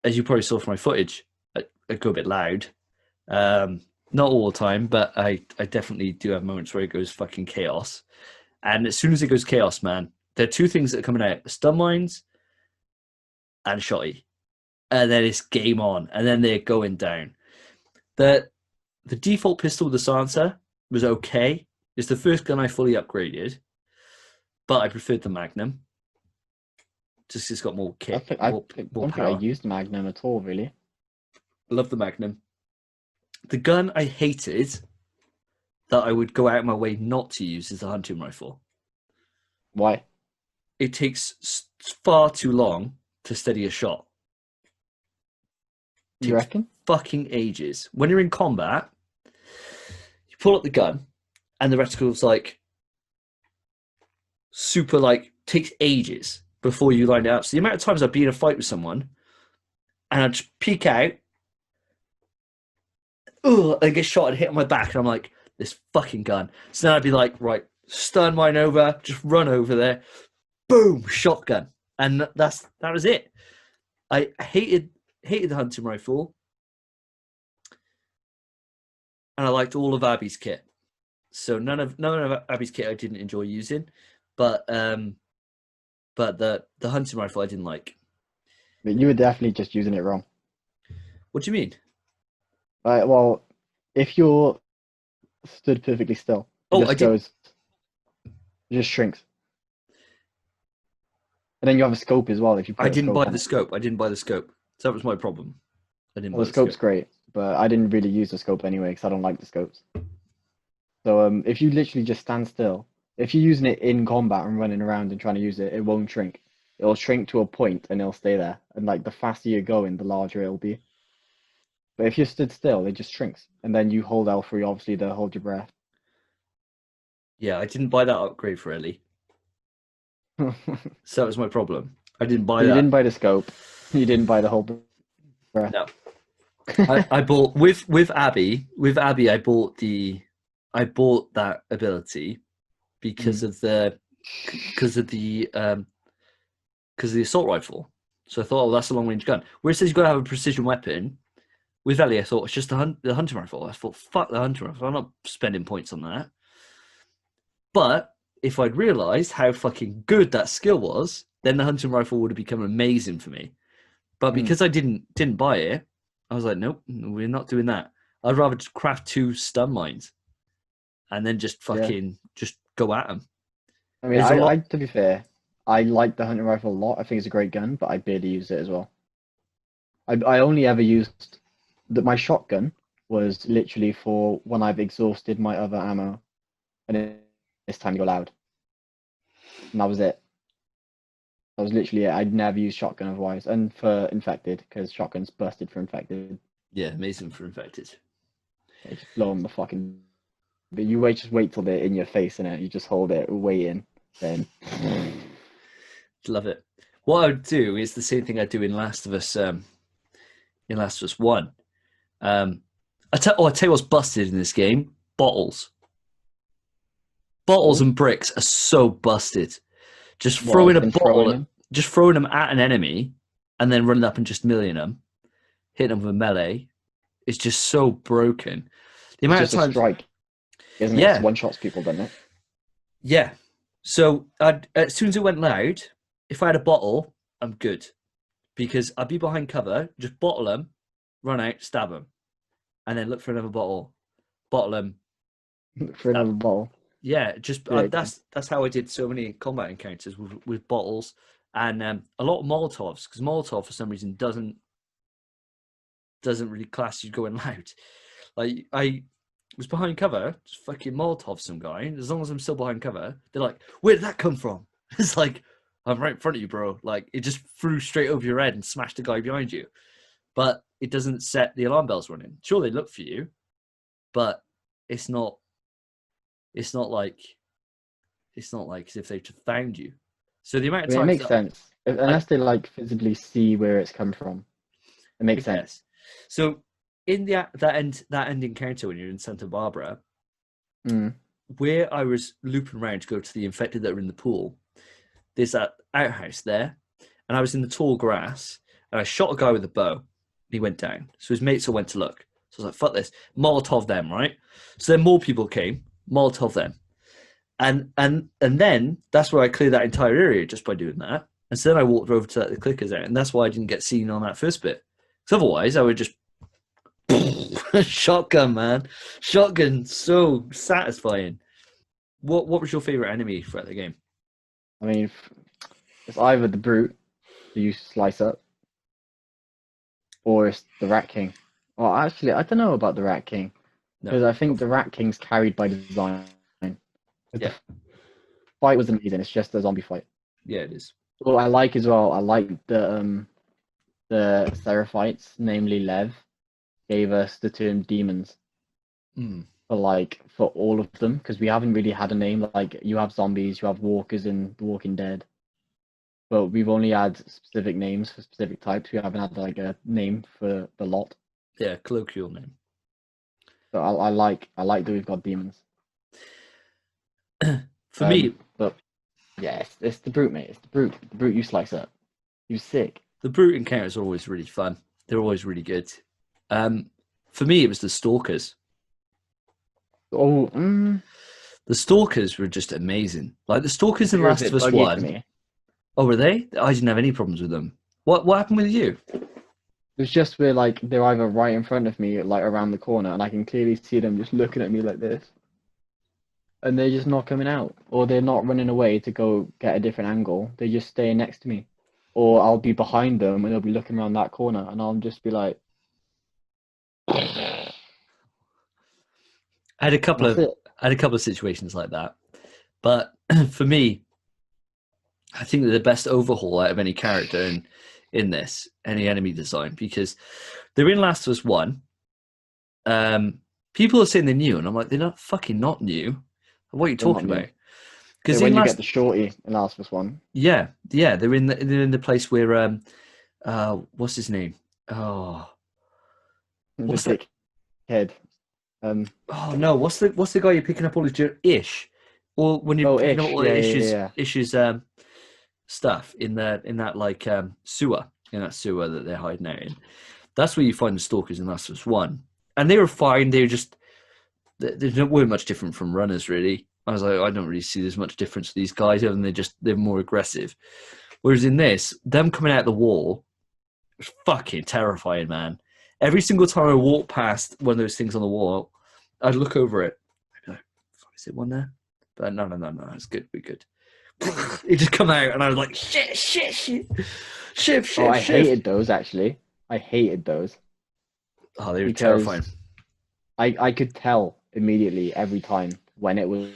as you probably saw from my footage, I go a bit loud. Not all the time, but I definitely do have moments where it goes fucking chaos. And as soon as it goes chaos, man, there are 2 things that are coming out: stun mines and shotty. And then it's game on. And then they're going down. The default pistol with the silencer was okay. It's the first gun I fully upgraded, but I preferred the Magnum. Just it's got more kick. I don't think I used the Magnum at all, really. I love the Magnum. The gun I hated that I would go out of my way not to use is the hunting rifle. Why? It takes far too long to steady a shot. You reckon? Fucking ages. When you're in combat, you pull up the gun, and the reticle's like super takes ages before you line it up. So the amount of times I'd be in a fight with someone, and I'd just peek out, and get shot and hit on my back, and I'm like, this fucking gun. So then I'd be like, right, stun mine over, just run over there, boom, shotgun, and that was it. I hated the hunting rifle, and I liked all of Abby's kit. So none of Abby's kit I didn't enjoy using, but the hunting rifle I didn't like. But you were definitely just using it wrong. What do you mean? Well, if you're stood perfectly still, it just shrinks. And then you have a scope as well. If you I didn't buy the scope. So that was my problem. The scope's great, but I didn't really use the scope anyway because I don't like the scopes. So if you literally just stand still, if you're using it in combat and running around and trying to use it, it won't shrink. It'll shrink to a point and it'll stay there. And the faster you're going, the larger it'll be. But if you stood still, it just shrinks, and then you hold L3, obviously, to hold your breath. Yeah, I didn't buy that upgrade for Ellie, So so that was my problem. I didn't buy you that. didn't buy the scope. You didn't buy the whole breath. No, I bought with Abby. With Abby, I bought that ability because of the because of the assault rifle. So I thought, oh, that's a long range gun. Where it says you've got to have a precision weapon, with Ellie, I thought it's just the hunting rifle. I thought, fuck the hunting rifle. I'm not spending points on that. But if I'd realised how fucking good that skill was, then the hunting rifle would have become amazing for me. But because I didn't buy it, I was like, nope, we're not doing that. I'd rather just craft 2 stun mines and then just fucking just go at them. I mean, to be fair, I like the hunting rifle a lot. I think it's a great gun, but I barely use it as well. I only ever used my shotgun was literally for when I've exhausted my other ammo, and it's time to go loud. And that was it. That was literally it. I'd never used shotgun otherwise, and for infected because shotgun's busted for infected. Yeah, amazing for infected. They just blow them the fucking. But you just wait till they're in your face, and you just hold it, wait in, then. Love it. What I would do is the same thing I do in Last of Us. In Last of Us 1. I tell you what's busted in this game: bottles. Bottles and bricks are so busted. Just throwing a bottle, just throwing them at an enemy, and then running up and just milling them, hitting them with a melee, is just so broken. The amount of times, strike, isn't it? It's one shots people, doesn't it? Yeah. So as soon as it went loud, if I had a bottle, I'm good, because I'd be behind cover, just bottle them, run out, stab them, and then look for another bottle, bottle them, look for another bottle. Yeah, just that's how I did so many combat encounters with bottles and a lot of Molotovs, because Molotov for some reason doesn't really class you going loud. Like I was behind cover, just fucking Molotov some guy. As long as I'm still behind cover, they're like, "Where did that come from?" It's like, I'm right in front of you, bro. Like it just flew straight over your head and smashed the guy behind you. But it doesn't set the alarm bells running. Sure, they look for you, but it's not like as if they've just found you. So the amount of times it makes sense unless they like physically see where it's come from. It makes sense. So in that end encounter when you're in Santa Barbara, where I was looping around to go to the infected that are in the pool, there's that outhouse there, and I was in the tall grass, and I shot a guy with a bow, and he went down. So his mates all went to look. So I was like, fuck this, Molotov them, right? So then more people came, Molotov them. And then that's where I cleared that entire area just by doing that. And so then I walked over to let the clickers out, and that's why I didn't get seen on that first bit. Because otherwise, I would just shotgun, man. Shotgun, so satisfying. What was your favorite enemy throughout the game? I mean, it's either the brute that you slice up, or it's the Rat King. Well, actually, I don't know about the Rat King because I think the Rat King's carried by design. Yeah. The fight was amazing. It's just a zombie fight. Yeah, it is. What I like as well, I like the Seraphites, namely Lev, gave us the term demons for all of them, because we haven't really had a name. Like you have zombies, you have walkers in The Walking Dead, but we've only had specific names for specific types. We haven't had like a name for the lot. Yeah, colloquial name. So I like that we've got demons. For me, but yeah, it's the brute, mate. It's the brute. The brute you slice up. You're sick. The brute encounters are always really fun. They're always really good. For me, it was the Stalkers. The Stalkers were just amazing. Like the Stalkers in Last of Us 1. Oh, were they? I didn't have any problems with them. What happened with you? It was just where like they're either right in front of me, like around the corner, and I can clearly see them just looking at me like this. And they're just not coming out, or they're not running away to go get a different angle. They're just staying next to me, or I'll be behind them and they'll be looking around that corner, and I'll just be like. I had a couple of situations like that, but for me, I think they're the best overhaul out of any character in this, any enemy design, because they're in Last of Us 1. People are saying they're new, and I'm like, they're not fucking not new. What are you They're not talking new. about? So Because when you get the shorty in Last of Us 1, yeah, they're in the place where what's his name? Oh, the what's that? dickhead. Oh no, what's the guy you're picking up all his Ish, or when you're Oh, picking up Ish. all Yeah, the yeah, yeah. Ish's stuff in that like sewer that they're hiding out in. That's where you find the stalkers in Last of Us 1, and they were fine. They were just they weren't much different from runners really. I was like, I don't really see there's much difference with these guys, other than they're more aggressive. Whereas in this, them coming out the wall was fucking terrifying, man. Every single time I walked past one of those things on the wall, I'd look over it. I'd be like, fuck, is it one there? But no, it's good, we're good. It just come out, and I was like, shit, Oh, I shift. hated those actually. I hated those Oh, they were because terrifying. I could tell immediately every time when it was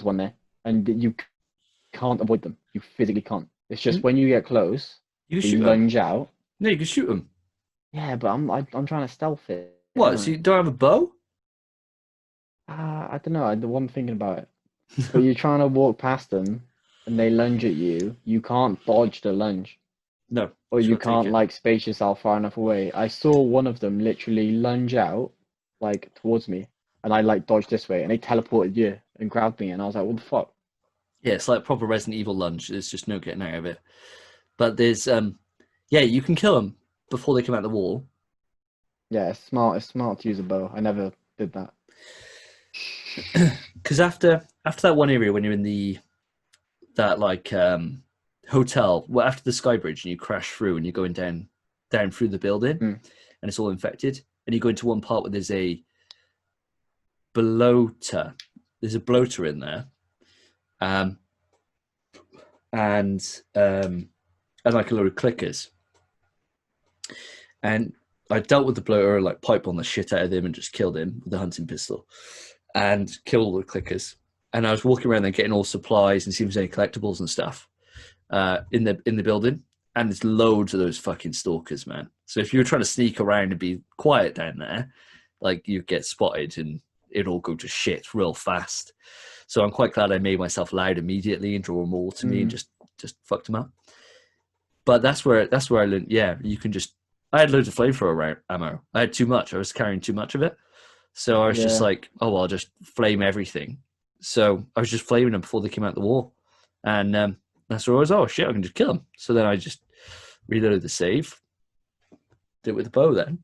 one there, and you can't avoid them. You physically can't. It's just when you get close, You can they shoot them. lunge out. No, you can shoot them. Yeah, but I'm trying to stealth it. What? So you don't have a bow? I don't know. The one thinking about it. But you're trying to walk past them, and they lunge at you. You can't dodge the lunge, No, or just you gotta take can't it. like space yourself far enough away. I saw one of them literally lunge out, like towards me, and I like dodged this way, and they teleported you and grabbed me, and I was like, "What the fuck?" Yeah, it's like proper Resident Evil lunge. There's just no getting out of it. But there's yeah, you can kill them before they come out the wall. Yeah, it's smart. It's smart to use a bow. I never did that. Because after that one area when you're in that like hotel, well, after the sky bridge and you crash through and you're going down through the building Mm. and it's all infected, and you go into one part where there's a bloater. There's a bloater in there, um, and like a load of clickers. And I dealt with the bloater, like pipe on the shit out of him and just killed him with a hunting pistol and killed all the clickers. And I was walking around there getting all supplies and seeing if there's any collectibles and stuff in the building. And there's loads of those fucking stalkers, man. So if you were trying to sneak around and be quiet down there, like you get spotted and it'd all go to shit real fast. So I'm quite glad I made myself loud immediately and draw them all to me and just fucked them up. But that's where I learned. Yeah, you can just. I had loads of flamethrower ammo. I had too much. I was carrying too much of it. So I was just Yeah, like, oh, well, I'll just flame everything. So I was just flaming them before they came out the wall. And that's where I was, oh, shit, I can just kill them. So then I just reloaded the save, did it with the bow then.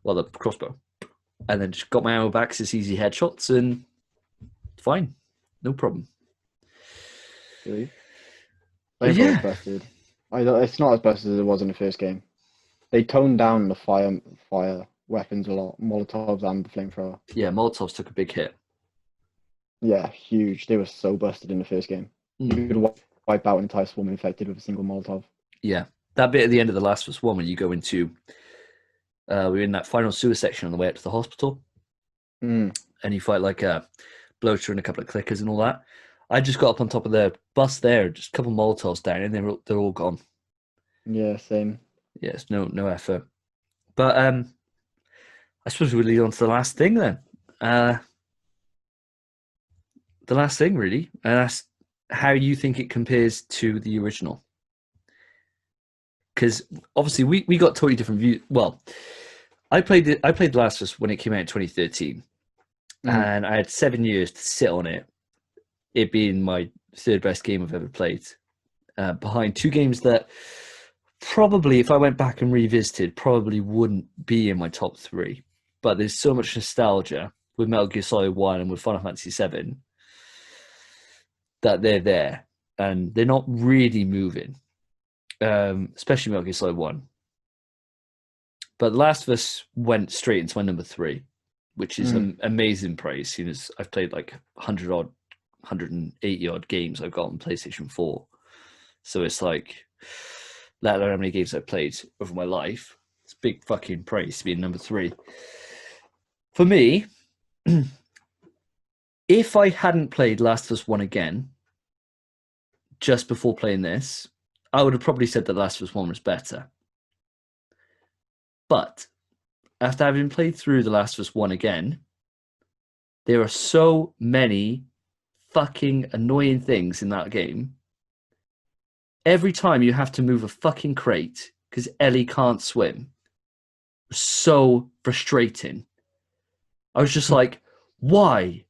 Well, the crossbow. And then just got my ammo back, it's easy headshots, and fine. No problem. really. But Flamethrower was yeah. busted. It's not as busted as it was in the first game. They toned down the fire weapons a lot, Molotovs and the flamethrower. Yeah, Molotovs took a big hit. Yeah, huge. They were so busted in the first game. You could wipe out an entire swarm infected with a single Molotov. Yeah. That bit at the end of The Last of Us 1 when you go into we're in that final sewer section on the way up to the hospital, Mm. and you fight like a bloater and a couple of clickers and all that. I just got up on top of the bus there, just a couple of Molotovs down, and they're all gone. Yeah, same. Yeah, it's no effort. But I suppose we lead on to the last thing then. The last thing really, and that's how you think it compares to the original. Because obviously we got totally different views. Well, I played The Last of Us when it came out in 2013, and I had 7 years to sit on it. It being my third best game I've ever played, behind two games that probably, if I went back and revisited, probably wouldn't be in my top three. But there's so much nostalgia with Metal Gear Solid 1 and with Final Fantasy 7 that they're there, and they're not really moving, especially Metal Gear Solid 1. But The Last of Us went straight into my number three, which is an amazing praise, seeing as I've played like 180 odd games I've got on PlayStation 4. So it's like, let alone how many games I've played over my life. It's big fucking praise to be in number three. For me, if I hadn't played Last of Us 1 again, just before playing this, I would have probably said that Last of Us 1 was better. But after having played through The Last of Us 1 again, there are so many fucking annoying things in that game. Every time you have to move a fucking crate because Ellie can't swim. So frustrating. I was just like, why?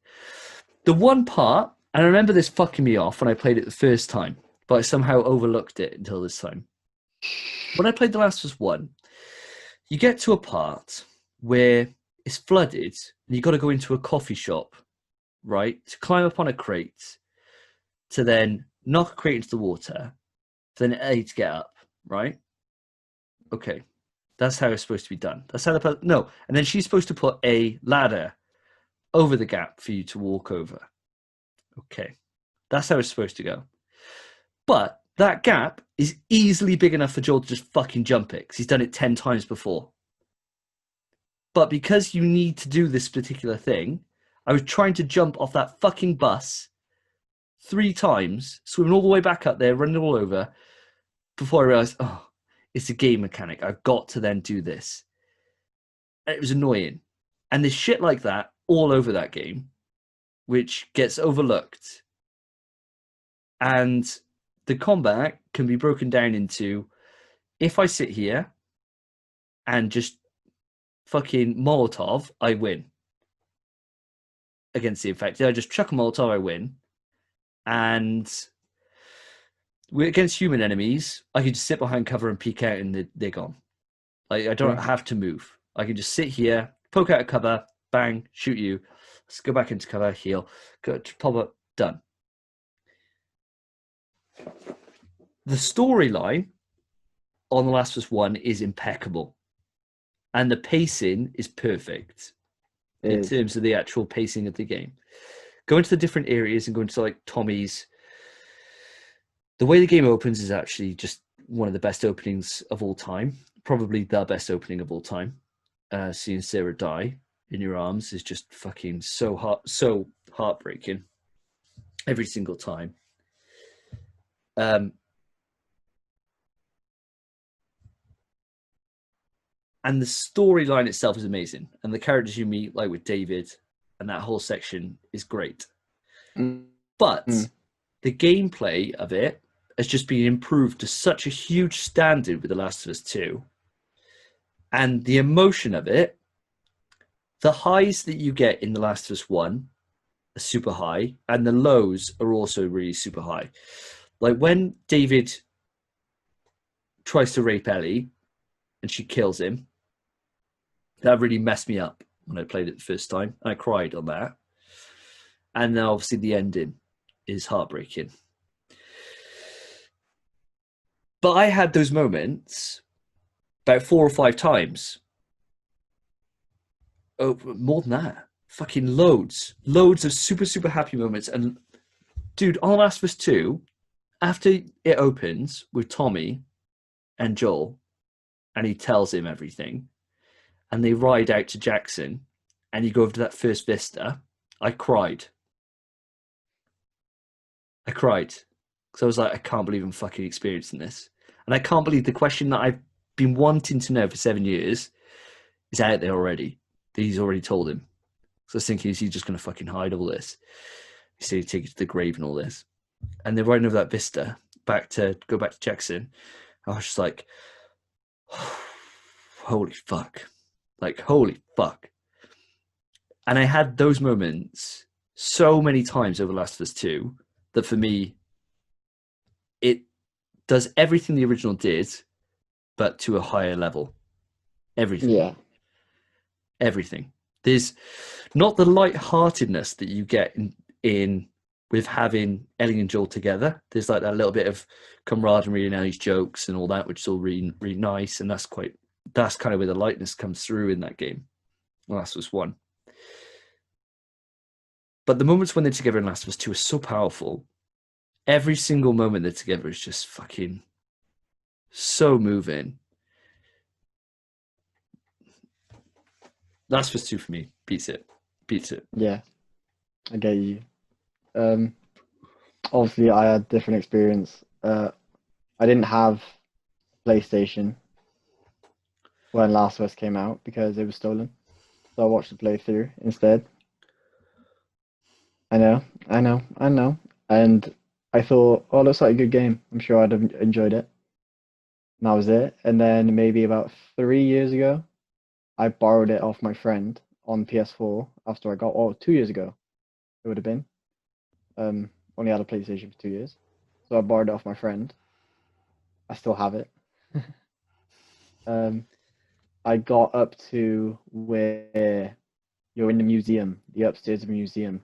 The one part, and I remember this fucking me off when I played it the first time, but I somehow overlooked it until this time. When I played The Last of Us 1, you get to a part where it's flooded and you got to go into a coffee shop, right? To climb up on a crate, to then knock a crate into the water, then A to get up, right? Okay. That's how it's supposed to be done. That's how no. And then she's supposed to put a ladder over the gap for you to walk over. Okay. That's how it's supposed to go. But that gap is easily big enough for Joel to just fucking jump it because he's done it 10 times before. But because you need to do this particular thing, I was trying to jump off that fucking bus 3 times, swimming all the way back up there, running all over, before I realized, oh, it's a game mechanic. I've got to then do this. And it was annoying. And there's shit like that all over that game, which gets overlooked. And the combat can be broken down into, if I sit here and just fucking Molotov, I win. Against the infected, I just chuck a Molotov, I win. And against human enemies, I can just sit behind cover and peek out and they're gone. Like, I don't have to move. I can just sit here, poke out a cover, bang, shoot you. Let's go back into cover, heal, go pop up, done. The storyline on The Last of Us 1 is impeccable. And the pacing is perfect in terms of the actual pacing of the game. Going to the different areas and going to like Tommy's. The way the game opens is actually just one of the best openings of all time. Probably the best opening of all time. Seeing Sarah die in your arms is just fucking so heartbreaking every single time. And the storyline itself is amazing. And the characters you meet, like with David, and that whole section is great. But the gameplay of it has just been improved to such a huge standard with The Last of Us 2. And the emotion of it, the highs that you get in The Last of Us 1 are super high, and the lows are also really super high. Like when David tries to rape Ellie and she kills him, that really messed me up when I played it the first time. I cried on that. And then obviously the ending is heartbreaking. But I had those moments about 4 or 5 times. Oh, more than that. Fucking loads. Loads of super, super happy moments. And dude, on Last of Us 2, after it opens with Tommy and Joel, and he tells him everything, and they ride out to Jackson, and you go over to that first vista, I cried. Because I was like, I can't believe I'm fucking experiencing this. And I can't believe the question that I've been wanting to know for 7 years is out there already. He's already told him. So I was thinking, is he just going to fucking hide all this? He said he'd take it to the grave and all this. And they're riding over that vista, go back to Jackson. I was just like, holy fuck. Like, holy fuck. And I had those moments so many times over Last of Us 2 that for me, it does everything the original did, but to a higher level. Everything. Yeah. Everything. There's not the lightheartedness that you get in with having Ellie and Joel together. There's like that little bit of camaraderie and Ellie's jokes and all that, which is all really, really nice. And that's kind of where the lightness comes through in that game. Well, Last of Us 1. But the moments when they're together in Last of Us 2 are so powerful. Every single moment they're together is just fucking so moving. Last of Us 2 for me beats it. Yeah, I get you. Obviously, I had different experience. I didn't have PlayStation, when Last of Us came out because it was stolen. So I watched the playthrough instead. I know, I know. And I thought, oh, looks like a good game. I'm sure I'd have enjoyed it. And that was it. And then maybe about 3 years ago, I borrowed it off my friend on PS4 after I got, oh, 2 years ago, it would have been. Only had a PlayStation for 2 years. So I borrowed it off my friend. I still have it. Um, I got up to where you're in the museum, the upstairs of the museum,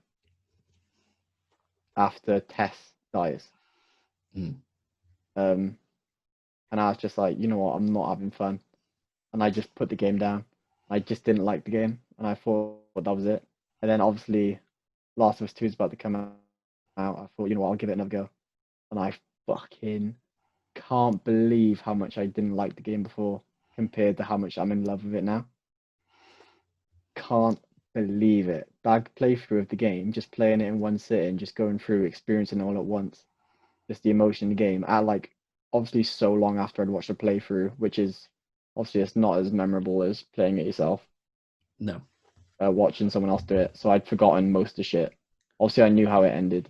after Tess dies. Mm. Um, and I was just like, you know what, I'm not having fun. And I just put the game down. I just didn't like the game, and I thought that was it. And then obviously, Last of Us 2 is about to come out. I thought, you know what, I'll give it another go. And I fucking can't believe how much I didn't like the game before compared to how much I'm in love with it now. Can't believe it. That playthrough of the game, just playing it in one sitting, just going through, experiencing it all at once. Just the emotion in the game. At like obviously so long after I'd watched a playthrough, which is obviously it's not as memorable as playing it yourself. No. Watching someone else do it, so I'd forgotten most of the shit. Obviously, I knew how it ended,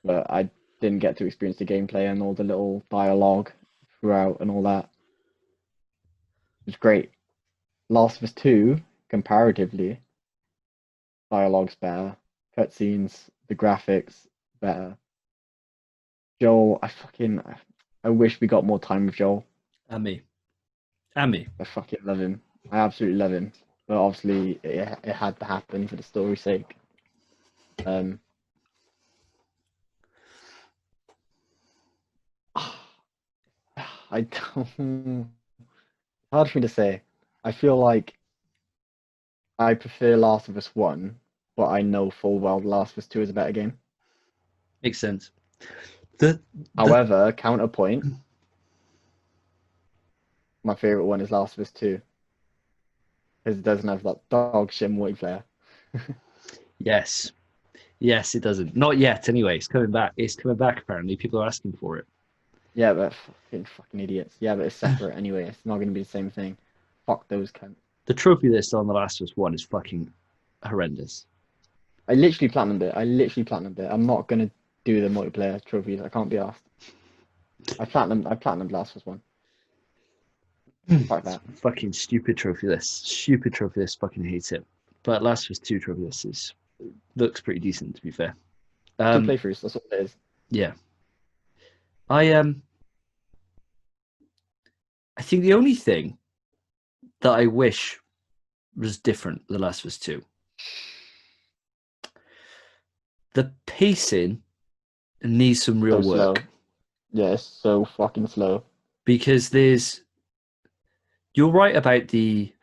but I didn't get to experience the gameplay and all the little dialogue throughout and all that. It was great. Last of Us 2, comparatively, dialogue's better, cutscenes, the graphics better. Joel, I wish we got more time with Joel. And me. And me. I fucking love him. I absolutely love him. But obviously, it had to happen for the story's sake. Um, I don't. Hard for me to say. I feel like I prefer Last of Us 1, but I know full well Last of Us 2 is a better game. Makes sense. The However, counterpoint, my favorite one is Last of Us 2 because it doesn't have that dog shit multiplayer. Yes. Yes, it doesn't. Not yet, anyway. It's coming back. It's coming back, apparently. People are asking for it. Yeah, but fucking idiots. Yeah, but it's separate anyway. It's not going to be the same thing. Fuck those cunts. The trophy list on The Last of Us 1 is fucking horrendous. I literally platinumed it. I literally platinumed it. I'm not going to do the multiplayer trophies. I can't be asked. I platinumed Last of Us 1. Fuck It's that. fucking stupid trophy list. Stupid trophy list. Fucking hate it. But Last of Us 2 trophy list looks pretty decent, to be fair. Two Um, playthroughs, that's all it is. yeah. I I think the only thing that I wish was different with The Last of Us 2, the pacing needs some real So slow. work Yeah, it's so fucking slow. because you're right about the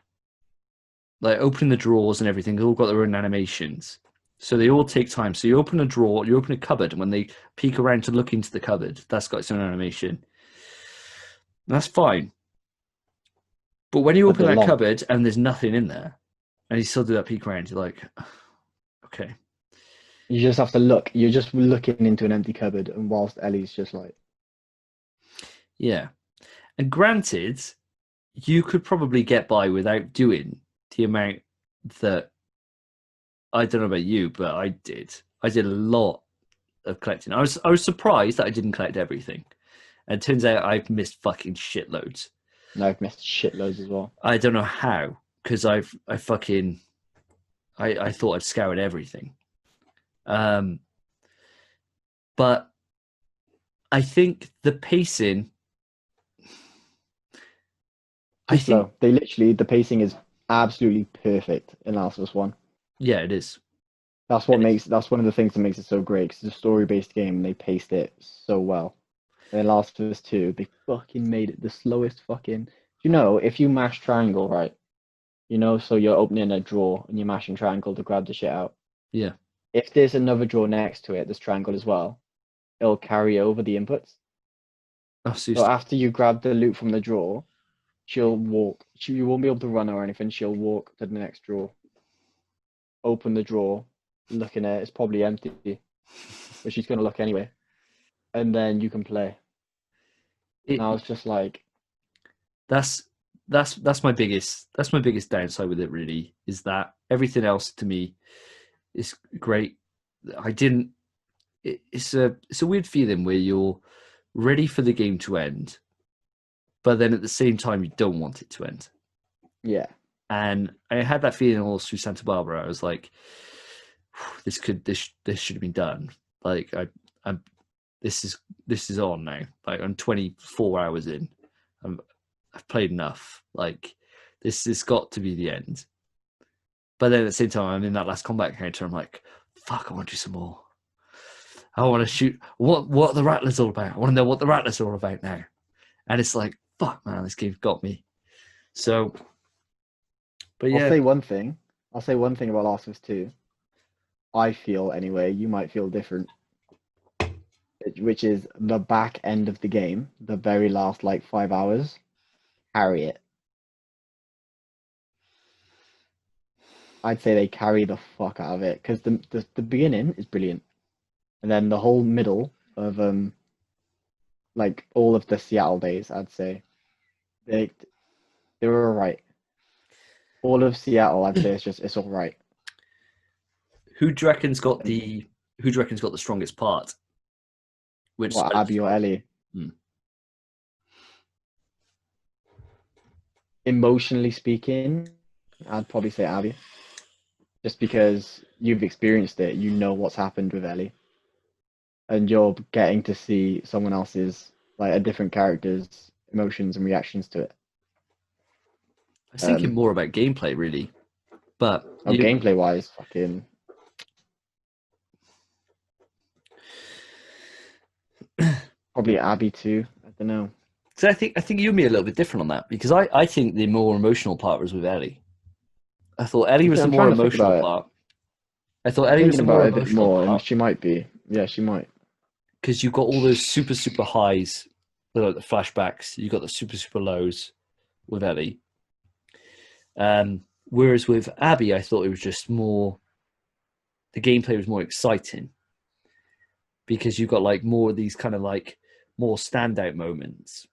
like opening the drawers and everything. They've all got their own animations. So they all take time. So you open a drawer, you open a cupboard, and when they peek around to look into the cupboard, that's got its own animation. That's fine. But when you But open they're that long. cupboard and there's nothing in there, and you still do that peek around, you're like, okay, You just have to look. You're just looking into an empty cupboard, and whilst Ellie's just like, yeah. And granted, you could probably get by without doing the amount that I don't know about you, but I did. I did a lot of collecting. I was surprised that I didn't collect everything. And it turns out I've missed fucking shitloads. no, I've missed shitloads as well. I don't know how, because I thought I'd scoured everything. But I think the pacing Too I think slow. The pacing is absolutely perfect in Last of Us 1. yeah, it is. That's It is. that's one of the things that makes it so great because it's a story-based game and they paced it so well. And in Last of Us 2, they fucking made it the slowest fucking. You know, if you mash triangle, right? You know, so you're opening a drawer and you're mashing triangle to grab the shit out. Yeah. If there's another drawer next to it, this triangle as well, it'll carry over the inputs. Oh, so So after you grab the loot from the drawer, she'll walk. You won't be able to run or anything. She'll walk to the next drawer, open the drawer, look in it. It's probably empty, but she's gonna look anyway, and then you can play. And it I was just like, that's that's my biggest downside with it. Really, is that everything else to me is great. I didn't. It's a weird feeling where you're ready for the game to end, but then at the same time you don't want it to end. Yeah. And I had that feeling all through Santa Barbara. I was like, this should have been done. Like I'm this is on now. Like I'm 24 hours in. I've played enough. Like this has got to be the end. But then at the same time, I'm in that last combat encounter. I'm like, fuck, I want to do some more. I want to shoot. What the Rattler's all about? I want to know what the Rattler's all about now. And it's like, fuck, man, this game's got me. So, but yeah. I'll say one thing about Last of Us 2. I feel, anyway, you might feel different, which is the back end of the game, the very last, 5 hours, carry it. I'd say they carry the fuck out of it, because the beginning is brilliant. And then the whole middle of, all of the Seattle days, I'd say, they were alright. All of Seattle, I'd say, it's all right. Who do you reckon's got the strongest part? Abby or Ellie? Emotionally speaking, I'd probably say Abby. Just because you've experienced it, you know what's happened with Ellie. And you're getting to see someone else's, a different character's emotions and reactions to it. I was thinking more about gameplay, really. But gameplay-wise, fucking... Probably Abby too. I don't know. So I think you and me are a little bit different on that, because I think the more emotional part was with Ellie. I thought Ellie was the more emotional part. I thought Ellie was the more emotional part. And she might be. Yeah, she might. Because you got all those super, super highs, like the flashbacks. You got the super, super lows with Ellie. Whereas with Abby, I thought it was just more... The gameplay was more exciting. Because you got more of these kind of more standout moments.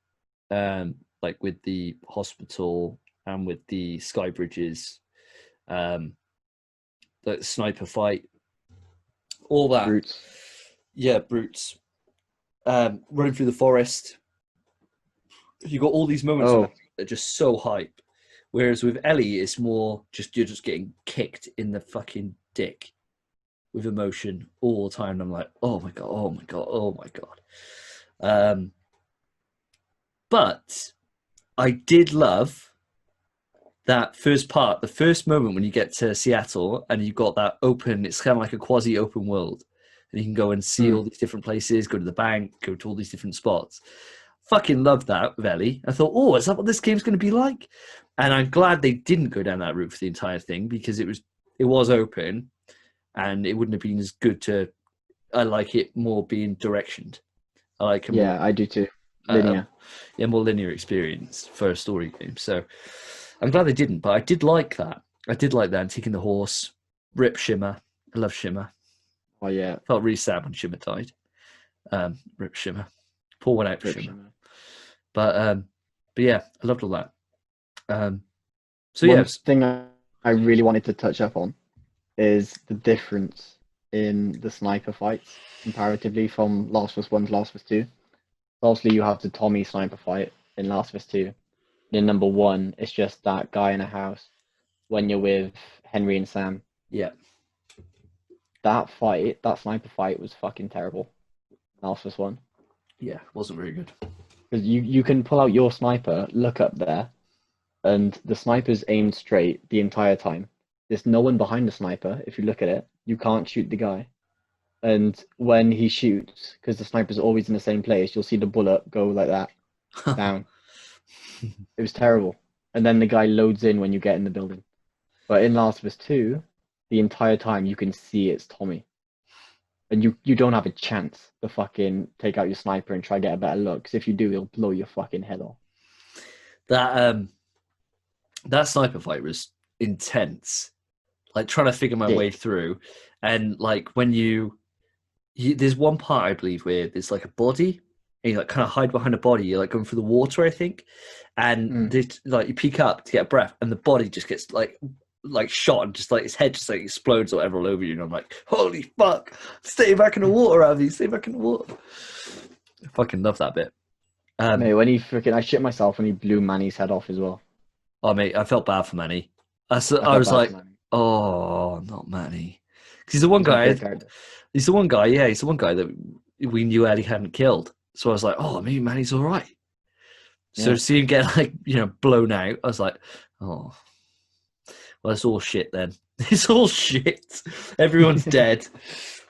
Like with the hospital and with the sky bridges, the sniper fight, all that. Brutes. Yeah, brutes. Running through the forest. You got all these moments that are just so hype. Whereas with Ellie, it's more just you're just getting kicked in the fucking dick with emotion all the time. And I'm like, oh my god, oh my god, oh my god. But I did love that first part, the first moment when you get to Seattle and you've got that open, it's kind of like a quasi-open world. And you can go and see all these different places, go to the bank, go to all these different spots. Fucking loved that with Ellie. I thought, oh, is that what this game's going to be like? And I'm glad they didn't go down that route for the entire thing, because it was open and it wouldn't have been as good to... I like it more being directioned. I like it more... Yeah, I do too. Linear. More linear experience for a story game. So I'm glad they didn't, but I did like that. I did like that. And taking the horse, rip Shimmer. I love Shimmer. Oh yeah. Felt really sad when Shimmer died. Rip Shimmer. Pour one out for Shimmer. But yeah, I loved all that. One thing I really wanted to touch up on is the difference in the sniper fights comparatively from Last of Us 1 to Last of Us 2. Obviously, you have the Tommy sniper fight in Last of Us 2. In number 1, it's just that guy in a house when you're with Henry and Sam. Yeah. That sniper fight was fucking terrible. Last of Us 1. Yeah, wasn't very good. Because you can pull out your sniper, look up there, and the sniper's aimed straight the entire time. There's no one behind the sniper. If you look at it, you can't shoot the guy. And when he shoots, because the sniper's always in the same place, you'll see the bullet go like that, down. It was terrible. And then the guy loads in when you get in the building. But in Last of Us 2, the entire time you can see it's Tommy. And you don't have a chance to fucking take out your sniper and try to get a better look. Because if you do, he'll blow your fucking head off. That sniper fight was intense. Trying to figure my way through. And when there's one part, I believe, where there's a body and you like kind of hide behind a body. You're like going through the water, I think, and like you peek up to get a breath, and the body just gets like shot, and just like its head just like explodes or whatever all over you. And I'm like, holy fuck, stay back in the water, Abby, stay back in the water. I fucking love that bit. Mate, when I shit myself when he blew Manny's head off as well. Oh mate, I felt bad for Manny. I felt was bad like, for Manny. oh, not Manny, because he's the one He's my guy. favourite character. He's the one guy. Yeah, he's the one guy that we knew Ellie hadn't killed. So I was like, oh, maybe Manny's all right. So Yeah. see him get like blown out. I was like, oh, well, it's all shit then. It's all shit. Everyone's dead.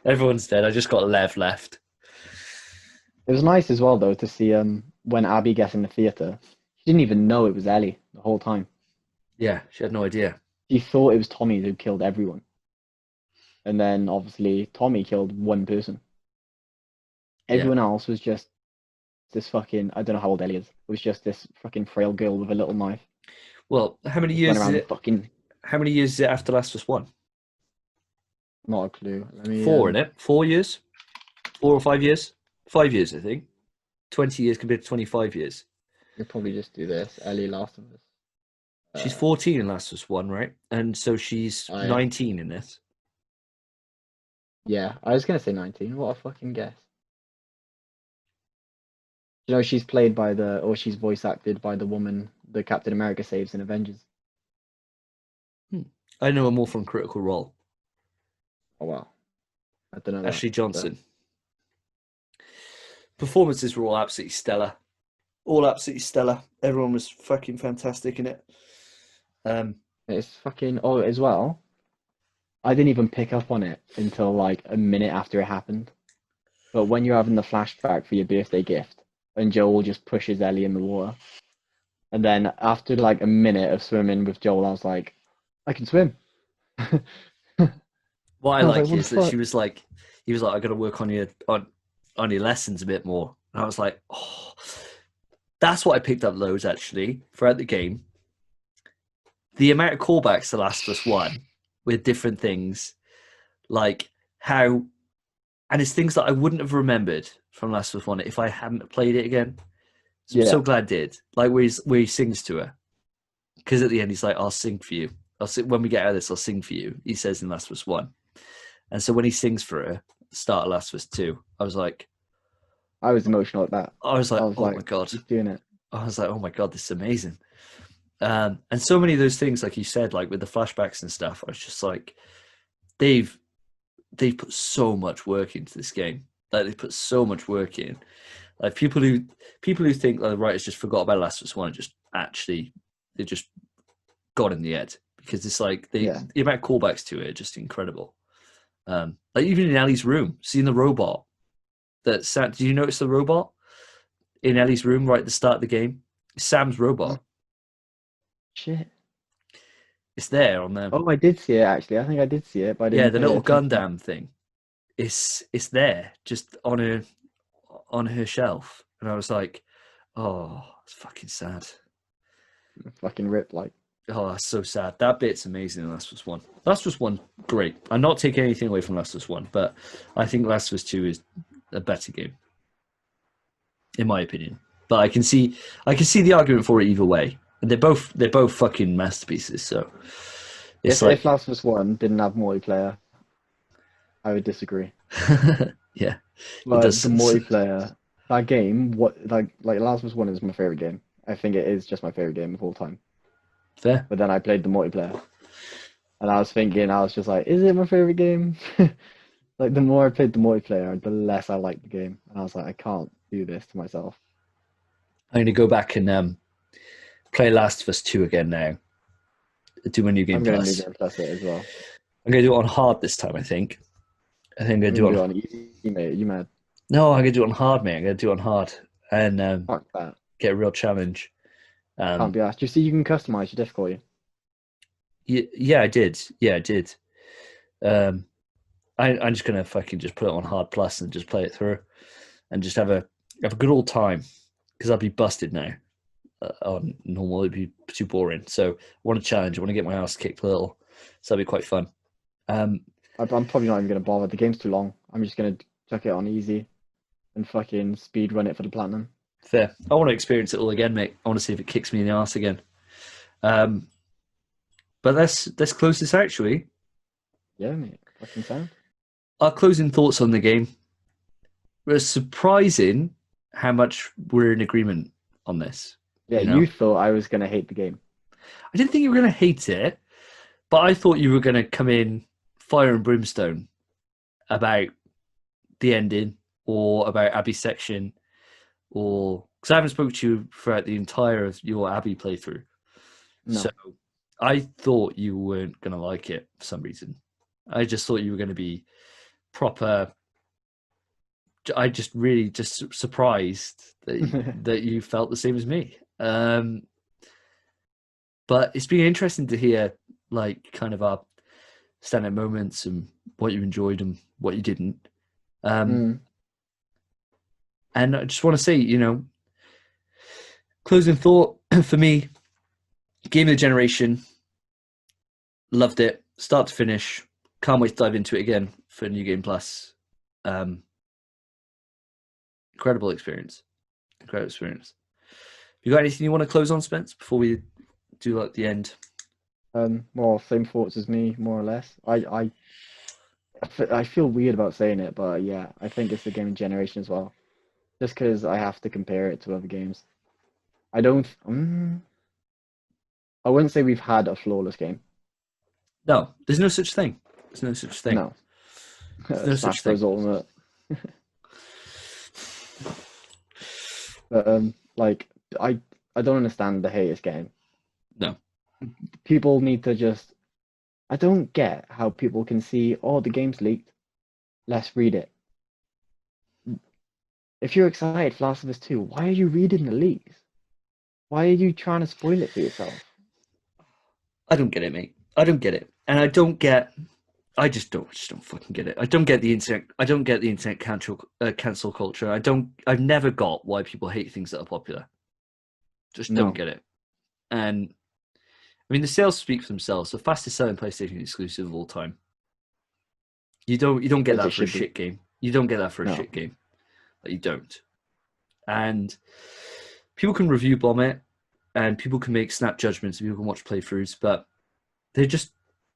Everyone's dead. I just got Lev left. It was nice as well though to see when Abby gets in the theater. She didn't even know it was Ellie the whole time. Yeah, she had no idea. She thought it was Tommy who killed everyone. And then obviously Tommy killed one person. Everyone else was just this fucking, I don't know how old Ellie is. It was just this fucking frail girl with a little knife. Well, how many years is it? How many years is it after Last of Us 1? Not a clue. Let me, 4, in it? 4 years? 4 or 5 years? 5 years, I think. 20 years compared to 25 years. You'll probably just do this. Ellie Last of Us. She's 14 in Last of Us 1, right? And so she's 19 in this. Yeah, I was going to say 19. What a fucking guess. You know, she's played by she's voice acted by the woman that Captain America saves in Avengers. I know her more from Critical Role. Oh, wow. I don't know. Ashley Johnson. Performances were all absolutely stellar. All absolutely stellar. Everyone was fucking fantastic in it. It's fucking... Oh, as well, I didn't even pick up on it until like a minute after it happened. But when you're having the flashback for your birthday gift, and Joel just pushes Ellie in the water, and then after like a minute of swimming with Joel, I was like, I can swim. What I like is that he was like, I got to work on your lessons a bit more. And I was like, oh, that's what I picked up loads actually throughout the game. The amount of callbacks to Last of Us 1 with different things, like how, and it's things that I wouldn't have remembered from Last of Us 1 if I hadn't played it again. So I'm so glad I did. Like where he sings to her. Because at the end he's like, I'll sing for you. When we get out of this, I'll sing for you. He says in Last of Us 1. And so when he sings for her, at the start of Last of Us 2, I was like... I was emotional at that. I was like, oh my God. He's doing it. I was like, oh my God, this is amazing. And so many of those things, like you said, like with the flashbacks and stuff, I was just like, they've put so much work into this game. Like they put so much work in. Like people who think like, the writers just forgot about Last of Us 1 they just got in the head, because it's like the amount of callbacks to it are just incredible. Like even in Ellie's room, seeing the robot that Sam, did you notice the robot in Ellie's room right at the start of the game? Sam's robot. Shit. It's there on there. Oh, I did see it actually. I think I did see it, but I didn't. Yeah, the little Gundam thing. It's there, just on her shelf, and I was like, oh, it's fucking sad. Fucking rip, like. Oh, that's so sad. That bit's amazing in Last of Us 1. Last of Us 1, great. I'm not taking anything away from Last of Us 1, but I think Last of Us 2 is a better game, in my opinion. But I can see the argument for it either way. And they're both fucking masterpieces. So if Last of Us 1 didn't have multiplayer, I would disagree. Yeah, but the multiplayer, that game, like Last of Us 1 is my favorite game. I think it is just my favorite game of all time. Fair. But then I played the multiplayer, and I was just like, is it my favorite game? Like the more I played the multiplayer, the less I liked the game, and I was like, I can't do this to myself. I'm going to go back and play Last of Us 2 again now. Do my New Game Plus. I'm going to New Game Plus it as well. I'm going to do it on hard this time, I think. I think I'm going to do it on easy, mate. You mad? No, I'm going to do it on hard, mate. I'm going to do it on hard and fuck that. Get a real challenge. Can't be asked. You see, you can customize your difficulty. Yeah, I did. I'm just going to fucking just put it on hard plus and just play it through and just have a good old time, because I'll be busted now. On normal, it'd be too boring. So I want a challenge. I want to get my ass kicked a little. So that'll be quite fun. I'm probably not even going to bother. The game's too long. I'm just going to chuck it on easy. and fucking speed run it for the platinum. Fair. I want to experience it all again, mate. I want to see if it kicks me in the ass again. But let's close this out, shall we? Yeah, mate. Fucking sound. Our closing thoughts on the game. It was surprising how much we're in agreement on this. Yeah, you know? you thought I was gonna hate the game. I didn't think you were going to hate it, but I thought you were going to come in fire and brimstone about the ending or about Abby's section, or because I haven't spoken to you throughout the entire of your Abby playthrough. No. So I thought you weren't going to like it for some reason. I just thought you were going to be proper. I just really just surprised that you felt the same as me. But it's been interesting to hear like kind of our standout moments and what you enjoyed and what you didn't. And I just want to say, you know, closing thought for me, game of the generation, loved it, start to finish. Can't wait to dive into it again for New Game Plus. Incredible experience. Incredible experience. You got anything you want to close on, Spence, before we do like the end? Well, same thoughts as me, more or less. I feel weird about saying it, but yeah, I think it's the game of generation as well. Just because I have to compare it to other games. I don't. I wouldn't say we've had a flawless game. No, there's no such thing. There's no such thing. No. There's no such Smash Bros. thing. Ultimate. But like I don't understand the hate it's getting. No. People need to just. I don't get how people can see, oh, the game's leaked. Let's read it. If you're excited for Last of Us 2, why are you reading the leaks? Why are you trying to spoil it for yourself? I don't get it, mate. I don't get it. And I don't get I just don't fucking get it. I don't get the internet cancel culture. I've never got why people hate things that are popular. Just don't get it. And I mean, the sales speak for themselves. The fastest selling PlayStation exclusive of all time. You don't get that for a shit game. You don't get that for a shit game. Like, you don't. And people can review bomb it, and people can make snap judgments, and people can watch playthroughs, but they're just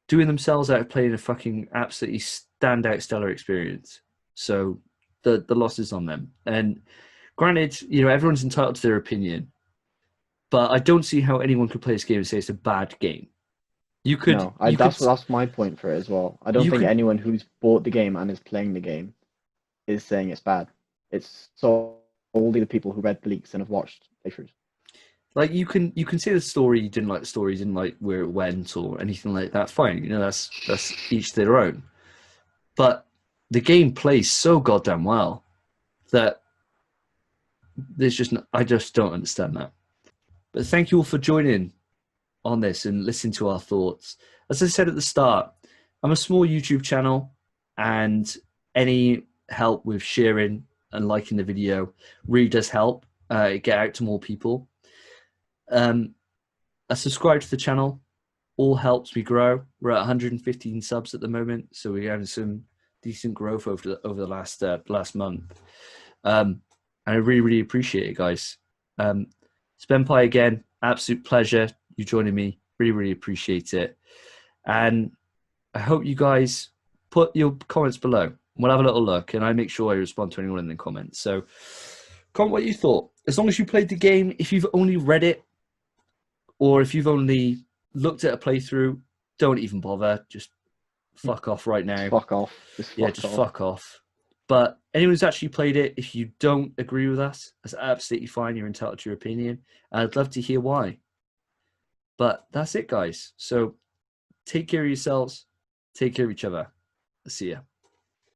doing themselves out of playing a fucking absolutely standout stellar experience. So the loss is on them. And granted, you know, everyone's entitled to their opinion, but I don't see how anyone could play this game and say it's a bad game. That's my point for it as well. I don't think anyone who's bought the game and is playing the game is saying it's bad. It's solely the people who read the leaks and have watched playthroughs. Like, you can say the story, you didn't like the story, you didn't like where it went or anything like that. Fine, you know, that's each their own. But the game plays so goddamn well that I just don't understand that. But thank you all for joining on this and listening to our thoughts. As I said at the start, I'm a small YouTube channel, and any help with sharing and liking the video really does help get out to more people. A subscribe to the channel all helps me grow. We're at 115 subs at the moment, so we're having some decent growth over the last month. And I really appreciate it, guys. Spenpai, again, absolute pleasure you joining me. Really appreciate it. And I hope you guys put your comments below. We'll have a little look, and I make sure I respond to anyone in the comments. So comment what you thought. As long as you played the game, if you've only read it, or if you've only looked at a playthrough, don't even bother. Just fuck off right now. Fuck off. Just fuck off. But anyone who's actually played it, if you don't agree with us, that's absolutely fine. You're entitled to your opinion. I'd love to hear why. But that's it, guys. So take care of yourselves. Take care of each other. See ya.